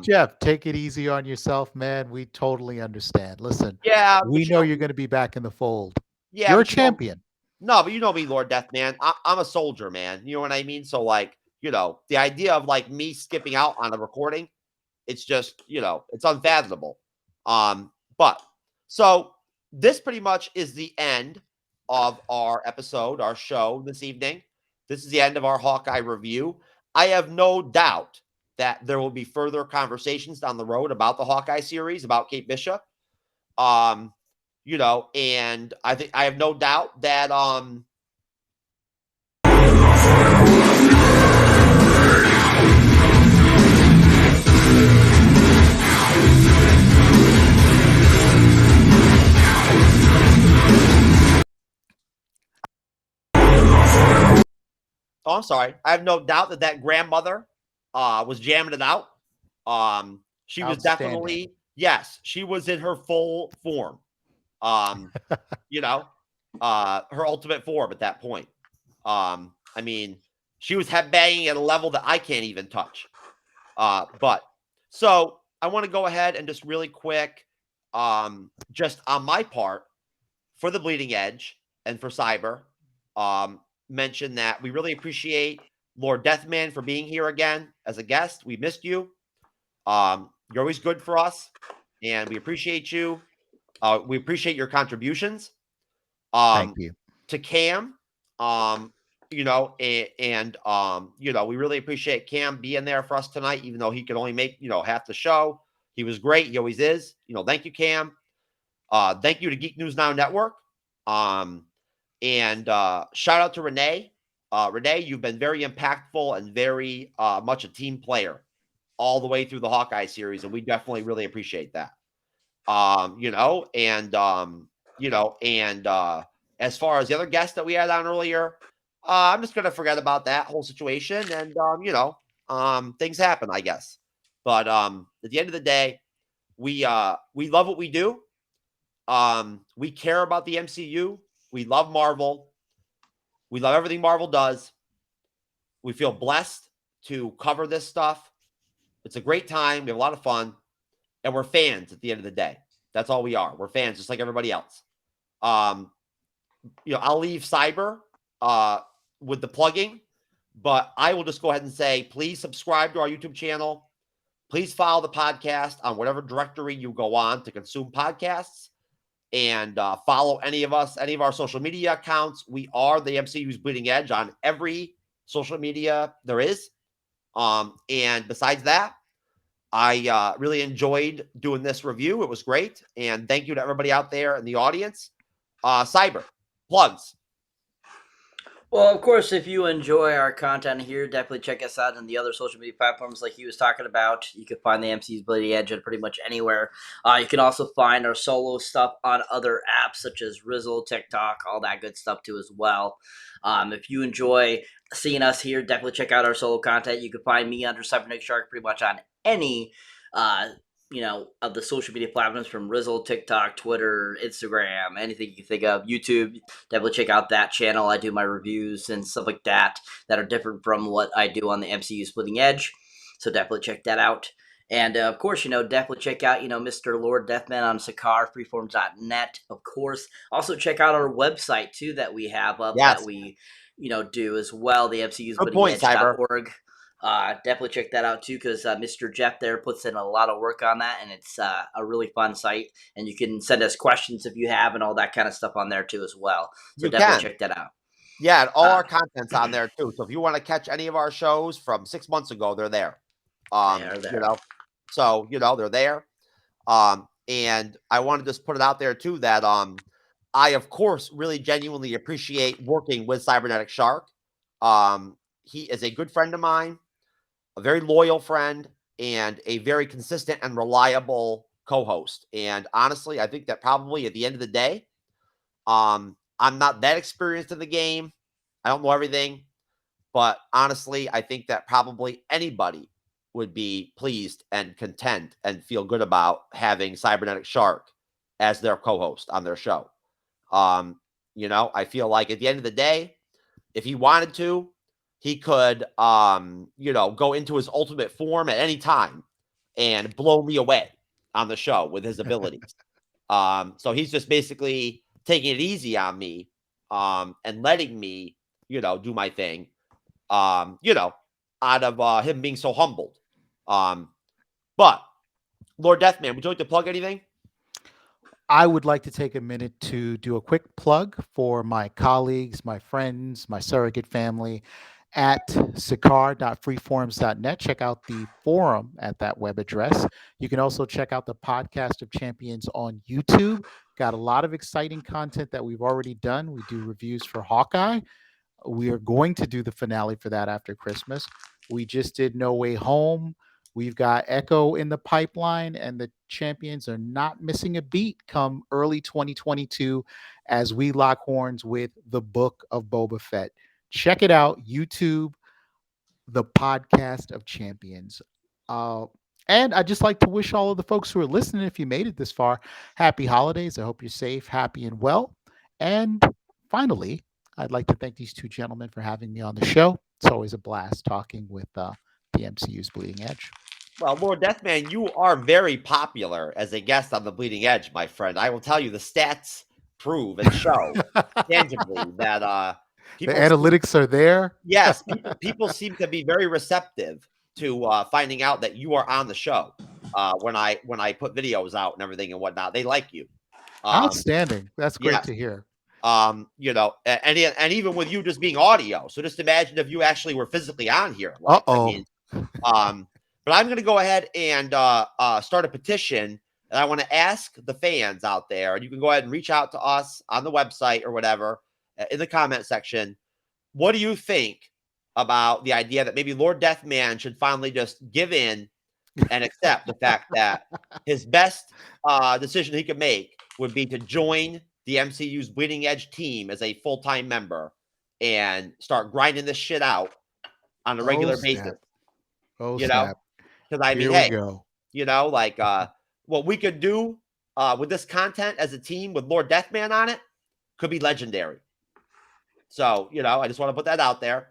Jeff, take it easy on yourself, man. We totally understand. Listen, we but know you're going to be back in the fold. Yeah, you're a but champion. No, but you know me, Lord Deathman. I'm a soldier, man. You know what I mean? So, like, the idea of like me skipping out on a recording, it's just, it's unfathomable. But so this pretty much is the end of our episode, our show this evening. This is the end of our Hawkeye review. I have no doubt that there will be further conversations down the road about the Hawkeye series, about Kate Bishop. And I think I have no doubt that I'm sorry. I have no doubt that grandmother was jamming it out. She was definitely, yes, she was in her full form. Her ultimate form at that point. I mean, she was headbanging at a level that I can't even touch. But so I want to go ahead and just really quick, just on my part, for the Bleeding Edge and for Cyber, mention that we really appreciate Lord Deathman for being here again as a guest. We missed you. You're always good for us, and we appreciate you. We appreciate your contributions. Thank you. To Cam, you know, and you know, we really appreciate Cam being there for us tonight, even though he could only make, you know, half the show. He was great. He always is. You know, thank you, Cam. Thank you to Geek News Now Network. And shout out to Renee. Renee, you've been very impactful and very much a team player all the way through the Hawkeye series, and we definitely really appreciate that. You know, and you know, and as far as the other guests that we had on earlier, I'm just gonna forget about that whole situation, and you know, things happen, I guess. But at the end of the day, we love what we do. We care about the MCU. We love Marvel. We love everything Marvel does. We feel blessed to cover this stuff. It's a great time. We have a lot of fun, and we're fans at the end of the day. That's all we are. We're fans, just like everybody else. You know, I'll leave Cyber with the plugging, but I will just go ahead and say, please subscribe to our YouTube channel. Please follow the podcast on whatever directory you go on to consume podcasts, and follow any of us, any of our social media accounts. We are the MCU's Bleeding Edge on every social media there is. And besides that, I really enjoyed doing this review. It was great. And thank you to everybody out there in the audience. Cyber, plugs. Well, of course, if you enjoy our content here, definitely check us out on the other social media platforms like he was talking about. You can find the MCU's Bleeding Edge at pretty much anywhere. You can also find our solo stuff on other apps such as Rizzle, TikTok, all that good stuff too as well. If you enjoy seeing us here, definitely check out our solo content. You can find me under Cybernetic Shark pretty much on any you know, of the social media platforms from Rizzle, TikTok, Twitter, Instagram, anything you can think of, YouTube. Definitely check out that channel. I do my reviews and stuff like that that are different from what I do on the MCU Splitting Edge. So definitely check that out. And of course, you know, definitely check out, you know, Mr. Lord Deathman on Sakar, freeforms.net, of course. Also check out our website too that we have up that we, you know, do as well, the MCU's BleedingEdge.org. Definitely check that out too, because Mr. Jeff there puts in a lot of work on that, and it's a really fun site. And you can send us questions if you have, and all that kind of stuff on there too as well. So definitely check that out. Yeah, and all our content's on there too. So if you want to catch any of our shows from 6 months ago, they're there. You know, so you know they're there. And I want to just put it out there too that I of course really genuinely appreciate working with Cybernetic Shark. He is a good friend of mine, a very loyal friend, and a very consistent and reliable co-host. And honestly, I think that probably at the end of the day, I'm not that experienced in the game. I don't know everything, but honestly, I think that probably anybody would be pleased and content and feel good about having Cybernetic Shark as their co-host on their show. You know, I feel like at the end of the day, if he wanted to, he could, you know, go into his ultimate form at any time and blow me away on the show with his abilities. So he's just basically taking it easy on me, and letting me, you know, do my thing, you know, out of him being so humbled. But Lord Deathman, would you like to plug anything? I would like to take a minute to do a quick plug for my colleagues, my friends, my surrogate family at sakar.freeforms.net. Check out the forum at that web address. You can also check out the Podcast of Champions on YouTube. Got a lot of exciting content that we've already done. We do reviews for Hawkeye. We are going to do the finale for that after Christmas. We just did No Way Home. We've got Echo in the pipeline, and the champions are not missing a beat come early 2022 as we lock horns with the Book of Boba Fett. Check it out, YouTube, the Podcast of Champions. And I'd just like to wish all of the folks who are listening, if you made it this far, happy holidays. I hope you're safe, happy, and well. And finally, I'd like to thank these two gentlemen for having me on the show. It's always a blast talking with the MCU's Bleeding Edge. Well, Lord Deathman, you are very popular as a guest on the Bleeding Edge, my friend. I will tell you, the stats prove and show tangibly that the analytics are there. Yes, people seem to be very receptive to finding out that you are on the show when I put videos out and everything and whatnot. They like you. Outstanding. That's great yeah. to hear. You know, and even with you just being audio. So just imagine if you actually were physically on here. Like, I Uh-oh. mean, but I'm going to go ahead and start a petition. And I want to ask the fans out there, and you can go ahead and reach out to us on the website or whatever in the comment section. What do you think about the idea that maybe Lord Deathman should finally just give in and accept the fact that his best decision he could make would be to join the MCU's Bleeding Edge team as a full-time member and start grinding this shit out on a regular basis. Oh, You know, snap. because I mean, Here we hey, go. you know, like what we could do with this content as a team with Lord Deathman on it could be legendary. So, you know, I just want to put that out there.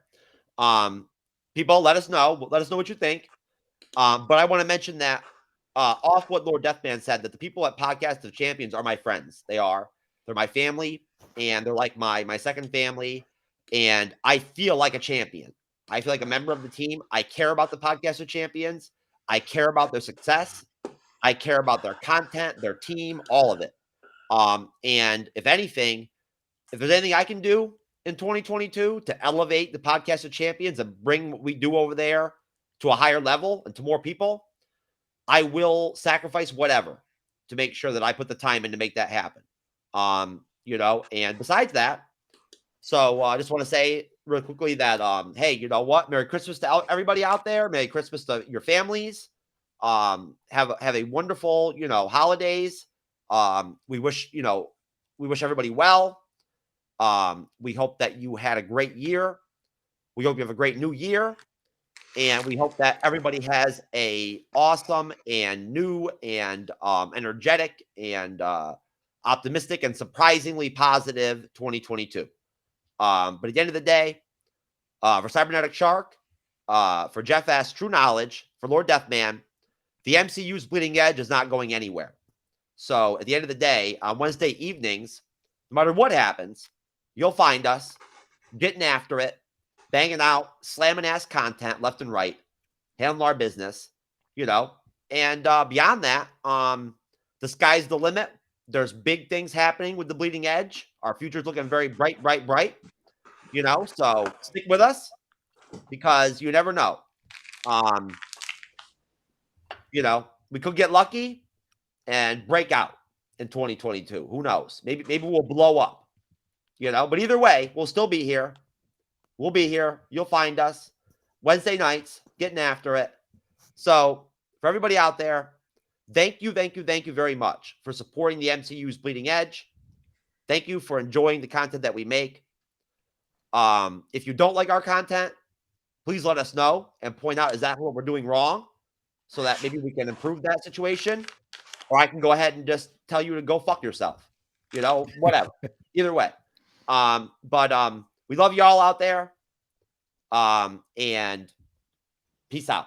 People, let us know. Let us know what you think. But I want to mention that off what Lord Deathman said, that the people at Podcast of Champions are my friends. They are. They're my family, and they're like my second family. And I feel like a champion. I feel like a member of the team. I care about the Podcast of Champions. I care about their success. I care about their content, their team, all of it. And if anything, if there's anything I can do in 2022 to elevate the Podcast of Champions and bring what we do over there to a higher level and to more people, I will sacrifice whatever to make sure that I put the time in to make that happen. You know, and besides that, so I just want to say real quickly that, hey, you know what? Merry Christmas to everybody out there. Merry Christmas to your families. Have a wonderful, you know, holidays. We wish everybody well. We hope that you had a great year. We hope you have a great new year. And we hope that everybody has a awesome and new and energetic and optimistic and surprisingly positive 2022. But at the end of the day, for Cybernetic Shark, for Jeff S. True Knowledge, for Lord Deathman, the MCU's Bleeding Edge is not going anywhere. So at the end of the day, on Wednesday evenings, no matter what happens, you'll find us getting after it, banging out, slamming ass content left and right, handling our business, you know. And beyond that, the sky's the limit. There's big things happening with the Bleeding Edge. Our future's looking very bright, bright, bright. You know, so stick with us because you never know. You know, we could get lucky and break out in 2022. Who knows? Maybe we'll blow up. You know, but either way, we'll still be here. We'll be here. You'll find us Wednesday nights, getting after it. So for everybody out there, thank you very much for supporting the MCU's Bleeding Edge. Thank you for enjoying the content that we make. If you don't like our content, please let us know and point out exactly what we're doing wrong so that maybe we can improve that situation. Or I can go ahead and just tell you to go fuck yourself. You know, whatever. Either way. But we love you all out there. And peace out.